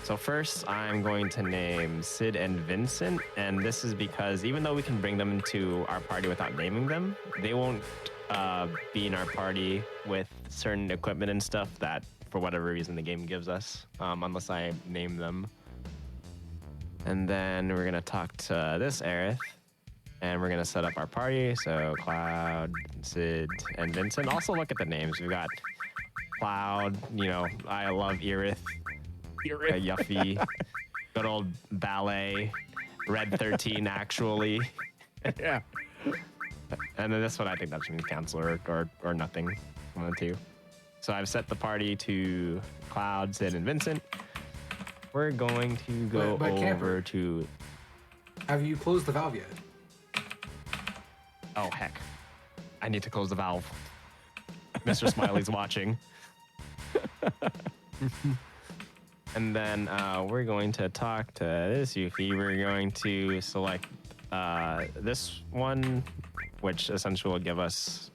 So first, I'm going to name Sid and Vincent, and this is because even though we can bring them into our party without naming them, they won't be in our party with certain equipment and stuff that, for whatever reason, the game gives us, unless I name them. And then we're gonna talk to this Aerith, and we're gonna set up our party. So Cloud, Sid, and Vincent. Also look at the names. We've got Cloud, you know, I love Aerith. Yuffie, good old Ballet, Red 13 actually. Yeah. And then this one, I think that means cancel or nothing. One of the two. So I've set the party to Cloud, Sid, and Vincent. We're going to go But over Camper, to. have you closed the valve yet? Oh heck, I need to close the valve. Mr. Smiley's watching. And then we're going to talk to this Yuffie. We're going to select this one, which essentially will give us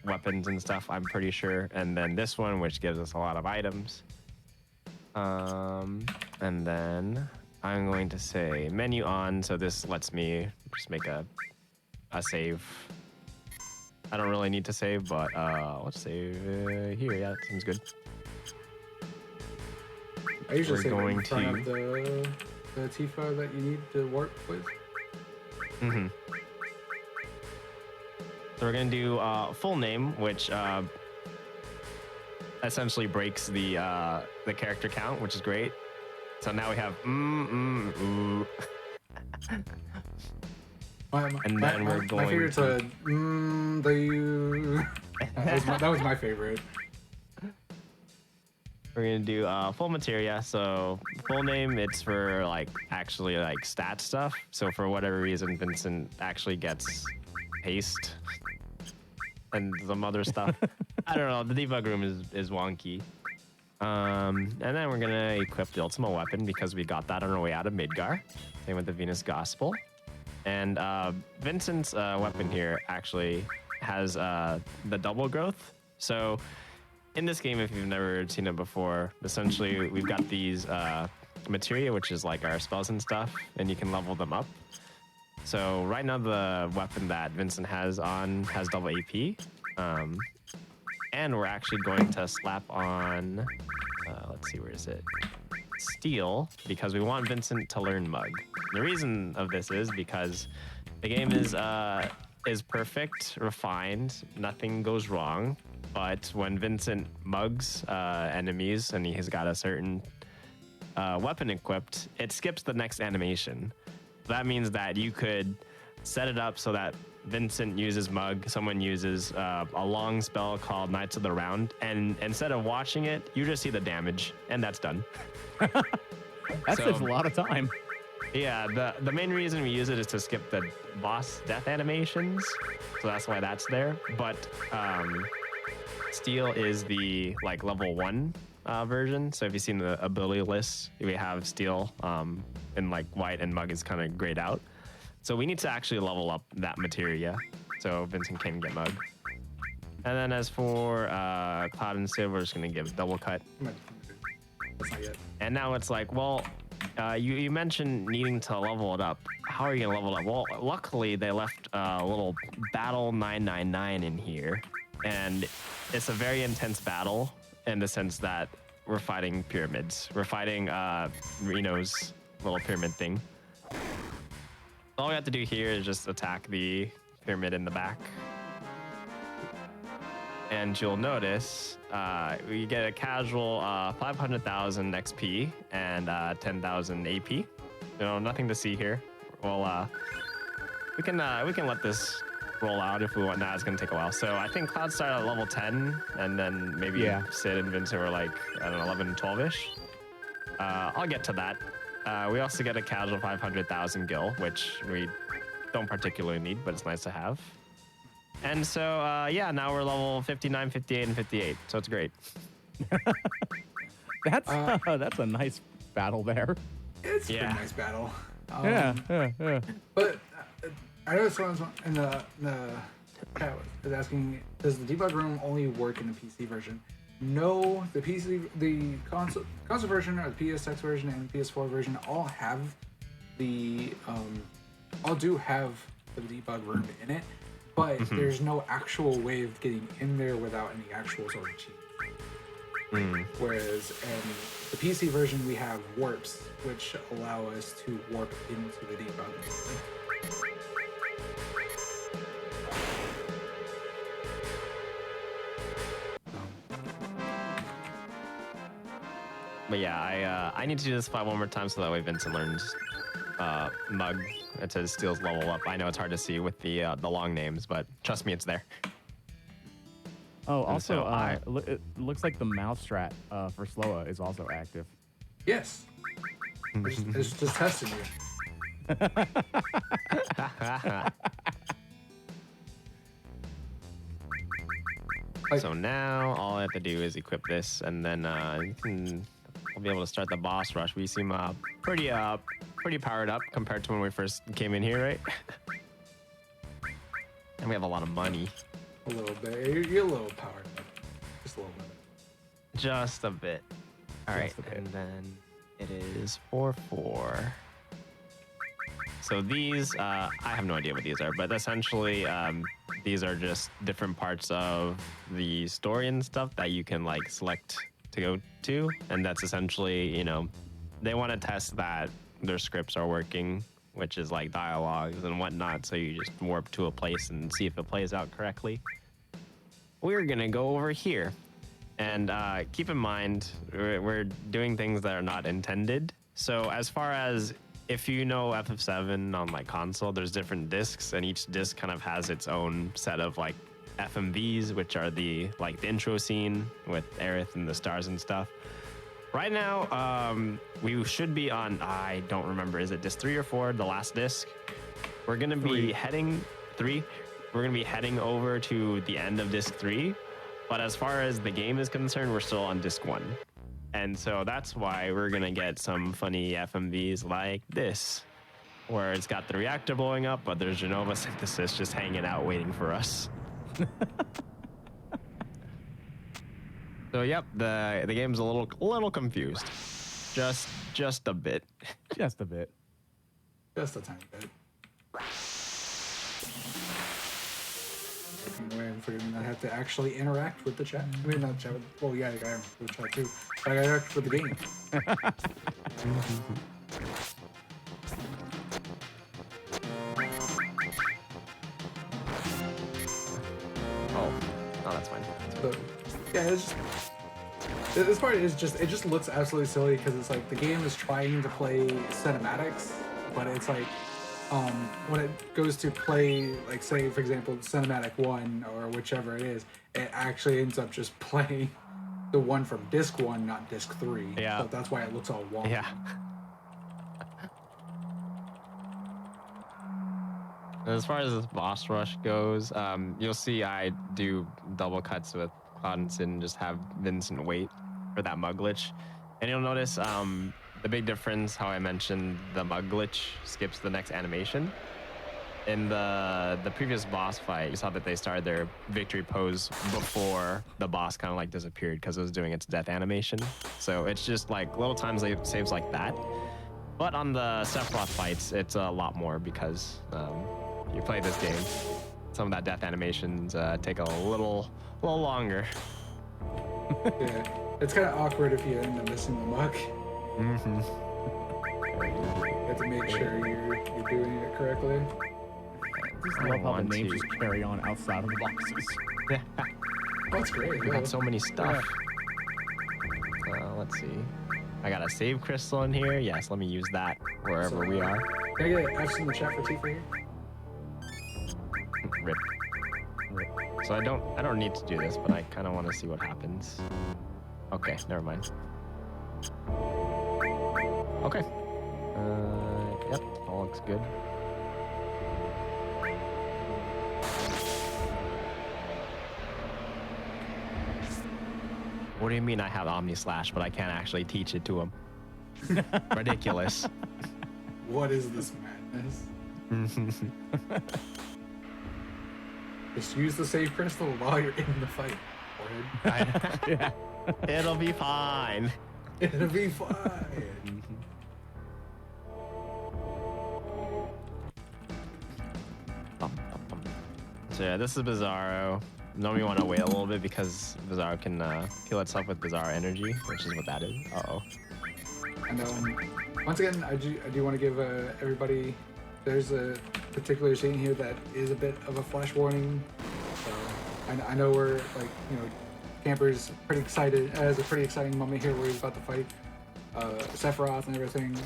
weapons and stuff, I'm pretty sure. And then this one, which gives us a lot of items. And then I'm going to say menu on, so this lets me just make a save. I don't really need to save, but let's save here. Yeah, that seems good. I usually We're say going in front of the Tifa that you need to work with. Mm-hmm. So we're gonna do full name, which essentially breaks the character count, which is great. So now we have ooh. And then we're my going favorite's to- that was my favorite. We're gonna do full materia. So full name, it's for like actually like stat stuff. So for whatever reason, Vincent actually gets haste and some other stuff. I don't know. The debug room is wonky. And then we're gonna equip the ultimate weapon because we got that on our way out of Midgar. Same with the Venus Gospel. And Vincent's weapon here actually has the double growth. So in this game, if you've never seen it before, essentially we've got these materia, which is like our spells and stuff, and you can level them up. So right now the weapon that Vincent has on has double AP. And we're actually going to slap on, let's see, where is it? Steel, because we want Vincent to learn Mug. The reason of this is because the game is perfect, refined, nothing goes wrong. But when Vincent mugs enemies and he has got a certain weapon equipped, it skips the next animation. That means that you could set it up so that Vincent uses Mug, someone uses a long spell called Knights of the Round, and instead of watching it, you just see the damage, and that's done. That saves a lot of time. Yeah, the main reason we use it is to skip the boss death animations, so that's why that's there. But Steel is the like level 1 version. So if you've seen the ability list, we have Steel in like white, and Mug is kind of grayed out. So we need to actually level up that materia so Vincent can get Mug. And then as for Cloud and Sid, we're just gonna give double cut. That's not yet. And now it's like, well, you mentioned needing to level it up. How are you gonna level it up? Well, luckily they left a little battle 999 in here, and it's a very intense battle in the sense that we're fighting pyramids. We're fighting Reno's little pyramid thing. All we have to do here is just attack the pyramid in the back. And you'll notice we get a casual 500,000 XP and 10,000 AP. You know, nothing to see here. Well, we can let this roll out if we want. Nah, it's gonna take a while. So I think Cloud started at level 10, and then maybe Sid and Vincent were like, I don't know, 11, 12-ish. I'll get to that. We also get a casual 500,000 gil, which we don't particularly need, but it's nice to have. And so, yeah, now we're level 59, 58, and 58. So it's great. That's a nice battle there. It's a Yeah. pretty nice battle. Yeah. But I know someone's in the chat was asking, does the debug room only work in the PC version? No, the console version, or the PSX version, and the PS4 version all have all do have the debug room in it, but there's no actual way of getting in there without any actual sort of cheat. Whereas in the PC version, we have warps, which allow us to warp into the debug room. But yeah, I need to do this fight one more time so that way Vincent learns Mug. It says Steel's level up. I know it's hard to see with the long names, but trust me, it's there. Oh, also, so it looks like the mouse strat for Sloa is also active. Yes. It's just testing you. So now all I have to do is equip this, and then we'll be able to start the boss rush. We seem pretty powered up compared to when we first came in here, right? And we have a lot of money. A little bit. You're a little powered up. Just a little bit. Just a bit. All right, Just a bit. and then it is 4-4. So these, I have no idea what these are, but essentially these are just different parts of the story and stuff that you can like select to go to. And that's essentially, you know, they want to test that their scripts are working, which is like dialogues and whatnot. So you just warp to a place and see if it plays out correctly. We're going to go over here. And keep in mind, we're doing things that are not intended. So as far as if you know FF7 on like console, there's different discs, and each disc kind of has its own set of like FMVs, which are the intro scene with Aerith and the stars and stuff. Right now, we should be on, I don't remember, is it disc 3 or 4, the last disc? We're gonna be heading 3. We're gonna be heading over to the end of disc 3. But as far as the game is concerned, we're still on disc 1. And so that's why we're gonna get some funny FMVs like this, where it's got the reactor blowing up, but there's Genova Synthesis just hanging out waiting for us. So yep, the game's a little confused, just a bit. Just a bit. Just a tiny bit. For you to have to actually interact with the chat. I mean, not chat with, well, yeah, I gotta interact with the chat too. But I gotta interact with the game. Oh, that's fine. So, yeah, this part is just, it just looks absolutely silly because it's like the game is trying to play cinematics, but it's like, when it goes to play, like say for example, cinematic 1 or whichever it is, it actually ends up just playing the one from disc 1, not disc 3. Yeah. So that's why it looks all wonky. Yeah. As far as this boss rush goes, you'll see I do double cuts with Cloud and Sin, just have Vincent wait for that mug glitch. And you'll notice the big difference, how I mentioned the mug glitch skips the next animation. In the previous boss fight, you saw that they started their victory pose before the boss kind of like disappeared because it was doing its death animation. So it's just like little time saves like that. But on the Sephiroth fights, it's a lot more because you play this game, some of that death animations take a little longer. Yeah. It's kind of awkward if you end up missing the mug. Mm-hmm. You have to make sure you're doing it correctly. I love how the names just carry on outside of the boxes. Oh, that's great. We got so many stuff. Let's see. I got a save crystal in here. Yes, let me use that wherever we are. Can I get F's in the chat for Tifa here? Rip. So I don't need to do this, but I kind of want to see what happens. Okay, never mind. Okay. Yep, all looks good. What do you mean I have Omni Slash, but I can't actually teach it to him? Ridiculous. What is this madness? Just use the save crystal while you're in the fight. Yeah. It'll be fine. It'll be fine. So yeah, this is Bizarro. Normally you want to wait a little bit because Bizarro can heal itself with Bizarro energy, which is what that is. Uh-oh. And once again, I do want to give everybody. There's a particular scene here that is a bit of a flash warning. So I know we're like Camper's pretty excited. Has a pretty exciting moment here where he's about to fight Sephiroth and everything.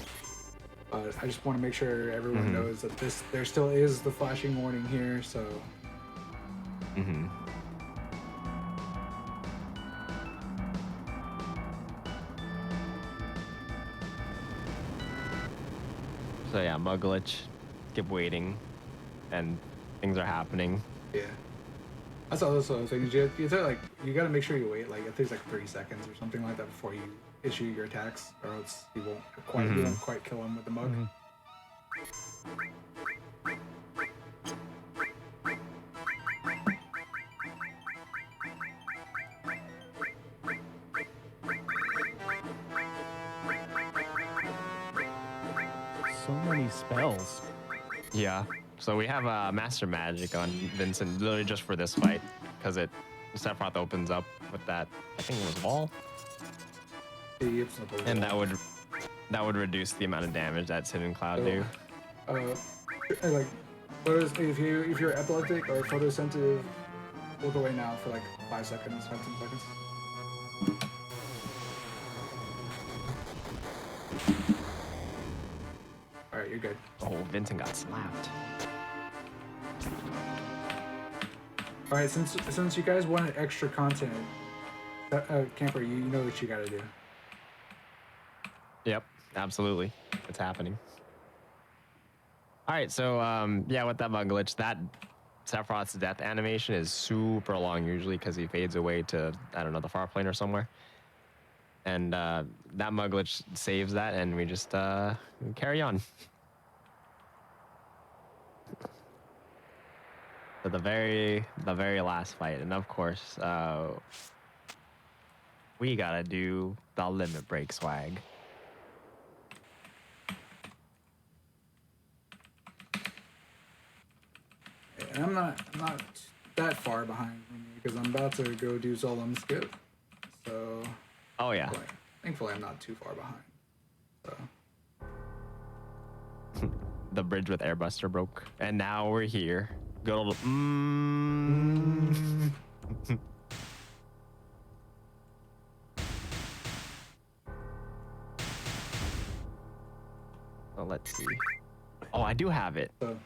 But I just want to make sure everyone knows that there still is the flashing warning here. So. So yeah, mug glitch. Keep waiting, and things are happening. Yeah. That's all those other things. You gotta make sure you wait like at least like 30 seconds or something like that before you issue your attacks, or else you won't quite kill him with the mug. So many spells. Yeah. So we have Master Magic on Vincent literally just for this fight, because Sephiroth opens up with that. I think it was wall, and that would reduce the amount of damage that Sin and Cloud do. Like if you're epileptic or photosensitive, look away now for like 5 seconds, 10 seconds. All right, you're good. Oh, Vincent got slapped. All right, since you guys wanted extra content, Camper, you know what you gotta do. Yep, absolutely. It's happening. All right, so yeah, with that bug glitch, that Sephiroth's death animation is super long usually because he fades away to, I don't know, the far plane or somewhere. And that mug glitch saves that, and we just carry on. To the very last fight, and of course, we gotta do the limit break swag. And I'm not that far behind because I'm about to go do Zolom skip. So. Oh yeah. Thankfully, I'm not too far behind. So. The bridge with Airbuster broke, and now we're here. Good old. Well, let's see. Oh, I do have it. So,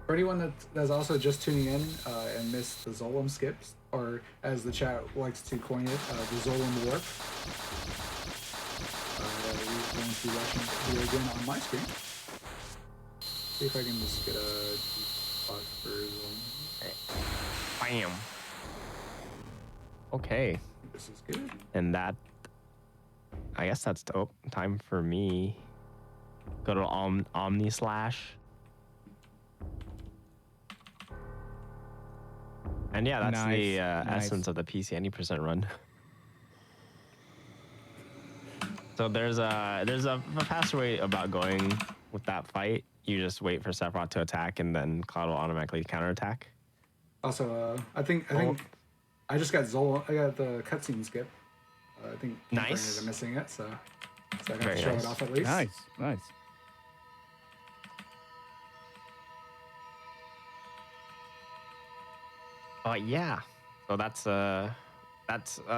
for anyone that's also just tuning in and missed the Zolom skips, or as the chat likes to coin it, the Zolom warp. We're going to be watching it here again on my screen. See if I can just get a spot for Zolom. Bam. Okay. This is good. And that, I guess that's time for me. Go to Omni Slash. And yeah, that's the essence of the PC any percent run. So there's a faster way about going with that fight. You just wait for Sephiroth to attack, and then Cloud will automatically counterattack. Also, I think I just got Zolom. I got the cutscene skip. I think nice. I'm missing it, so I got Very to show nice. it off at least. Nice. Yeah. So that's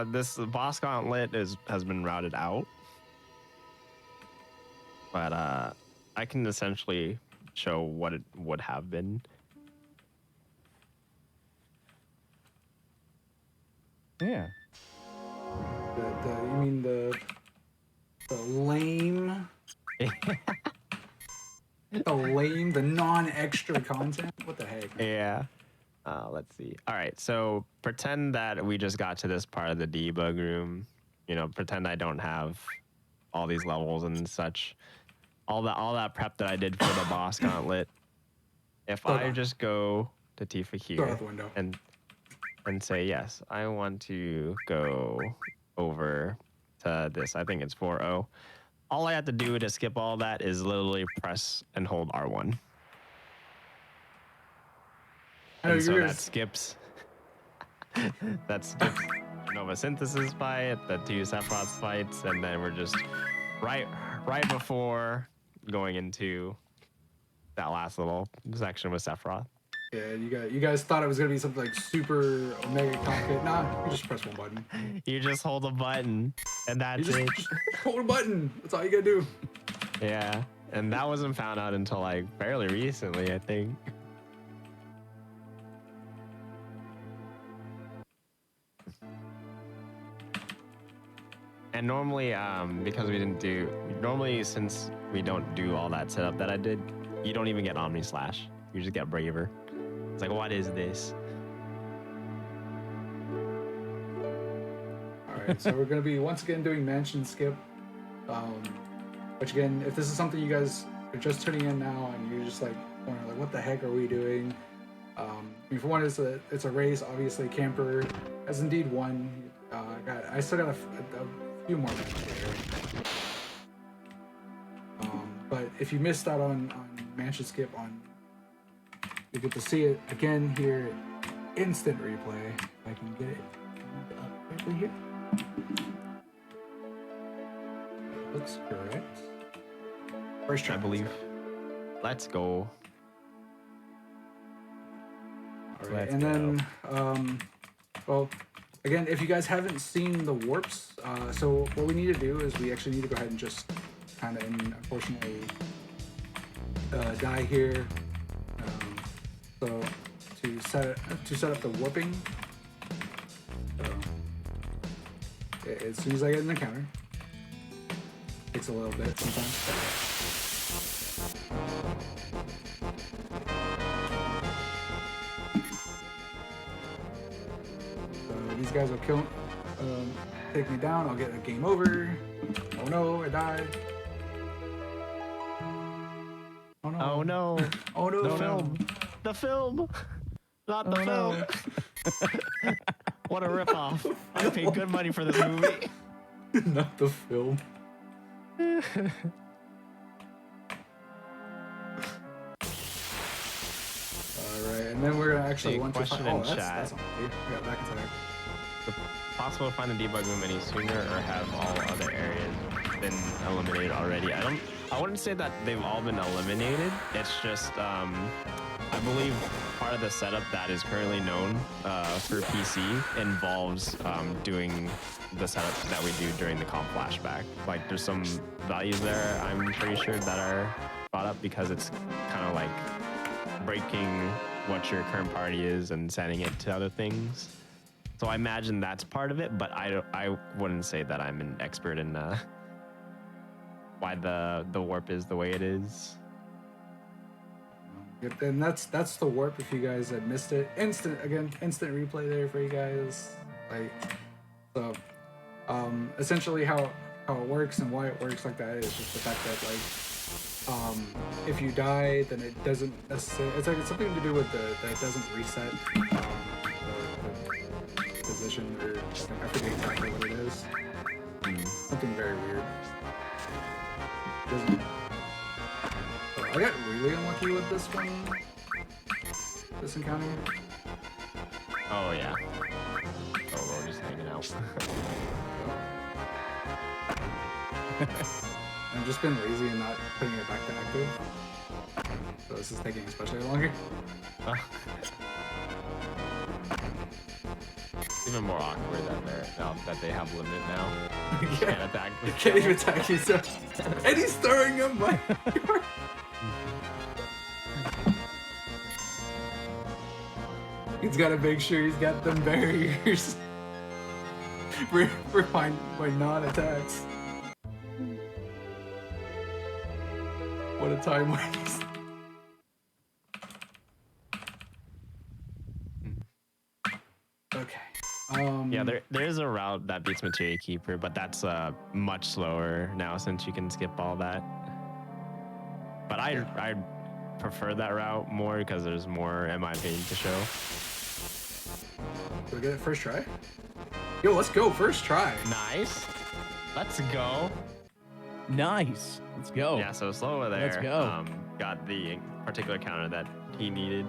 this boss gauntlet has been routed out, but I can essentially show what it would have been. Yeah. You mean the lame, the non-extra content? What the heck? Yeah. Let's see. All right. So pretend that we just got to this part of the debug room. Pretend I don't have all these levels and such. All that prep that I did for the boss gauntlet. If Hold I on. just go to Tifa Throw it here out the window. and say yes, I want to go over to this. I think it's 4-0. All I have to do to skip all that is literally press and hold R1. I know And so you're that gonna. skips Nova Synthesis fight, the 2 Sephiroth fights, and then we're just right before going into that last little section with Sephiroth. Yeah, you guys thought it was gonna be something like super omega complicated. Nah, you just press one button. You just hold a button and You that's it. just hold a button. That's all you gotta do. Yeah, and that wasn't found out until like fairly recently, I think. And normally, because since we don't do all that setup that I did, you don't even get Omni Slash. You just get Braver. It's like, what is this? All right, so we're gonna be once again doing mansion skip. Which again, if this is something you guys are just tuning in now and you're just like wondering like, what the heck are we doing? I mean, for one, it's a race. Obviously, Camper has indeed won. I still got a few more matches there. But if you missed out on mansion skip, you get to see it again here, instant replay. If I can get it up quickly here. Looks correct. First try, I believe. Let's go. All right, and then, well, again, if you guys haven't seen the warps, so what we need to do is we actually need to go ahead and just kind of, unfortunately, die here. So to set up the warping, as soon as I get an encounter, takes a little bit sometimes. These guys will kill, take me down. I'll get a game over. Oh no, I died. Oh no. Oh no. Oh no. The film. The film. Not the film. What a ripoff. I paid good money for this movie. Not the film. Alright, and then we're gonna actually Hey, want to question find. in Oh, that's chat. not weird. We got back into there. Is it possible to find the debug room any sooner, or have all other areas been eliminated already? I wouldn't say that they've all been eliminated. It's just I believe part of the setup that is currently known for PC involves doing the setup that we do during the comp flashback. Like there's some values there I'm pretty sure that are brought up because it's kind of like breaking what your current party is and setting it to other things. So I imagine that's part of it, but I wouldn't say that I'm an expert in why the warp is the way it is. Yep, and that's the warp. If you guys had missed it, instant replay there for you guys. Like, so, essentially how it works and why it works like that is just the fact that if you die, then it doesn't necessarily. It's something to do with that it doesn't reset the position or something. I forget exactly what it is. Something very weird. Doesn't. So I got really unlucky with this one. This encounter. Oh yeah. Oh, we're just hanging out. I've just been lazy and not putting it back to active. So this is taking especially longer. Even more awkward that they have limit now. You Yeah. can't attack. I can't even attack you, so. And he's throwing him my yard. He's gotta make sure he's got them barriers for my non-attacks. What a time waste. Okay. Yeah, there is a route that beats Materia Keeper, but that's much slower now since you can skip all that. But I prefer that route more because there's more, in my opinion, to show. Do we get it first try? Yo, let's go first try. Nice. Let's go. Nice. Let's go. Yeah, so Slowa there Let's go. got the particular counter that he needed.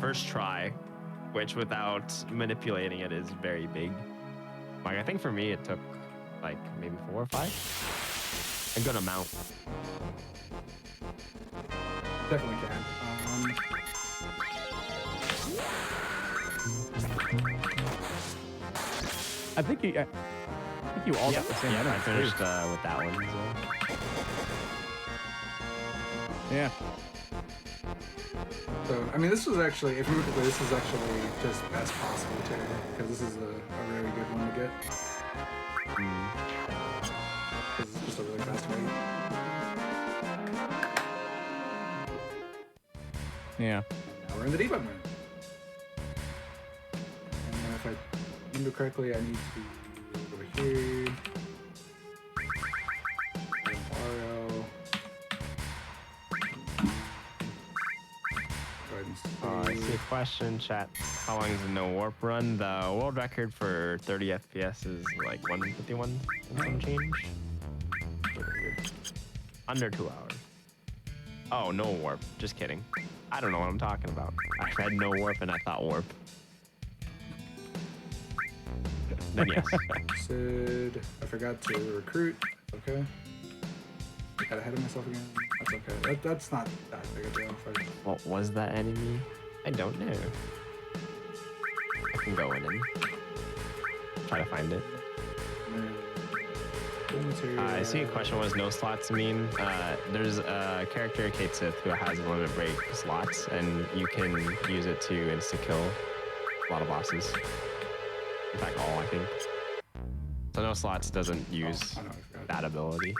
First try, which without manipulating it is very big. Like, I think for me it took like maybe 4 or 5. A good amount. Definitely can. I think you all got the same Yeah, I enemies, too. finished with that one. So. Yeah. So, I mean, this was actually, if you look at this, is actually just best possible too, because this is a very good one to get. This is just a really fast way. Yeah. Now we're in the debug mode. And then if I remember correctly, I need to go over here. Borrow. Go ahead and I see a save. question, chat. How long is the no warp run? The world record for 30 FPS is like 151 and some change. Under 2 hours. Oh, no warp. Just kidding. I don't know what I'm talking about. I read no warp and I thought warp. Then yes. Sid, I forgot to recruit. Okay. Got ahead of myself again. That's okay. That's not that big a deal. What was that enemy? I don't know. I can go in and try to find it. I see a question was no slots mean. There's a character, Kate Sith, who has limit break slots, and you can use it to insta-kill a lot of bosses. In fact, all, I think. So no slots doesn't use I know, I forgot. that ability.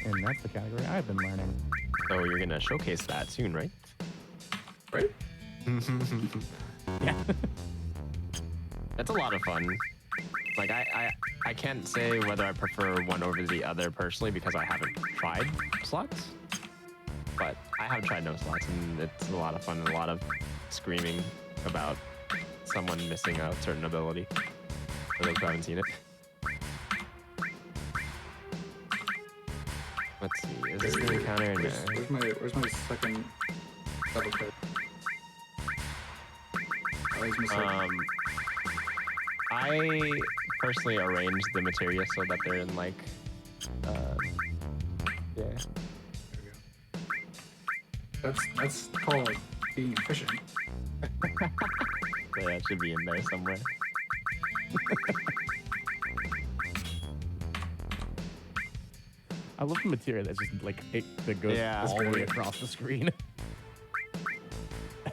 And that's the category I've been learning. So you're gonna showcase that soon, right? Right? Yeah. It's a lot of fun. Like I can't say whether I prefer one over the other personally because I haven't tried slots. But I have tried no slots and it's a lot of fun and a lot of screaming about someone missing a certain ability. For those who haven't seen it. Let's see, is this the encounter in there? Where's my second double click? Oh, he's missing. I personally arranged the materia so that they're in like, yeah. There we go. That's called being efficient. Yeah, it should be in there somewhere. I love the material that's just like that goes Yeah. all the way across the screen.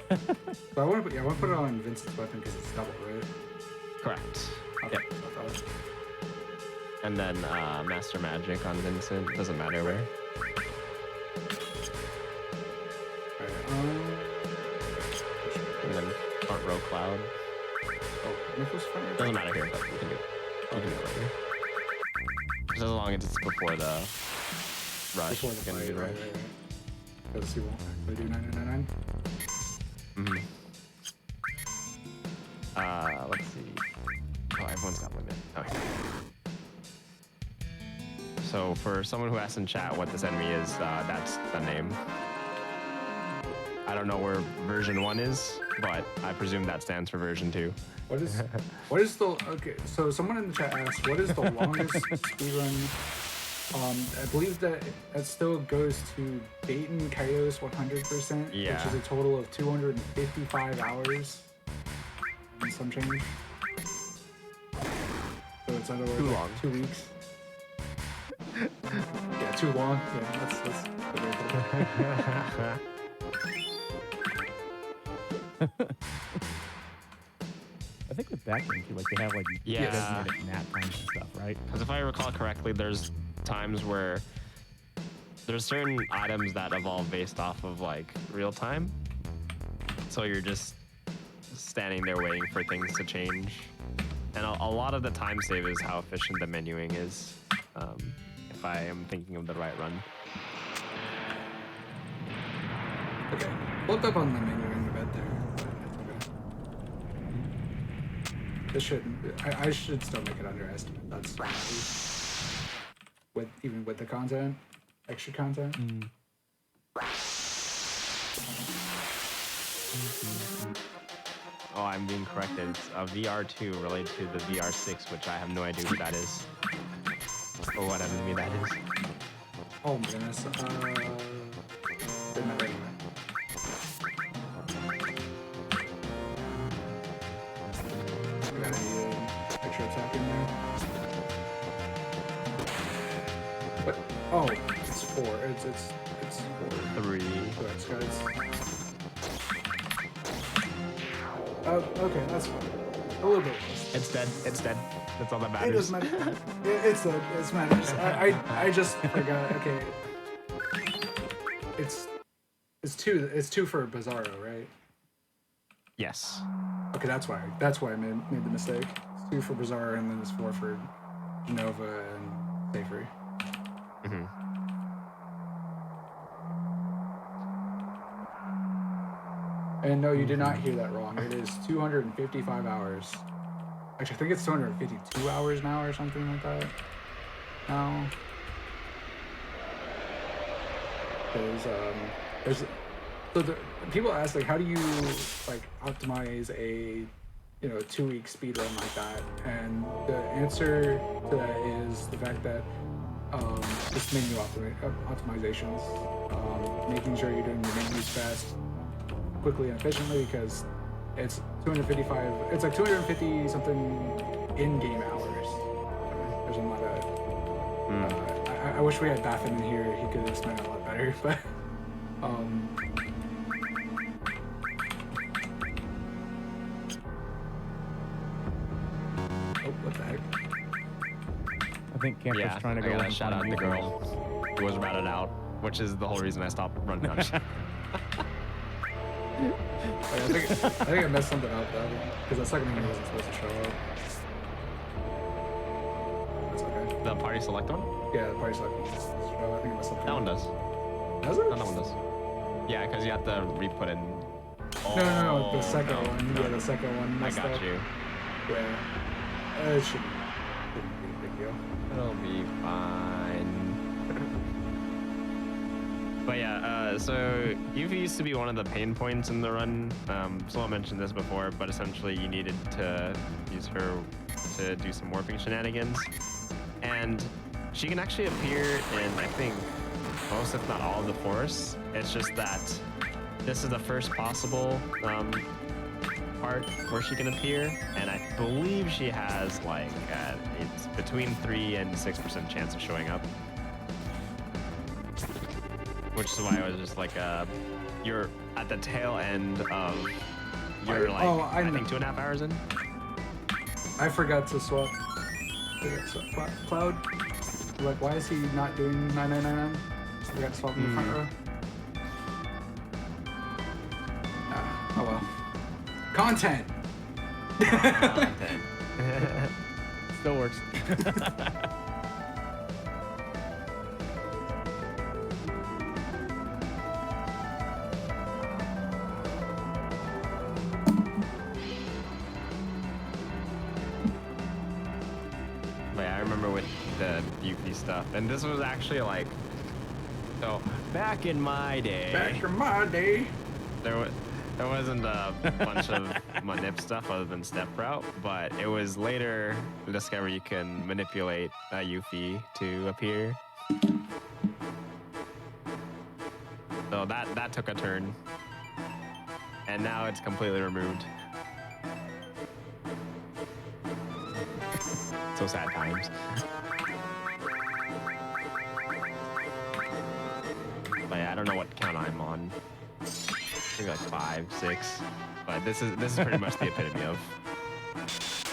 So I want to put it on Vincent's weapon because it's double, right? Correct. Okay, Yep. so I thought- And then Master Magic on Vincent. Doesn't matter where. Alright, And then front row cloud. oh, am I supposed to find it? Doesn't matter here, but you can do it. You can do it right here. Just as long as it's before the rush. Before you the can fight, do the right. rush. Because he won't actually do 999. Mm-hmm. Let's see. Oh, everyone's got limit. Okay. So for someone who asked in chat what this enemy is, that's the name. I don't know where version 1 is, but I presume that stands for version 2. What is the, okay, so someone in the chat asked, what is the longest speedrun? I believe that it still goes to Dayton Kaios 100%, Yeah. which is a total of 255 hours and some change. So it's under Too long. 2 weeks. Yeah, too long. Yeah, that's the way to put it. I think with that game too, like they have like Yeah. designated nap times and stuff, right? Because if I recall correctly, there's times where there's certain items that evolve based off of like real time. So you're just standing there waiting for things to change. And a lot of the time save is how efficient the menuing is. If I am thinking of the right run. Okay. Looked up on the menu in the bed there. But it's okay. This shouldn't. I should still make it underestimate. That's with even with the content, extra content. Oh, I'm being corrected. It's a VR2 related to the VR6, which I have no idea who that is. Or what enemy that is. Oh my goodness. Didn't matter anyway. I got any extra attack in there. What? Oh, it's 4. It's 4. 3. Correct, guys. Oh, okay, that's fine. A little bit less. It's dead. It's dead. That's all that It matters. doesn't matter. It's matters. I just forgot. Okay. It's 2. It's 2 for Bizarro, right? Yes. Okay, that's why I made the mistake. It's 2 for Bizarro, and then it's 4 for Nova and Savory. hmm And no, you did not hear that wrong. It is 255 hours. Actually, I think it's 252 hours now or something like that. Now. Because there's so the people ask like, how do you like optimize a 2-week speed run like that? And the answer to that is the fact that just menu optimizations, making sure you're doing the menus fast, quickly and efficiently, because it's 255. It's like 250 something in-game hours. There's a lot of. I wish we had Baffin in here. He could explain it a lot better, but. Oh, what the heck? I think Camper's Yeah, trying to go. I gotta and shout find out the you. girl who was ratted out, which is the whole reason I stopped running on. I think I messed something up though, because the second one wasn't supposed to show up. That's okay. The party select one? Yeah, the party select was supposed to show up. I think I messed something That up. one does. Does it? No, that one does. Yeah, because you have to re-put in. No, the Oh, second no, one. no, Yeah, no. the second one I messed got up. you. Yeah. It shouldn't be a big deal. It'll be fine. But yeah, so Yuffie used to be one of the pain points in the run. Someone mentioned this before, but essentially you needed to use her to do some warping shenanigans. And she can actually appear in, I think, most if not all of the forests. It's just that this is the first possible part where she can appear, and I believe she has like it's between 3 and 6% chance of showing up, which is why I was just like you're at the tail end of you're like I think 2.5 hours in. I forgot to swap. Cloud. Like, why is he not doing 9999? I forgot to swap in the front row. Oh well. Content. Still works. But yeah, I remember with the Yuffie stuff, and this was actually like, so back in my day, Back in my day. there wasn't a bunch of manip stuff other than step route, but it was later discovered you can manipulate a Yuffie to appear. So that took a turn, and now it's completely removed. So sad times. But yeah, I don't know what count I'm on. I think like 5, 6. But this is pretty much the epitome of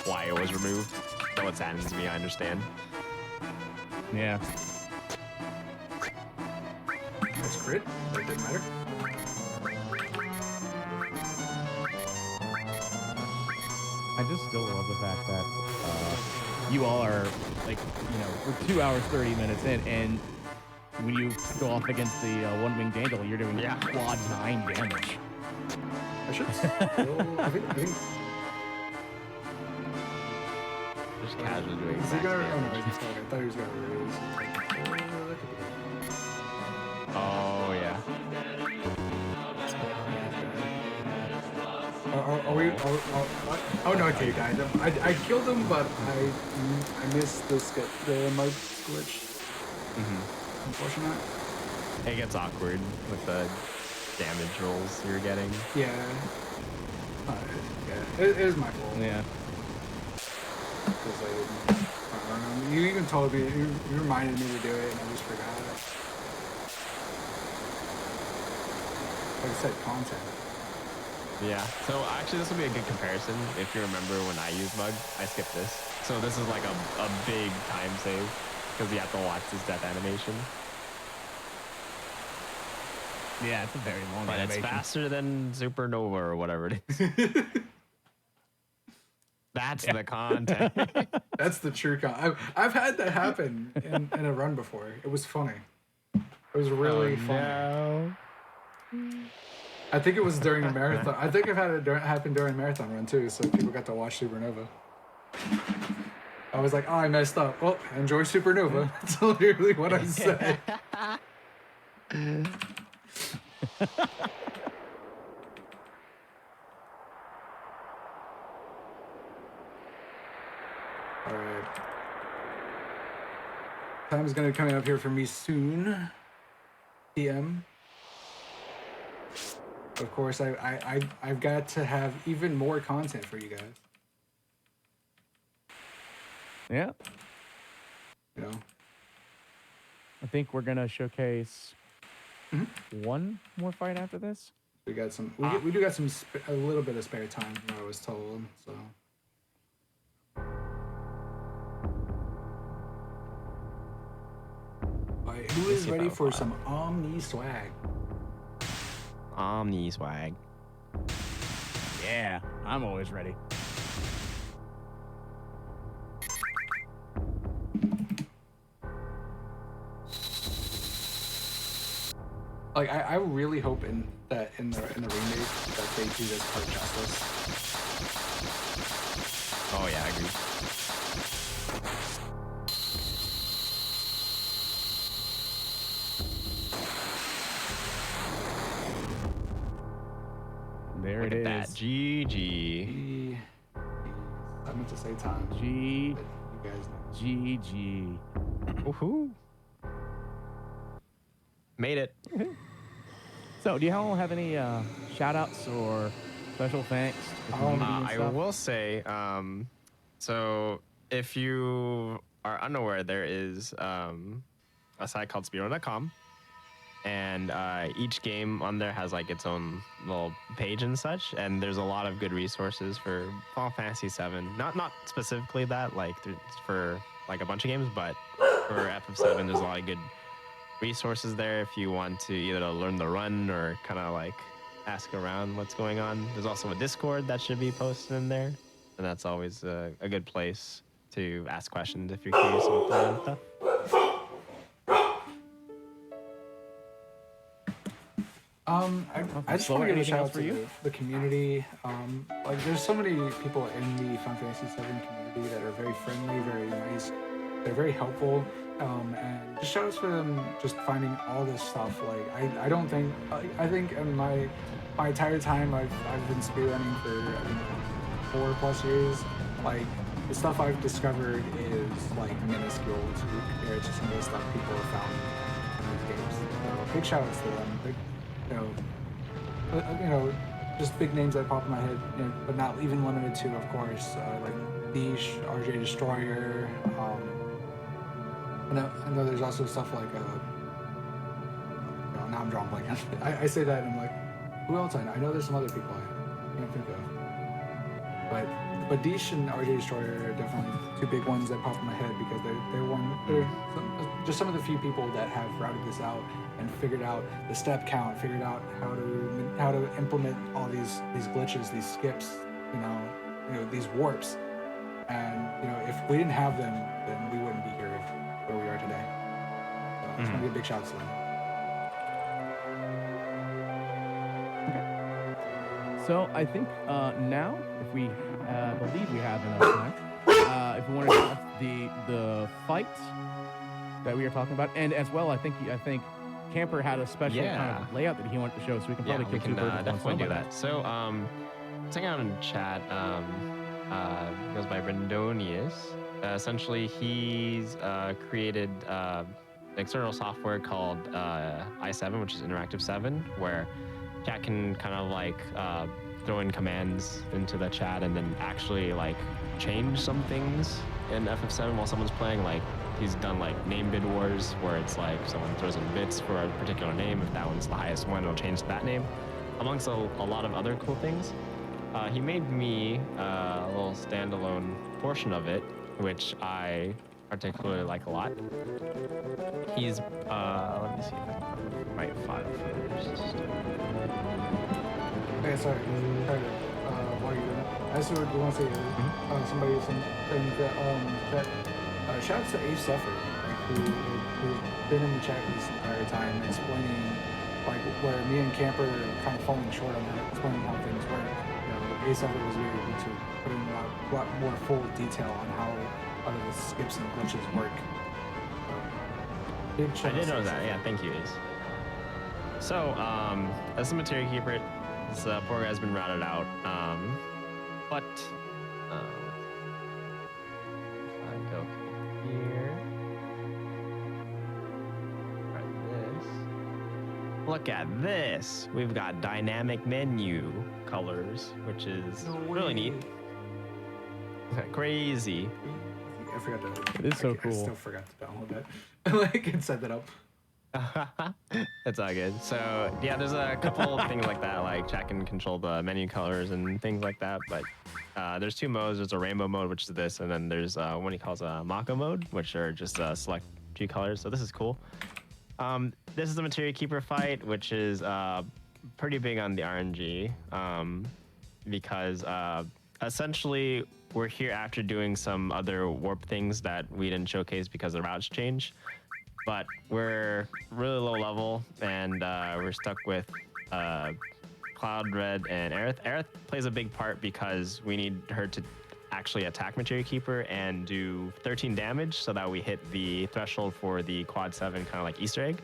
why it was removed. Though it saddens me, I understand. Yeah. That's crit. That didn't matter. I just still love the fact that you all are like, we're 2 hours 30 minutes in, and when you go off against the one-winged Dandel, you're doing quad 9 damage. I should still. I think. Just casually doing Is he exact gonna? Oh no, damage. he's still. I thought he was gonna raise. Oh yeah. Are we? Oh no, okay, guys. I killed him, but I missed the mud glitch. Unfortunate. It gets awkward with the damage rolls you're getting. Yeah. Yeah. It is my fault. Yeah. Because I didn't run him. You even told me. You reminded me to do it, and I just forgot. Like I said, content. Yeah. So actually, this will be a good comparison. If you remember when I used Mug, I skipped this. So this is like a big time save because you have to watch this death animation. Yeah, it's a very long But animation. it's faster than Supernova or whatever it is. That's the content. That's the true con. I've had that happen in a run before. It was funny. It was really funny. No. I think it was during a marathon. I think I've had it happen during a marathon run too, so people got to watch Supernova. I was like, oh, I messed up. Well, enjoy Supernova. That's literally what I said. All right. Time is going to come up here for me soon. PM. Of course, I've got to have even more content for you guys. Yeah. You know. I think we're gonna showcase one more fight after this. We got some. We do got some a little bit of spare time from what I was told. So. Alright, who is ready for some Omni swag? Omni swag. Yeah, I'm always ready. Like I'm really hoping that in the remake that they do this part justice. Oh yeah, I agree. There Look it at is. that. GG. I meant to say time. G But you guys know. GG. Woohoo. Made it. So, do you all have any shout outs or special thanks to the community and I stuff? will say, so if you are unaware, there is a site called speedrun.com, and each game on there has like its own little page and such, and there's a lot of good resources for Final Fantasy VII. Not specifically that, like for like a bunch of games, but for FF7, there's a lot of good resources there if you want to either to learn the run or kind of like ask around what's going on. There's also a Discord that should be posted in there, and that's always a good place to ask questions if you're curious about that and stuff. I just Slower, want to give a anything shout else out for to you? the community. Like, there's so many people in the Final Fantasy VII community that are very friendly, very nice. They're very helpful. And just shout outs for them just finding all this stuff. Like, I don't think, I think in my entire time I've been speedrunning for 4+ years, like, the stuff I've discovered is like minuscule compared to some of the stuff people have found in these games. So big shout outs to them. Big, just big names that pop in my head, but not even limited to, of course, like Niche, RJ Destroyer. I know there's also stuff like, now I'm drawing blank. I say that and I'm like, who else I know? I know there's some other people I can't think of. But Niche and RJ Destroyer are definitely two big ones that pop in my head because they're just some of the few people that have routed this out and figured out the step count, figured out how to implement all these glitches, these skips, these warps, and if we didn't have them, then we wouldn't be here where we are today. So I just want to give a big shout out to them. So I think now, if we believe we have enough time, if we want to discuss the fight that we were talking about, and as well, I think Camper had a special kind of layout that he wanted to show, so we can probably we can two birds with one definitely stone do by that. So, checking out in chat, he goes by Brendonius. Essentially, he's created external software called i7, which is Interactive 7, where chat can kind of like throw in commands into the chat and then actually like change some things in FF7 while someone's playing. Like he's done like name bid wars where it's like someone throws in bits for a particular name. If that one's the highest one, it'll change that name, amongst a lot of other cool things. He made me a little standalone portion of it, which I particularly like a lot. He's let me see if I can find the right file first. Okay, sorry. While you're doing it, I just do want to say somebody was saying that shout out to Ace Suffer, like who's been in the chat this entire time explaining like where me and Camper are kind of falling short on that, explaining how things work. Ace Suffer was really able to put in a lot more full detail on how a lot of the skips and glitches work. I did know that. Yeah, thank you, Ace. So, as the Materia Keeper, this poor guy's been routed out. But if I go here, try this. Look at this. We've got dynamic menu colors, which is really neat. Crazy. I forgot to. It is so I cool. still forgot to download that. Like and set that up. That's all good. So yeah, there's a couple things like that, like chat can control the menu colors and things like that. But there's two modes. There's a rainbow mode, which is this, and then there's what he calls a Mako mode, which are just select few colors. So this is cool. This is the Materia Keeper fight, which is pretty big on the RNG because essentially we're here after doing some other warp things that we didn't showcase because the routes changed. But we're really low level, and we're stuck with Cloud, Red, and Aerith. Aerith plays a big part because we need her to actually attack Materia Keeper and do 13 damage so that we hit the threshold for the quad 7 kind of like Easter egg.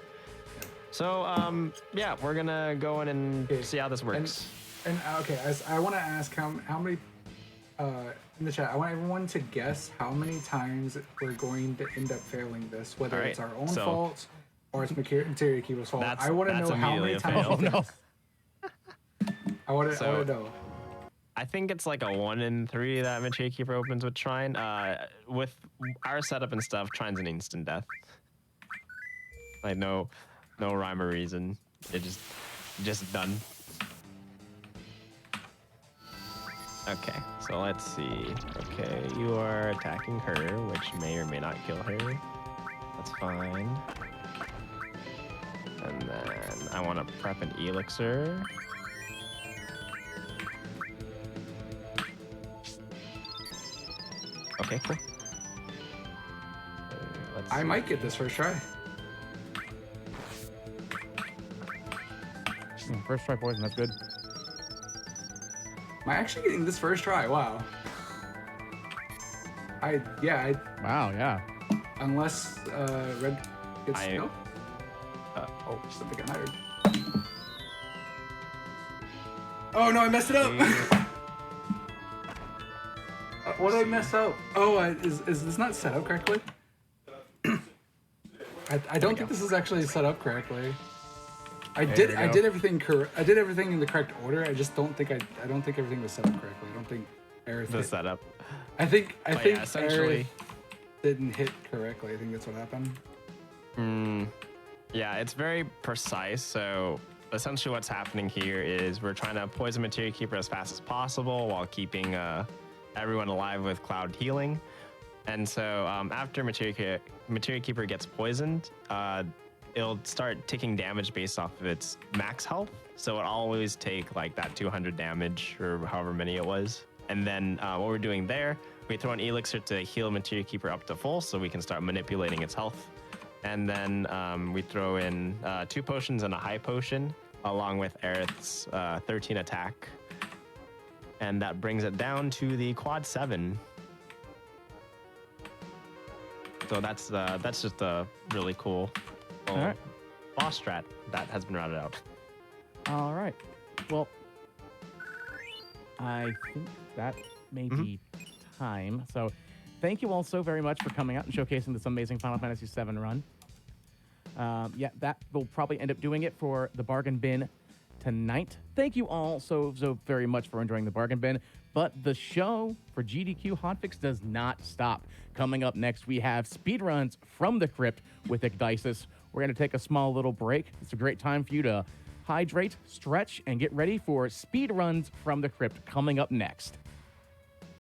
So yeah, we're gonna go in and see how this works. And okay, I want to ask how many in the chat. I want everyone to guess how many times we're going to end up failing this, whether it's our own fault or it's Materia Keeper's fault. I want to know how many times. Oh no! I want to know. I think it's like a 1 in 3 that Materia Keeper opens with Trine. With our setup and stuff, Trine's an instant death. Like no rhyme or reason. It just done. Okay, so let's see. Okay, you are attacking her, which may or may not kill her. That's fine. And then I want to prep an elixir. Okay, cool. I might get this first try. First try poison, that's good. Am I actually getting this first try? Wow. Wow, yeah. Unless Red gets nope. Oh, something got hired. Oh no, I messed it up. What did I mess up? Oh, is this not set up correctly? I don't think this is actually set up correctly. I did everything I did everything in the correct order. I just don't think I don't think everything was set up correctly. I don't think Aerith the setup. I think essentially Aerith didn't hit correctly. I think that's what happened. Yeah, it's very precise. So essentially what's happening here is we're trying to poison Materia Keeper as fast as possible while keeping everyone alive with Cloud healing. And so after Materia Keeper gets poisoned, it'll start taking damage based off of its max health. So it always take like that 200 damage or however many it was And then what we're doing there, we throw an elixir to heal Materia Keeper up to full so we can start manipulating its health. And then we throw in 2 potions and a high potion along with Aerith's 13 attack. And that brings it down to the quad 7. So that's just a really cool little All right. boss strat that has been routed out. All right. Well, I think that may be time. So thank you all so very much for coming out and showcasing this amazing Final Fantasy VII run. Yeah, that will probably end up doing it for the Bargain Bin tonight. Thank you all so very much for enjoying the Bargain Bin. But the show for GDQ Hotfix does not stop. Coming up next, we have speedruns from the crypt with Igdisis. We're going to take a small little break. It's a great time for you to hydrate, stretch, and get ready for speedruns from the crypt coming up next.